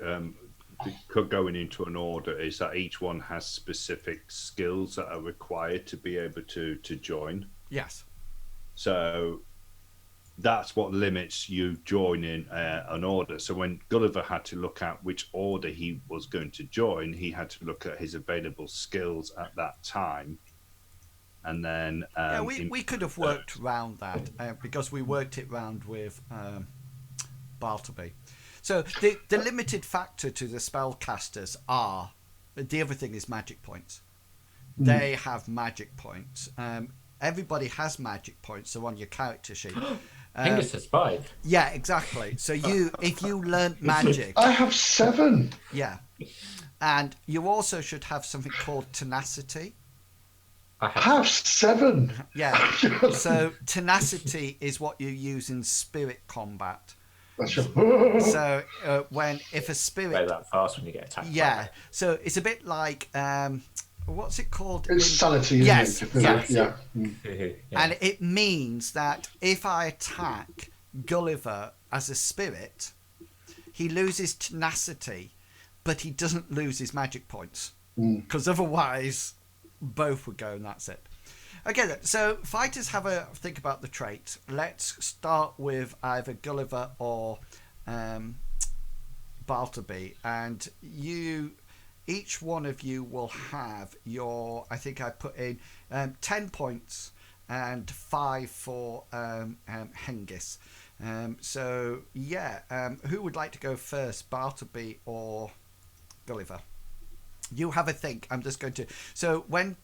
[SPEAKER 2] going into an order is that each one has specific skills that are required to be able to join.
[SPEAKER 1] Yes.
[SPEAKER 2] So that's what limits you joining an order. So when Gulliver had to look at which order he was going to join, he had to look at his available skills at that time. And then
[SPEAKER 1] we could have worked around that because we worked it round with Bartleby. So the limited factor to the spellcasters are, the other thing is magic points. They have magic points. Everybody has magic points, so on your character sheet.
[SPEAKER 3] Hengist has 5.
[SPEAKER 1] Yeah, exactly. So if you learnt magic,
[SPEAKER 4] I have 7.
[SPEAKER 1] yeah, and you also should have something called tenacity.
[SPEAKER 3] I
[SPEAKER 4] I
[SPEAKER 3] have.
[SPEAKER 4] have 7.
[SPEAKER 1] Yeah. So tenacity is what you use in spirit combat.
[SPEAKER 4] That's your...
[SPEAKER 1] So if a
[SPEAKER 3] Go
[SPEAKER 1] spirit,
[SPEAKER 3] that fast when you get attacked.
[SPEAKER 1] yeah. So it's a bit like what's it called?
[SPEAKER 4] It's sanity,
[SPEAKER 1] Yes,
[SPEAKER 4] isn't it?
[SPEAKER 1] yes.
[SPEAKER 4] Yeah.
[SPEAKER 3] Yeah.
[SPEAKER 1] And it means that if I attack Gulliver as a spirit, he loses tenacity, but he doesn't lose his magic points. Because otherwise, both would go and that's it. Okay, then, so fighters have a think about the trait. Let's start with either Gulliver or Bartleby. And each one of you will have your, I think I put in 10 points and 5 for Hengist. So yeah, who would like to go first, Bartleby or Gulliver? You have a think. I'm just going to. So when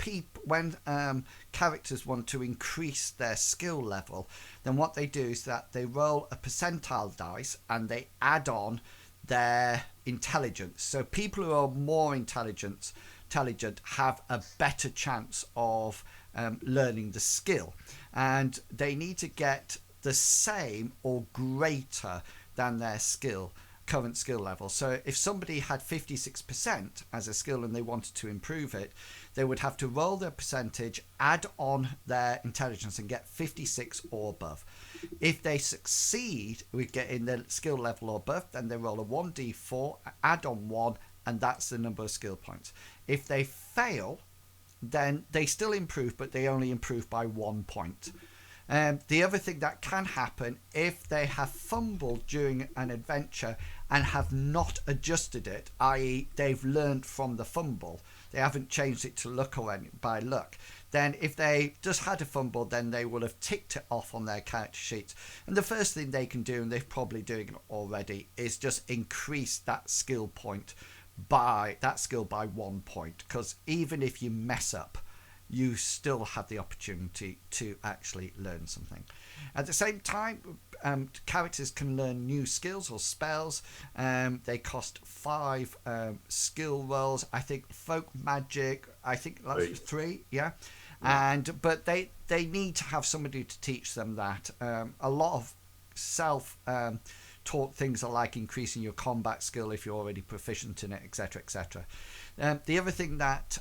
[SPEAKER 1] characters want to increase their skill level, then what they do is that they roll a percentile dice and they add on their intelligence. So people who are more intelligent have a better chance of learning the skill, and they need to get the same or greater than their current skill level. So if somebody had 56% as a skill and they wanted to improve it, they would have to roll their percentage, add on their intelligence and get 56 or above. If they succeed with getting their skill level or above, then they roll a 1d4, add on 1, and that's the number of skill points. If they fail, then they still improve, but they only improve by 1 point. The other thing that can happen, if they have fumbled during an adventure and have not adjusted it, i.e. they've learned from the fumble, they haven't changed it to luck or by luck, then if they just had a fumble, then they will have ticked it off on their character sheets. And the first thing they can do, and they're probably doing it already, is just increase that skill by 1 point. Because even if you mess up, you still have the opportunity to actually learn something. At the same time, characters can learn new skills or spells. They cost 5 skill rolls. I think folk magic, I think that's 3, yeah. But they need to have somebody to teach them that. A lot of self-taught things are like increasing your combat skill if you're already proficient in it, etc., etc. The other thing that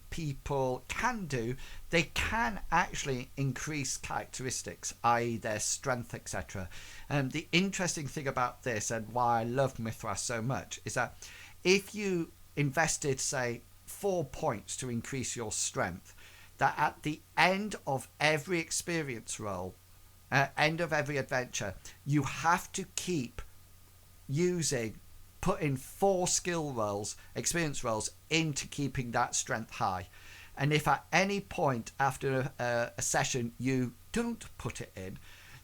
[SPEAKER 1] people can do, they can actually increase characteristics, i.e. their strength, etc. The interesting thing about this, and why I love Mythras so much, is that if you invested, say, 4 points to increase your strength, that at the end of every experience roll, end of every adventure, you have to keep putting 4 skill rolls, experience rolls, into keeping that strength high. And if at any point after a session you don't put it in,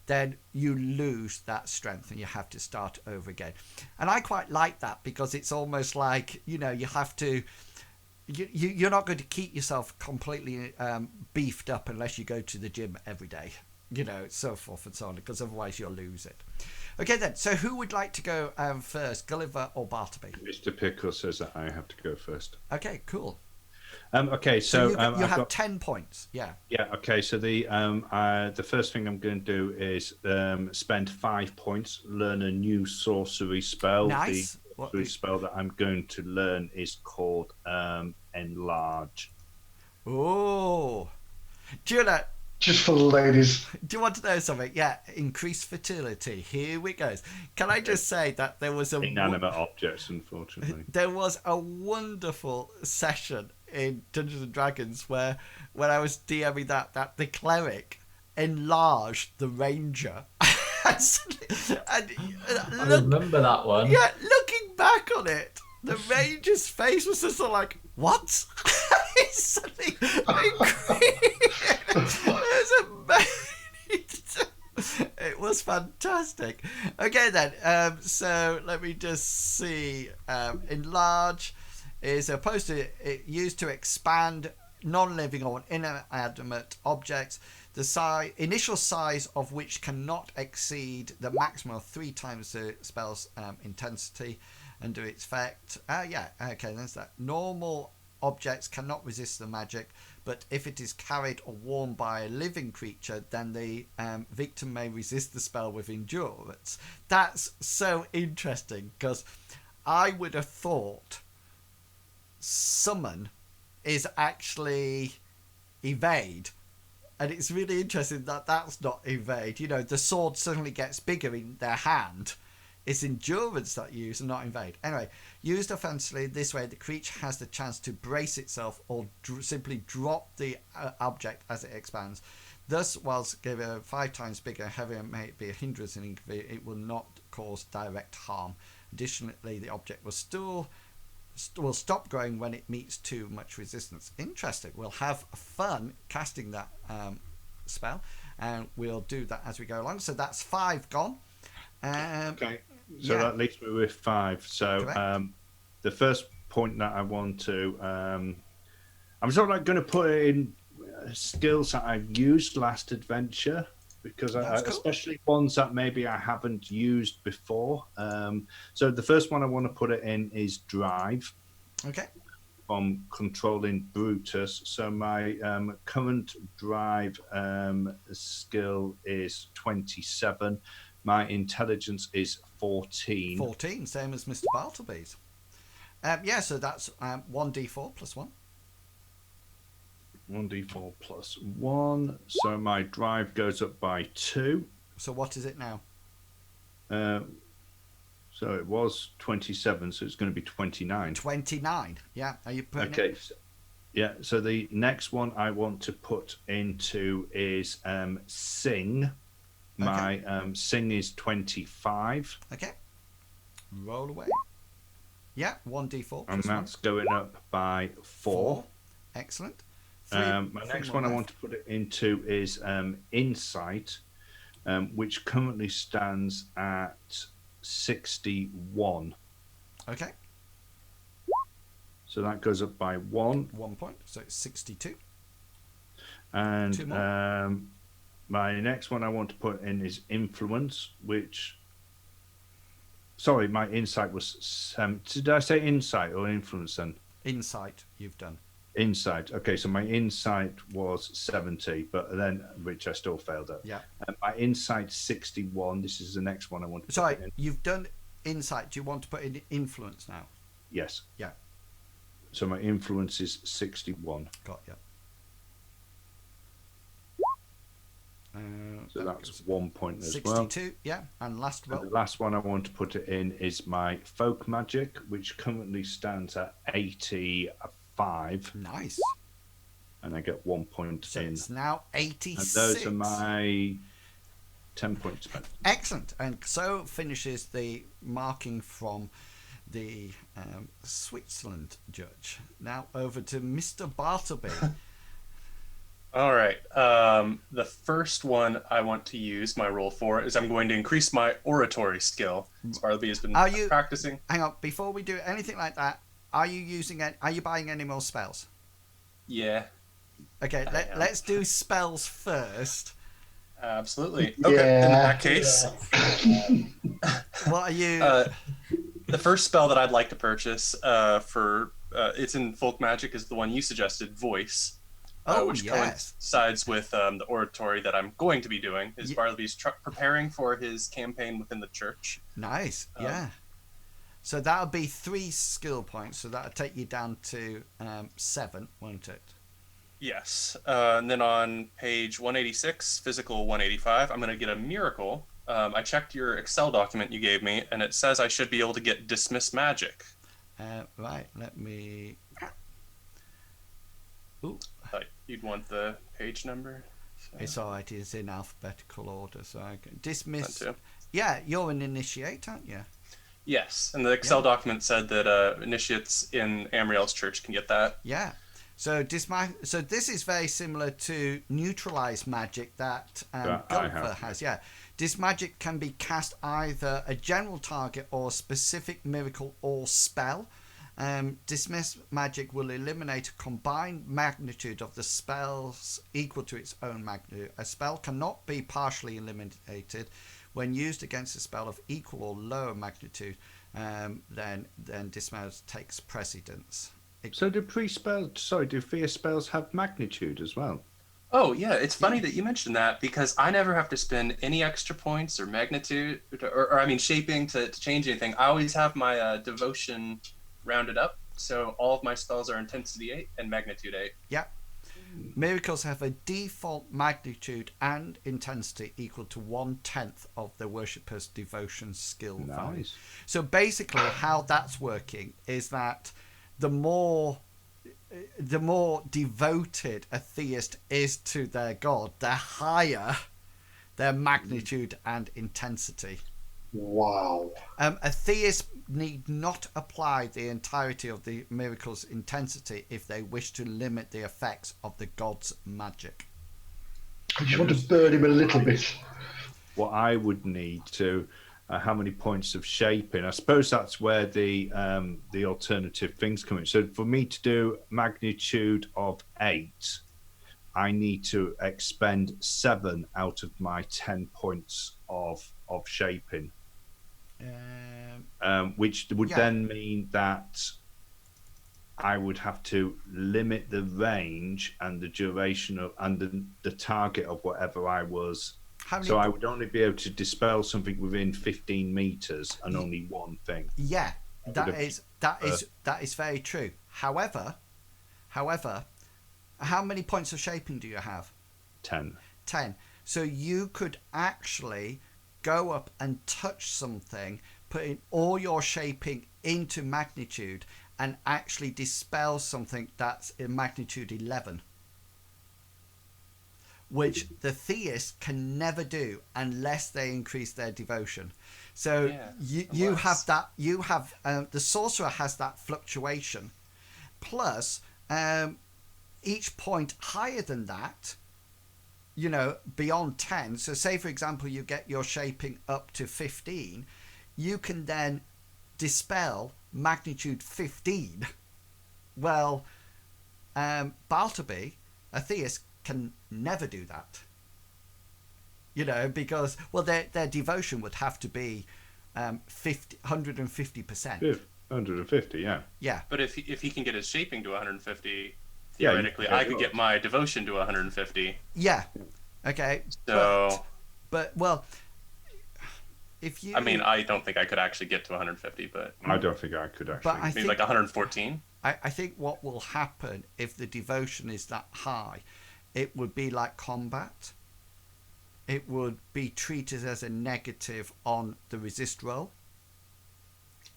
[SPEAKER 1] then you lose that strength and you have to start over again. And I quite like that, because it's almost like, you have to, you're not going to keep yourself completely beefed up unless you go to the gym every day, so forth and so on, because otherwise you'll lose it. Okay then, so who would like to go first, Gulliver or Bartleby?
[SPEAKER 2] Mr. Pickle says that I have to go first.
[SPEAKER 1] Okay, cool.
[SPEAKER 2] Okay, so
[SPEAKER 1] you have
[SPEAKER 2] got
[SPEAKER 1] 10 points, yeah.
[SPEAKER 2] Yeah. Okay. So the first thing I'm going to do is spend 5 points, learn a new sorcery spell.
[SPEAKER 1] Nice.
[SPEAKER 2] The sorcery spell that I'm going to learn is called Enlarge.
[SPEAKER 1] Oh, do you know?
[SPEAKER 4] Just for the ladies.
[SPEAKER 1] Do you want to know something? Yeah, increased fertility. Here we go. Can I just say that there was
[SPEAKER 2] inanimate objects, unfortunately.
[SPEAKER 1] There was a wonderful session in Dungeons and Dragons where, when I was DMing that the cleric enlarged the ranger.
[SPEAKER 3] I remember that one.
[SPEAKER 1] Yeah, looking back on it, the ranger's face was just sort of like, what? It's something it was fantastic. Okay then, so let me just see. Enlarge is opposed to used to expand non-living or inanimate objects. The initial size of which cannot exceed the maximum of 3 times the spell's intensity under its effect. Okay, there's that. Normal objects cannot resist the magic, but if it is carried or worn by a living creature, then the victim may resist the spell with endurance. That's so interesting, because I would have thought summon is actually evade, and it's really interesting that that's not evade. You know, the sword suddenly gets bigger in their hand. It's endurance that you use and not invade. Anyway, used offensively this way, the creature has the chance to brace itself or simply drop the object as it expands. Thus, whilst given 5 times bigger, heavier may be a hindrance and inconvenience, it will not cause direct harm. Additionally, the object will stop growing when it meets too much resistance. Interesting. We'll have fun casting that spell, and we'll do that as we go along. So that's 5 gone.
[SPEAKER 2] Okay, so that leaves me with 5. So the first point that I want to, I'm sort of like going to put in skills that I've used last adventure, because cool. Especially ones that maybe I haven't used before. So the first one I want to put it in is drive.
[SPEAKER 1] Okay.
[SPEAKER 2] From controlling Brutus. So my current drive skill is 27. My intelligence is 14.
[SPEAKER 1] 14, same as Mr. Bartleby's. So that's 1d4 plus 1.
[SPEAKER 2] 1d4 plus 1. So my drive goes up by 2.
[SPEAKER 1] So what is it now?
[SPEAKER 2] So it was 27, so it's going to be 29.
[SPEAKER 1] 29, yeah. Are you putting
[SPEAKER 2] Okay. Yeah, so the next one I want to put into is sing. My sing is 25.
[SPEAKER 1] Okay. Roll away. Yeah, 1d4.
[SPEAKER 2] And that's going up by 4.
[SPEAKER 1] Excellent.
[SPEAKER 2] My next one I want to put it into is insight, which currently stands at 61.
[SPEAKER 1] Okay.
[SPEAKER 2] So that goes up by 1.
[SPEAKER 1] 1 point, so it's 62.
[SPEAKER 2] And
[SPEAKER 1] 2 more.
[SPEAKER 2] My next one I want to put in is influence, which... Sorry, my insight was... did I say insight or influence then?
[SPEAKER 1] Insight, you've done.
[SPEAKER 2] Insight. Okay, so my insight was 70, but then, which I still failed at.
[SPEAKER 1] Yeah.
[SPEAKER 2] My insight 61. This is the next one I want to
[SPEAKER 1] Sorry,
[SPEAKER 2] put in.
[SPEAKER 1] you've done insight. Do you want to put in influence now?
[SPEAKER 2] Yes.
[SPEAKER 1] Yeah.
[SPEAKER 2] So my influence is 61.
[SPEAKER 1] Got you.
[SPEAKER 2] So that's 1 point as
[SPEAKER 1] 62,
[SPEAKER 2] well.
[SPEAKER 1] 62, yeah. And last roll.
[SPEAKER 2] And the last one I want to put it in is my folk magic, which currently stands at 85.
[SPEAKER 1] Nice.
[SPEAKER 2] And I get 1 point
[SPEAKER 1] So
[SPEAKER 2] in.
[SPEAKER 1] it's now 86.
[SPEAKER 2] And those are my 10 points spent.
[SPEAKER 1] Excellent. And so finishes the marking from the Switzerland judge. Now over to Mr. Bartleby.
[SPEAKER 5] All right. The first one I want to use my roll for is I'm going to increase my oratory skill. Bartleby has been practicing.
[SPEAKER 1] Hang on, before we do anything like that, are you buying any more spells?
[SPEAKER 5] Yeah.
[SPEAKER 1] Okay, let's do spells first.
[SPEAKER 5] Absolutely. Okay, in that case.
[SPEAKER 1] What are you...
[SPEAKER 5] the first spell that I'd like to purchase it's in folk magic is the one you suggested, voice. Which coincides with the oratory that I'm going to be doing. Bartleby's preparing for his campaign within the church.
[SPEAKER 1] Nice, yeah. So that'll be 3 skill points. So that'll take you down to 7, won't it?
[SPEAKER 5] Yes. And then on page 186, physical 185, I'm going to get a miracle. I checked your Excel document you gave me, and it says I should be able to get dismiss magic.
[SPEAKER 1] Right, let me... Ooh.
[SPEAKER 5] You'd want the page number. So.
[SPEAKER 1] It's all right. It's in alphabetical order, so I can dismiss. Yeah, you're an initiate, aren't you?
[SPEAKER 5] Yes, and the Excel document said that initiates in Amriel's church can get that.
[SPEAKER 1] Yeah. So this is very similar to neutralize magic that Gulliver has. Yeah. This magic can be cast either a general target or a specific miracle or spell. Dismiss magic will eliminate a combined magnitude of the spells equal to its own magnitude. A spell cannot be partially eliminated when used against a spell of equal or lower magnitude. Then dismiss takes precedence.
[SPEAKER 2] So do fear spells have magnitude as well?
[SPEAKER 5] Oh, yeah, it's funny that you mentioned that, because I never have to spend any extra points or magnitude, or I mean shaping to change anything. I always have my devotion rounded up, so all of my spells are intensity 8 and magnitude 8.
[SPEAKER 1] Yeah. Miracles have a default magnitude and intensity equal to 1/10 of the worshipper's devotion skill value. So basically how that's working is that the more devoted a theist is to their god, the higher their magnitude and intensity.
[SPEAKER 4] Wow.
[SPEAKER 1] A theist need not apply the entirety of the miracle's intensity if they wish to limit the effects of the god's magic.
[SPEAKER 4] I just want to burn him a little bit.
[SPEAKER 2] What I would need to, how many points of shaping? I suppose that's where the alternative things come in. So for me to do magnitude of 8, I need to expend 7 out of my 10 points of shaping. Which would then mean that I would have to limit the range and the duration of and the target of whatever I was. So I would only be able to dispel something within 15 meters and only one thing.
[SPEAKER 1] Yeah, that is very true. However, how many points of shaping do you have?
[SPEAKER 2] 10.
[SPEAKER 1] So you could actually go up and touch something, putting all your shaping into magnitude, and actually dispel something that's in magnitude 11, which the theist can never do unless they increase their devotion. So you have that. You have the sorcerer has that fluctuation, plus each point higher than that, beyond 10. So say, for example, you get your shaping up to 15, you can then dispel magnitude 15. Well, Bartleby, a theist, can never do that. Because, their devotion would have to be 150%.
[SPEAKER 2] 150, yeah.
[SPEAKER 1] Yeah.
[SPEAKER 5] But if he can get his shaping to 150... Theoretically, I could get my devotion to 150.
[SPEAKER 1] Yeah. Okay.
[SPEAKER 5] So,
[SPEAKER 1] but if you...
[SPEAKER 5] I mean, I don't think I could actually get to 150, but...
[SPEAKER 2] I don't think I could actually.
[SPEAKER 1] But
[SPEAKER 5] maybe like 114?
[SPEAKER 1] I think what will happen if the devotion is that high, it would be like combat. It would be treated as a negative on the resist roll.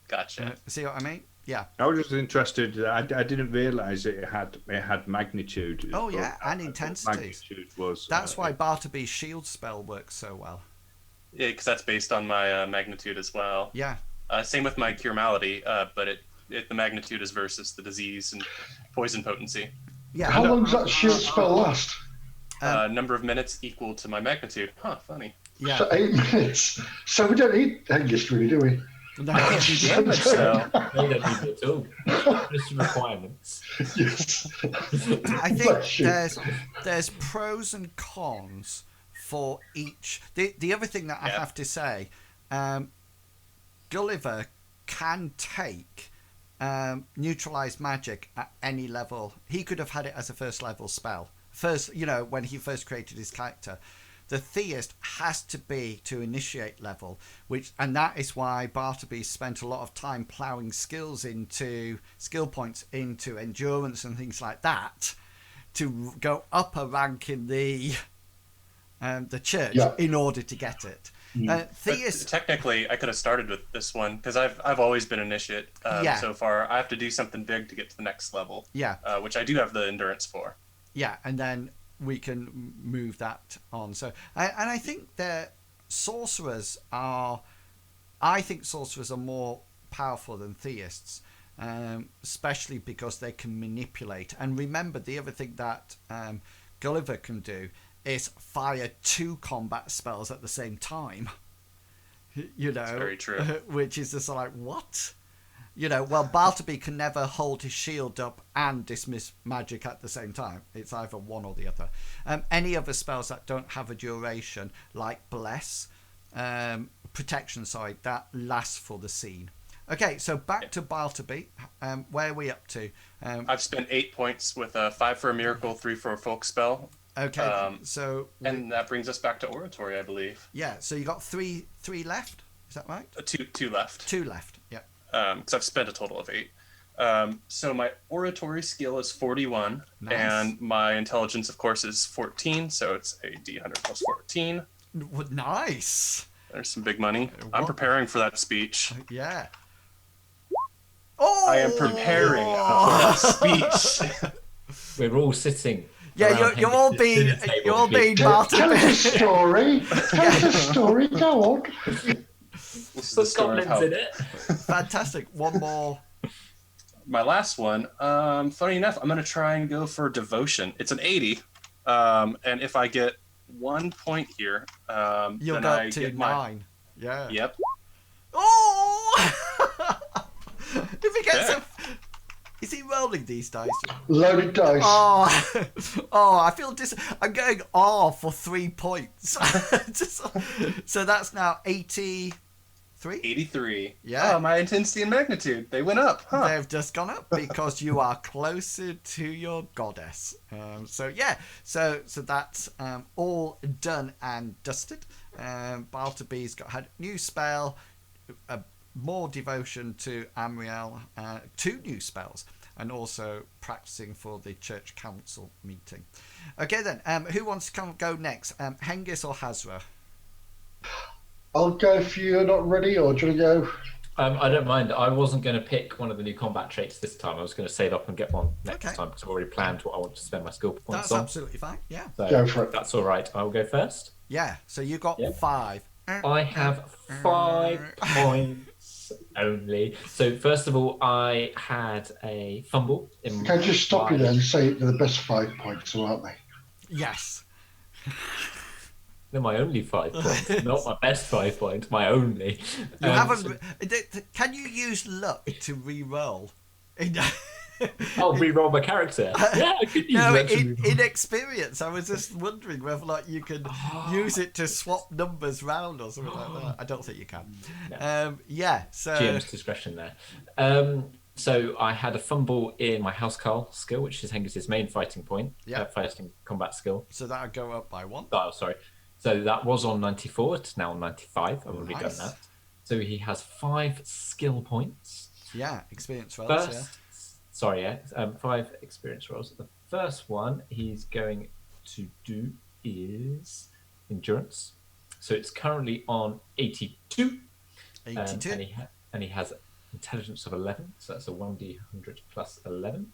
[SPEAKER 5] Gotcha.
[SPEAKER 1] See what I mean? Yeah.
[SPEAKER 2] I was just interested. I didn't realise it had magnitude.
[SPEAKER 1] Oh yeah, and intensity.
[SPEAKER 2] Magnitude was.
[SPEAKER 1] That's why Bartleby's shield spell works so well.
[SPEAKER 5] Yeah, because that's based on my magnitude as well.
[SPEAKER 1] Yeah.
[SPEAKER 5] Same with my cure malady, but the magnitude is versus the disease and poison potency.
[SPEAKER 1] Yeah.
[SPEAKER 4] How long does that shield spell last?
[SPEAKER 5] Number of minutes equal to my magnitude. Huh, funny.
[SPEAKER 1] Yeah.
[SPEAKER 4] So 8 minutes. So we don't need Hengist, really, do we?
[SPEAKER 1] No.
[SPEAKER 5] So,
[SPEAKER 3] No, you don't need it at all. Just requirements.
[SPEAKER 4] Yes.
[SPEAKER 1] I think there's pros and cons for each. The other thing that I have to say, Gulliver can take neutralize magic at any level. He could have had it as a first level spell. When he first created his character. The theist has to be to initiate level, and that is why Bartleby spent a lot of time ploughing skill points into endurance and things like that to go up a rank in the church in order to get it. Theist,
[SPEAKER 5] technically, I could have started with this one because I've always been initiate so far. I have to do something big to get to the next level. Yeah, which I do have the endurance for.
[SPEAKER 1] Yeah, and then we can move that on. So, and I think that sorcerers are more powerful than theists, especially because they can manipulate. And remember, the other thing that Gulliver can do is fire 2 combat spells at the same time.
[SPEAKER 5] That's very true.
[SPEAKER 1] Which is just like, what? Well, Bartleby can never hold his shield up and dismiss magic at the same time. It's either one or the other. Any other spells that don't have a duration, like Bless, Protection, that lasts for the scene. Okay, so back to Bartleby. Where are we up to?
[SPEAKER 5] I've spent 8 points with 5 for a miracle, 3 for a folk spell.
[SPEAKER 1] Okay,
[SPEAKER 5] and that brings us back to oratory, I believe.
[SPEAKER 1] Yeah, so you got three left. Is that right?
[SPEAKER 5] Two left.
[SPEAKER 1] 2 left. Yeah.
[SPEAKER 5] Because I've spent a total of 8. So my oratory skill is 41,
[SPEAKER 1] Nice.
[SPEAKER 5] and my intelligence, of course, is 14. So it's a D100 plus 14.
[SPEAKER 1] Nice.
[SPEAKER 5] There's some big money. I'm preparing for that speech.
[SPEAKER 1] Yeah. Oh!
[SPEAKER 5] I am preparing for that speech.
[SPEAKER 3] We're all sitting.
[SPEAKER 1] Yeah, you're all being
[SPEAKER 4] Tell
[SPEAKER 1] Bartleby.
[SPEAKER 4] us a story. Tell us a story. Go on.
[SPEAKER 5] This is the story of how...
[SPEAKER 3] in it.
[SPEAKER 1] Fantastic. One more.
[SPEAKER 5] My last one, funny enough, I'm going to try and go for devotion. It's an 80. And if I get 1 point here,
[SPEAKER 1] You'll
[SPEAKER 5] then
[SPEAKER 1] go
[SPEAKER 5] I
[SPEAKER 1] up to
[SPEAKER 5] get
[SPEAKER 1] 9. Yeah.
[SPEAKER 5] Yep.
[SPEAKER 1] Oh! If he gets a... Is he rolling these dice?
[SPEAKER 4] Loaded dice.
[SPEAKER 1] I feel I'm going for 3 points. So that's now 83?
[SPEAKER 5] 83.
[SPEAKER 1] Yeah.
[SPEAKER 5] Oh, my intensity and magnitude, they went up. Huh.
[SPEAKER 1] They've just gone up because you are closer to your goddess. So that's all done and dusted. Bartleby's had a new spell, more devotion to Amriel, 2 new spells, and also practicing for the church council meeting. Okay then, who wants to go next? Hengist or Hazra?
[SPEAKER 4] I'll go if you're not ready, or do you want to go?
[SPEAKER 3] I don't mind. I wasn't going to pick one of the new combat traits this time. I was going to save up and get one next time because I've already planned what I want to spend my skill points on.
[SPEAKER 1] That's absolutely fine, yeah.
[SPEAKER 3] So
[SPEAKER 4] Go for it.
[SPEAKER 3] That's all right. I'll go first.
[SPEAKER 1] Yeah, so you got 5.
[SPEAKER 3] I have 5 points only. So first of all, I had a fumble.
[SPEAKER 4] Can I just stop you there and say they're the best 5 points, aren't they?
[SPEAKER 1] Yes.
[SPEAKER 3] They're my only 5 points, not my best 5 points. My only.
[SPEAKER 1] You haven't. Can you use luck to re-roll?
[SPEAKER 3] I'll re-roll my character. Yeah, I could use luck.
[SPEAKER 1] In experience, I was just wondering whether you can use it to swap numbers round or something like that. I don't think you can.
[SPEAKER 3] No.
[SPEAKER 1] So
[SPEAKER 3] GM's discretion there. So I had a fumble in my housecarl skill, which is Hengist's main fighting point.
[SPEAKER 1] Yeah.
[SPEAKER 3] Fighting combat skill.
[SPEAKER 1] So that would go up by 1.
[SPEAKER 3] Oh, sorry. So that was on 94. It's now on 95. I've already done that. So he has 5 skill points.
[SPEAKER 1] Yeah, experience rolls.
[SPEAKER 3] First, 5 experience rolls. The first one he's going to do is endurance. So it's currently on 82.
[SPEAKER 1] 82.
[SPEAKER 3] And he has intelligence of 11. So that's a 1d100 plus 11.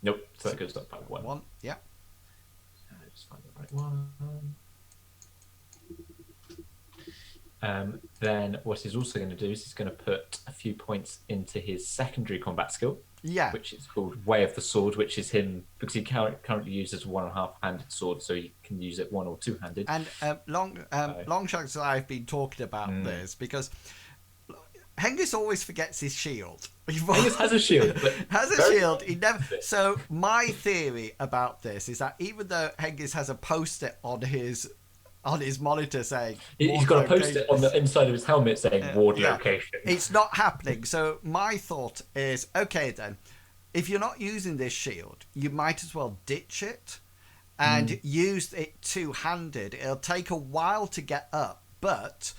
[SPEAKER 3] Nope. So that goes up by 1.
[SPEAKER 1] 1. Yeah.
[SPEAKER 3] Just find the right one. Then what he's also going to do is he's going to put a few points into his secondary combat skill, which is called Way of the Sword, which is him because he currently uses a 1.5-handed sword, so he can use it 1 or 2-handed.
[SPEAKER 1] And Longshanks and I have been talking about this because Hengist always forgets his shield.
[SPEAKER 3] Hengist has a shield. But
[SPEAKER 1] He never. So my theory about this is that even though Hengist has a post-it on his monitor saying
[SPEAKER 3] he's got a post-it on the inside of his helmet saying ward location,
[SPEAKER 1] it's not happening. So my thought is, okay then, if you're not using this shield, you might as well ditch it and use it 2-handed. It'll take a while to get up, but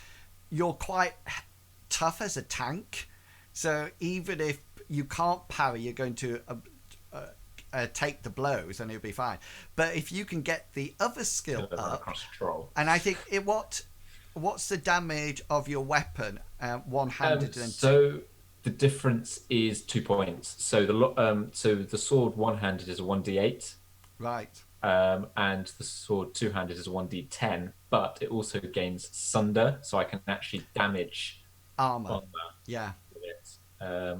[SPEAKER 1] you're quite tough as a tank, so even if you can't parry, you're going to take the blows and it'll be fine. But if you can get the other skill up, and I think what's the damage of your weapon one-handed?
[SPEAKER 3] So the difference is 2 points. So the sword one-handed is a 1d8,
[SPEAKER 1] right?
[SPEAKER 3] And the sword two-handed is a 1d10, but it also gains sunder, so I can actually damage
[SPEAKER 1] armor. Yeah.
[SPEAKER 3] With it,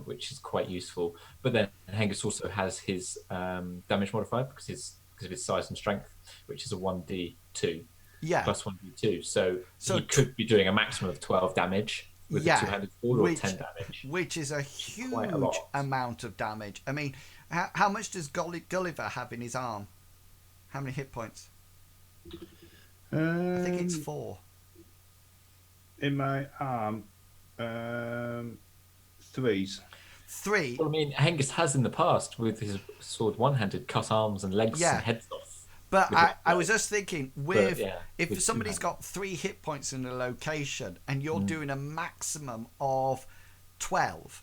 [SPEAKER 3] which is quite useful. But then Hengist also has his damage modifier because of his size and strength, which is a 1d2.
[SPEAKER 1] Yeah.
[SPEAKER 3] Plus 1d2. So he could be doing a maximum of 12 damage with
[SPEAKER 1] Yeah,
[SPEAKER 3] a two-handed sword or 10 damage.
[SPEAKER 1] which is a
[SPEAKER 3] Quite a lot.
[SPEAKER 1] huge amount of damage. I mean, how much does Gulliver have in his arm? How many hit points? I think it's 4.
[SPEAKER 2] In my arm, 3s.
[SPEAKER 1] 3.
[SPEAKER 3] Well, I mean, Hengist has in the past, with his sword one-handed, cut arms and legs
[SPEAKER 1] Yeah.
[SPEAKER 3] and heads off.
[SPEAKER 1] But
[SPEAKER 3] with
[SPEAKER 1] I
[SPEAKER 3] it.
[SPEAKER 1] was just thinking, if
[SPEAKER 3] with
[SPEAKER 1] somebody's
[SPEAKER 3] two-handed.
[SPEAKER 1] got 3 hit points in a location and you're doing a maximum of 12,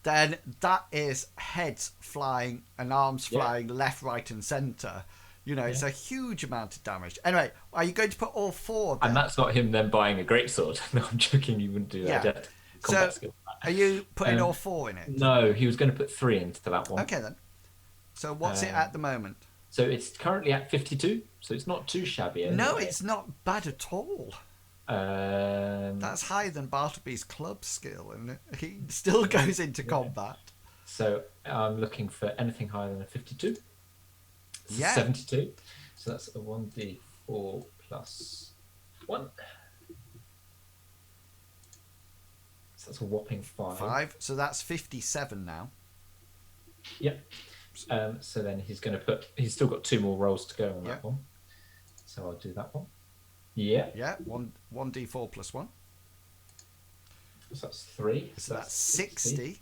[SPEAKER 1] then that is heads flying and arms flying left, right, and centre. You know, it's a huge amount of damage. Anyway, are you going to put all 4 then?
[SPEAKER 3] And that's not him then buying a greatsword. No, I'm joking. You wouldn't do that.
[SPEAKER 1] Yeah.
[SPEAKER 3] Combat
[SPEAKER 1] So,
[SPEAKER 3] skill.
[SPEAKER 1] are you putting all 4 in it?
[SPEAKER 3] No, he was going to put 3 into that one.
[SPEAKER 1] Okay then. So what's it at the moment?
[SPEAKER 3] So it's currently at 52. So it's not too shabby. Anyway.
[SPEAKER 1] No, it's not bad at all. That's higher than Bartleby's club skill, and he still goes into combat.
[SPEAKER 3] So I'm looking for anything higher than a 52.
[SPEAKER 1] Yeah.
[SPEAKER 3] 72. So that's a 1d4 plus 1. So that's a whopping 5.
[SPEAKER 1] 5. So that's 57 now.
[SPEAKER 3] Yep. So then he's going to put. He's still got 2 more rolls to go on that one. So I'll do that one. Yeah.
[SPEAKER 1] Yeah. 1d4 plus 1.
[SPEAKER 3] So that's 3.
[SPEAKER 1] So that's 60.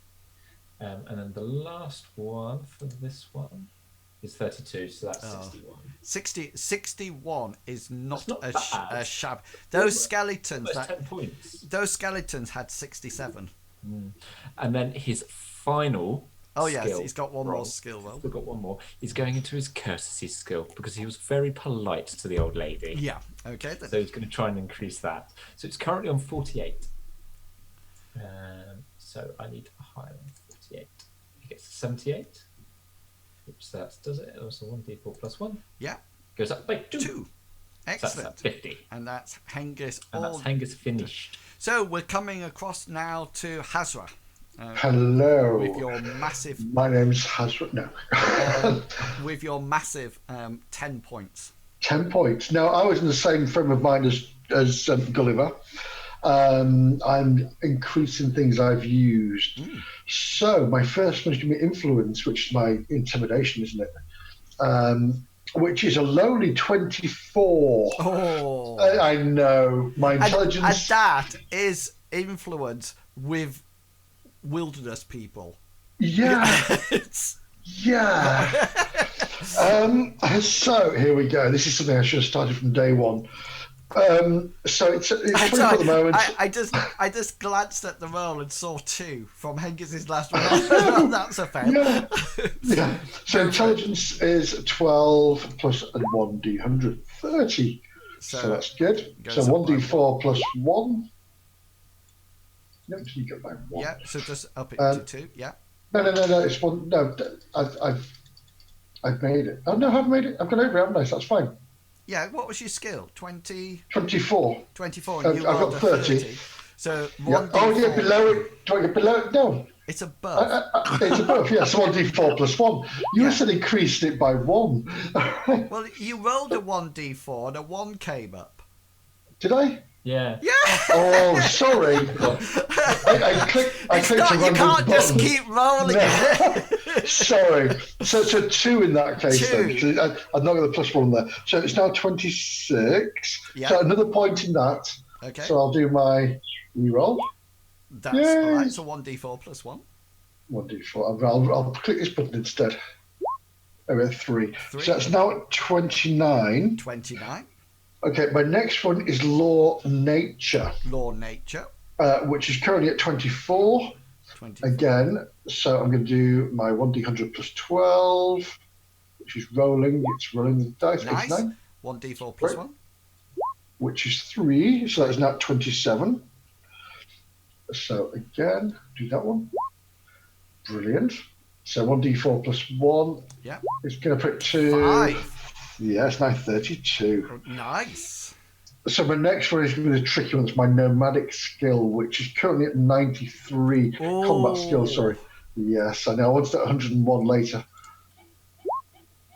[SPEAKER 3] And then the last one for this one is 32. So that's 61.
[SPEAKER 1] 61 is not,
[SPEAKER 3] not
[SPEAKER 1] a
[SPEAKER 3] bad.
[SPEAKER 1] shab. Those skeletons.
[SPEAKER 3] That's 10 points.
[SPEAKER 1] Those skeletons had 67.
[SPEAKER 3] And then his final.
[SPEAKER 1] Oh yes,
[SPEAKER 3] skill
[SPEAKER 1] he's got one
[SPEAKER 3] roll.
[SPEAKER 1] more skill roll.
[SPEAKER 3] He's got one more. He's going into his courtesy skill because he was very polite to the old lady.
[SPEAKER 1] Yeah. Okay then.
[SPEAKER 3] So he's going to try and increase that. So it's currently on 48. So I need a higher than 48. He gets 78. Which that does it. Also 1d4 plus 1.
[SPEAKER 1] Yeah.
[SPEAKER 3] Goes up by 2.
[SPEAKER 1] 2.
[SPEAKER 3] So
[SPEAKER 1] Excellent.
[SPEAKER 3] that's at 50.
[SPEAKER 1] And that's Hengist.
[SPEAKER 3] And that's Hengist finished.
[SPEAKER 1] So we're coming across now to Hazra.
[SPEAKER 4] Hello.
[SPEAKER 1] With your massive.
[SPEAKER 4] My name's Hazra. No.
[SPEAKER 1] With your massive 10 points.
[SPEAKER 4] 10 points. Now, I was in the same frame of mind as Gulliver. I'm increasing things I've used. So my first one is going to be influence, which is my intimidation, isn't it? Which is a lowly 24.
[SPEAKER 1] Oh.
[SPEAKER 4] I know. My intelligence.
[SPEAKER 1] And that is influence with wilderness people.
[SPEAKER 4] Yeah.
[SPEAKER 1] It's...
[SPEAKER 4] Yeah. So here we go. This is something I should have started from day one. So it's 24 at the moment.
[SPEAKER 1] I just glanced at the roll and saw 2 from Hengist's last roll. That's a fail.
[SPEAKER 4] Yeah. So intelligence is 12 plus a 1d100, 30. So that's good. So 1d4 plus 1. No, so you get back 1.
[SPEAKER 1] Yeah. So just up it to 2. Yeah.
[SPEAKER 4] No. It's 1. No, I've made it. Oh no, I haven't made it. I've gone over it, haven't I? So that's fine.
[SPEAKER 1] Yeah. What was your skill? 20.
[SPEAKER 4] 24.
[SPEAKER 1] 24. And you
[SPEAKER 4] I've
[SPEAKER 1] rolled
[SPEAKER 4] got
[SPEAKER 1] a
[SPEAKER 4] 30.
[SPEAKER 1] So
[SPEAKER 4] Yeah.
[SPEAKER 1] 1d4.
[SPEAKER 4] Oh yeah, below it. Do I get below it? No.
[SPEAKER 1] It's above.
[SPEAKER 4] It's above. Yes, 1d4 plus 1. You said increased it by 1.
[SPEAKER 1] Well, you rolled a 1d4 and a 1 came up.
[SPEAKER 4] Did I?
[SPEAKER 3] Yeah.
[SPEAKER 1] Yeah.
[SPEAKER 4] Oh, sorry. I clicked
[SPEAKER 1] You
[SPEAKER 4] the
[SPEAKER 1] can't just
[SPEAKER 4] button.
[SPEAKER 1] keep rolling it.
[SPEAKER 4] Sorry. So 2 in that case.
[SPEAKER 1] 2.
[SPEAKER 4] Then. I've not got the plus 1 there. So it's now 26.
[SPEAKER 1] Yeah.
[SPEAKER 4] So another point in that.
[SPEAKER 1] Okay.
[SPEAKER 4] So I'll do my reroll.
[SPEAKER 1] That's
[SPEAKER 4] Yay.
[SPEAKER 1] all right. So 1d4 plus 1.
[SPEAKER 4] 1d4. I'll click this button instead. There we go, 3.
[SPEAKER 1] 3.
[SPEAKER 4] So that's now at 29.
[SPEAKER 1] 29.
[SPEAKER 4] Okay, my next one is Law Nature,
[SPEAKER 1] Law Nature.
[SPEAKER 4] which is currently at 24.
[SPEAKER 1] 24.
[SPEAKER 4] Again, so I'm going to do my 1d100 plus 12, which is rolling. It's rolling the dice.
[SPEAKER 1] Nice.
[SPEAKER 4] 89,
[SPEAKER 1] 1d4 plus
[SPEAKER 4] Right.
[SPEAKER 1] 1.
[SPEAKER 4] which is 3. So that is now 27. So again, do that one. Brilliant. So 1d4 plus 1.
[SPEAKER 1] Yeah.
[SPEAKER 4] It's going to put 2.
[SPEAKER 1] 5.
[SPEAKER 4] Yes, now 32.
[SPEAKER 1] Nice.
[SPEAKER 4] So my next one is going to be the tricky one. It's my nomadic skill, which is currently at 93. Combat skill, sorry. Yes, I know. I wanted at 101 later.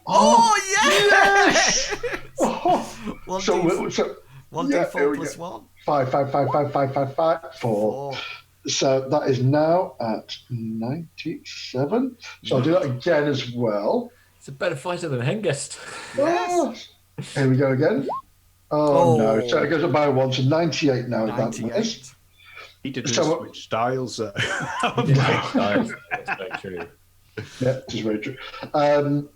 [SPEAKER 1] Oh, yes!
[SPEAKER 4] Oh!
[SPEAKER 1] 1d4,
[SPEAKER 4] So
[SPEAKER 1] 1d4 plus 1.
[SPEAKER 4] 5, 5, 5, 5, 5, 5, 5, 4. So that is now at 97. So I'll do that again as well.
[SPEAKER 3] It's a better fighter than Hengist.
[SPEAKER 1] Yes.
[SPEAKER 4] Here we go again. Oh, no. So it goes up by 1 to 98 now.
[SPEAKER 1] 98.
[SPEAKER 2] He didn't
[SPEAKER 4] So-
[SPEAKER 2] switch styles.
[SPEAKER 3] That's very true.
[SPEAKER 4] Yeah, it is very true.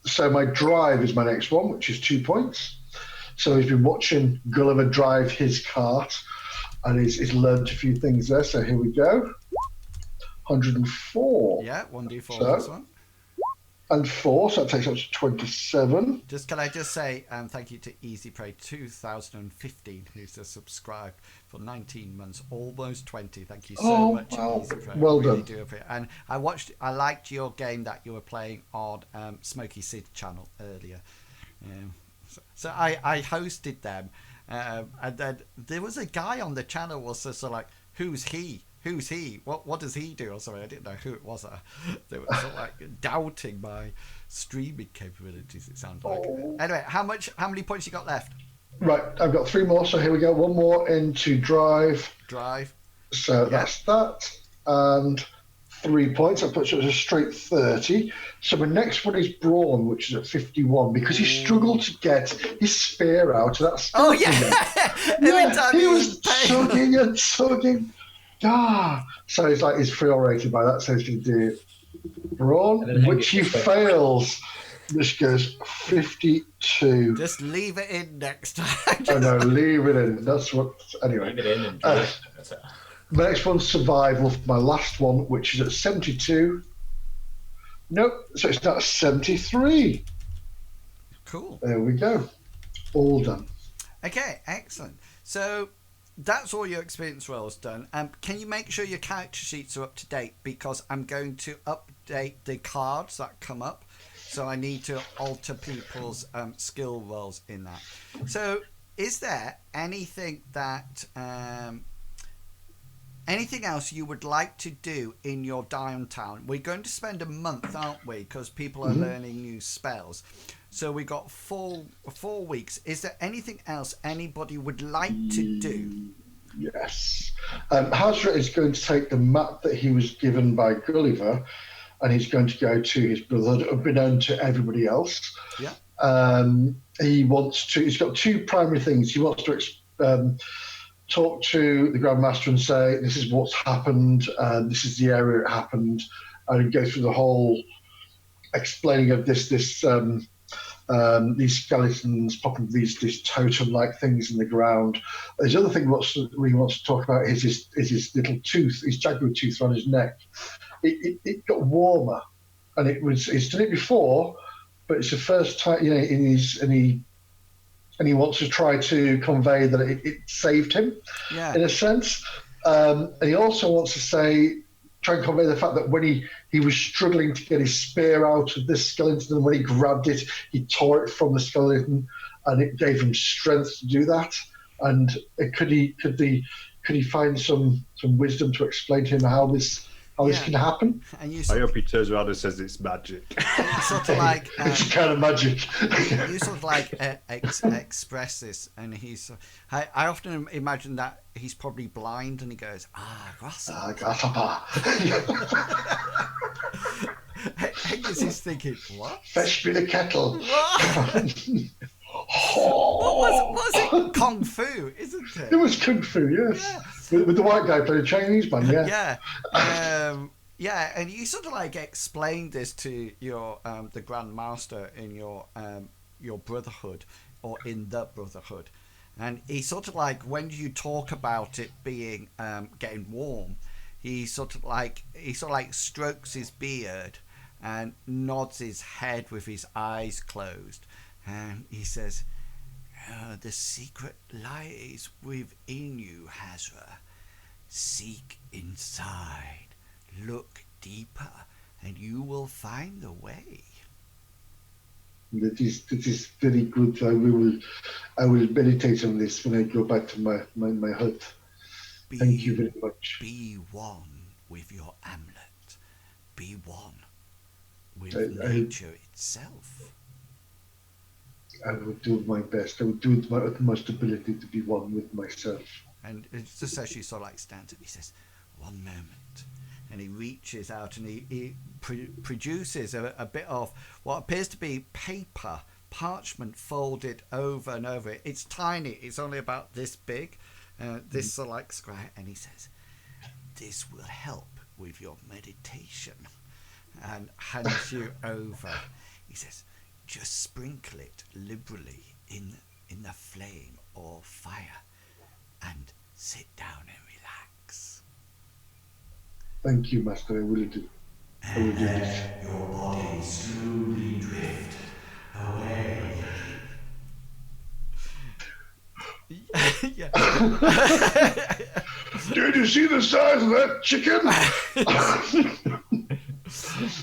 [SPEAKER 4] So my drive is my next one, which is 2 points. So he's been watching Gulliver drive his cart, and he's learned a few things there. So here we go. 104.
[SPEAKER 1] Yeah, 1d4
[SPEAKER 4] So-
[SPEAKER 1] plus 1.
[SPEAKER 4] And 4, so that takes up to 27.
[SPEAKER 1] Can I just say thank you to EasyPray 2015 who's just subscribed for 19 months, almost 20. Thank you so much,
[SPEAKER 4] wow.
[SPEAKER 1] EasyPray.
[SPEAKER 4] Well
[SPEAKER 1] I really
[SPEAKER 4] done.
[SPEAKER 1] do appreciate it. And I liked your game that you were playing on Smoky Sid channel earlier. So I hosted them, and then there was a guy on the channel was just sort of like, who's he? Who's he? What does he do? Or something. I didn't know who it was. They were sort of like doubting my streaming capabilities. It sounded like. Anyway, how many points you got left?
[SPEAKER 4] Right, I've got 3 more. So here we go. 1 more into drive.
[SPEAKER 1] Drive.
[SPEAKER 4] So that's that. And 3 points. That puts us a straight 30. So my next one is Brawn, which is at 51, because he struggled to get his spear out of that spear.
[SPEAKER 1] Oh yeah. Every time
[SPEAKER 4] he was tugging and tugging. So he's free orated by that, so he's going to do Brawn, which he fails. This goes 52.
[SPEAKER 1] Just leave it in next time.
[SPEAKER 4] Oh no, leave it in. That's what. Anyway.
[SPEAKER 3] Leave it in and that's it.
[SPEAKER 4] The next one's survival, my last one, which is at 72. Nope, so it's not 73.
[SPEAKER 1] Cool.
[SPEAKER 4] There we go. All done.
[SPEAKER 1] Okay, excellent. So that's all your experience rolls done. Can you make sure your character sheets are up to date? Because I'm going to update the cards that come up. So I need to alter people's skill rolls in that. So is there anything that... anything else you would like to do in your downtown? We're going to spend a month, aren't we? Because people are learning new spells. So we got 4 weeks. Is there anything else anybody would like to do?
[SPEAKER 4] Yes. Hazra is going to take the map that he was given by Gulliver, and he's going to go to his brotherhood, unbeknown to everybody else.
[SPEAKER 1] Yeah.
[SPEAKER 4] He's got 2 primary things. He wants to talk to the Grand Master and say, this is what's happened, this is the area it happened, and go through the whole explaining of these skeletons popping these totem-like things in the ground. There's other thing he wants to talk about is his little tooth, his jaguar tooth on his neck. It got warmer, and he's done it before, but it's the first time, and he wants to try to convey that it saved him, in a sense. And he also wants to try and convey the fact that when he was struggling to get his spear out of this skeleton, and when he grabbed it, he tore it from the skeleton, and it gave him strength to do that. And could he find some wisdom to explain to him how this can happen?
[SPEAKER 1] And you
[SPEAKER 2] I hope he turns around and says it's magic.
[SPEAKER 1] sort of like
[SPEAKER 4] it's kind of magic.
[SPEAKER 1] you sort of like express this, and I often imagine that he's probably blind, and he goes, grasshopper. Hengist is thinking, what?
[SPEAKER 4] Fetch me the kettle.
[SPEAKER 1] What was it? Kung Fu, isn't it?
[SPEAKER 4] It was Kung Fu, yes. With the white guy playing a Chinese man,
[SPEAKER 1] Yeah, and you sort of like explained this to your the Grand Master in your brotherhood, or in the brotherhood, and he sort of like, when you talk about it being getting warm, he sort of like strokes his beard and nods his head with his eyes closed, and he says, the secret lies within you, Hazra. Seek inside. Look deeper, and you will find the way.
[SPEAKER 4] That is very good. I will meditate on this when I go back to my hut. Thank you very much.
[SPEAKER 1] Be one with your amulet. Be one with
[SPEAKER 4] I
[SPEAKER 1] nature itself.
[SPEAKER 4] I would do my best. I would do my utmost ability to be one with myself.
[SPEAKER 1] And it's just as she sort of like stands up, he says, "One moment," and he reaches out and he produces a bit of what appears to be paper, parchment folded over and over. It's tiny. It's only about this big, this sort of like square. And he says, "This will help with your meditation," and hands you over. He says, "Just sprinkle it liberally in the flame or fire, and sit down and relax."
[SPEAKER 4] Thank you, Master. I will do. I will do this.
[SPEAKER 1] Your body slowly drift away. Yeah.
[SPEAKER 4] Did you see the size of that chicken?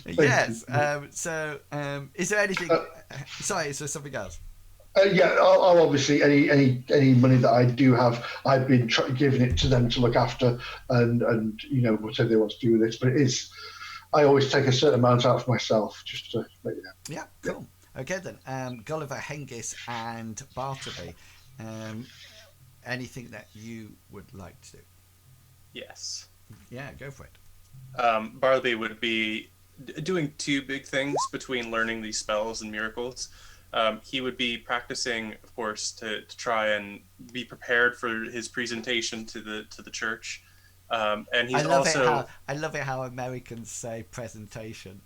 [SPEAKER 1] Yes. Is there anything? Sorry, is there something else?
[SPEAKER 4] Yeah, I'll obviously any money that I do have, I've been giving it to them to look after, and whatever they want to do with it. But it is, I always take a certain amount out for myself, just to let you know.
[SPEAKER 1] Yeah, cool. Okay then, Gulliver, Hengist, and Bartleby. Anything that you would like to do?
[SPEAKER 5] Yes.
[SPEAKER 1] Yeah, go for it.
[SPEAKER 5] Bartleby would be doing two big things between learning these spells and miracles. He would be practicing, of course, to try and be prepared for his presentation to the church. And he's
[SPEAKER 1] I love it how Americans say presentation.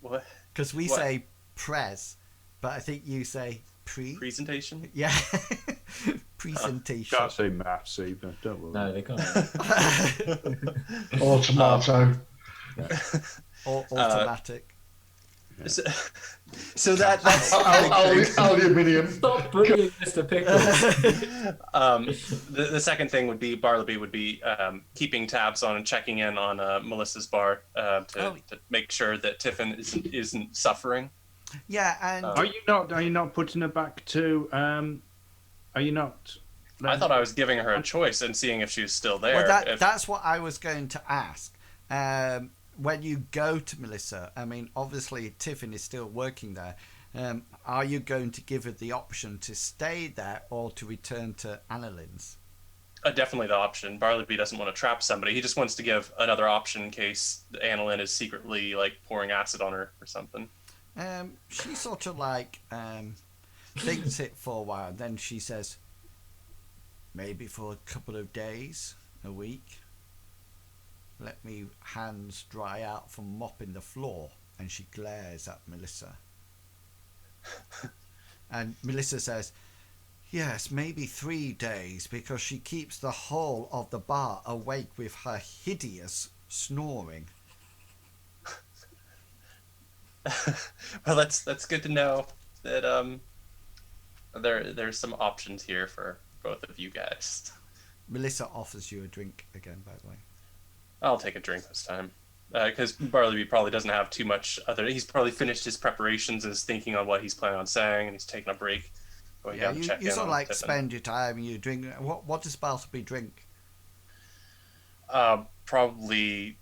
[SPEAKER 5] What?
[SPEAKER 1] Because we say pres, but I think you say
[SPEAKER 5] presentation.
[SPEAKER 1] Yeah, presentation.
[SPEAKER 2] Can't say maths either. Don't worry.
[SPEAKER 3] No, they can't.
[SPEAKER 4] Or tomato.
[SPEAKER 1] Or automatic.
[SPEAKER 5] So that's
[SPEAKER 4] aluminium.
[SPEAKER 3] Stop bullying Mr. Pickles.
[SPEAKER 5] The second thing would be Bartleby would be keeping tabs on and checking in on Melissa's bar to make sure that Tiffin isn't suffering.
[SPEAKER 1] Yeah, and
[SPEAKER 2] Are you not putting her back to? Are you not?
[SPEAKER 5] I thought I was giving her a choice and seeing if she was still there.
[SPEAKER 1] Well, that's what I was going to ask. When you go to Melissa, I mean, obviously Tiffin is still working there. Are you going to give her the option to stay there or to return to Annalin's?
[SPEAKER 5] Definitely the option. Bartleby doesn't want to trap somebody. He just wants to give another option in case Annalin is secretly like pouring acid on her or something.
[SPEAKER 1] She sort of like thinks it for a while, and then she says, "Maybe for a couple of days, a week. Let me hands dry out from mopping the floor." And she glares at Melissa. And Melissa says, "Yes, maybe 3 days, because she keeps the whole of the bar awake with her hideous snoring."
[SPEAKER 5] Well, that's good to know that there's some options here for both of you guys.
[SPEAKER 1] Melissa offers you a drink again, by the way.
[SPEAKER 5] I'll take a drink this time, because Bartleby probably doesn't have too much other. He's probably finished his preparations and is thinking on what he's planning on saying, and he's taking a break.
[SPEAKER 1] Yeah, you sort of like Tiffin. Spend your time and you drink. What does Bartleby drink?
[SPEAKER 5] Probably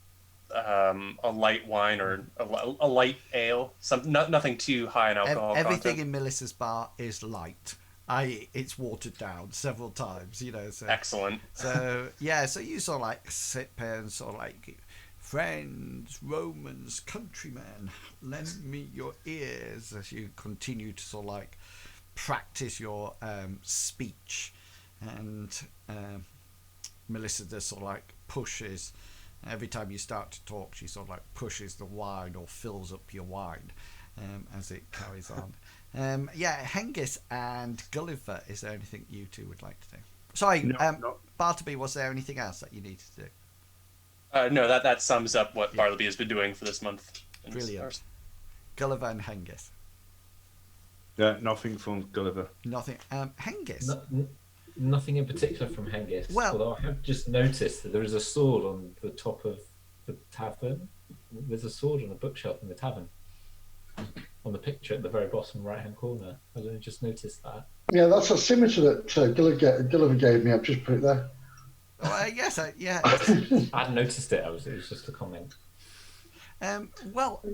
[SPEAKER 5] a light wine or a light ale. Nothing too high in alcohol.
[SPEAKER 1] Everything in Melissa's bar is light. It's watered down several times, So,
[SPEAKER 5] excellent.
[SPEAKER 1] So yeah, so you sort of like sit there and sort of like, "Friends, Romans, countrymen, lend me your ears," as you continue to sort of like practice your speech, and Melissa just sort of like pushes. Every time you start to talk, she sort of like pushes the wine or fills up your wine as it carries on. Yeah, Hengist and Gulliver, is there anything you two would like to do? Sorry,
[SPEAKER 2] No.
[SPEAKER 1] Bartleby, was there anything else that you needed to do?
[SPEAKER 5] No, that sums up what Bartleby has been doing for this month.
[SPEAKER 1] Brilliant. Gulliver and Hengist.
[SPEAKER 2] Yeah, nothing from Gulliver.
[SPEAKER 1] Nothing. Hengist.
[SPEAKER 3] Nothing in particular from Hengist.
[SPEAKER 1] Well,
[SPEAKER 3] although I have just noticed that there is a sword on the top of the tavern. There's a sword on a bookshelf in the tavern. On the picture at the very bottom right-hand corner. I've only just noticed that.
[SPEAKER 4] Yeah, that's a scimitar that Gulliver gave me. I've just put it there.
[SPEAKER 1] Yes, yeah.
[SPEAKER 3] I hadn't noticed it. It was just a comment.
[SPEAKER 1] Well,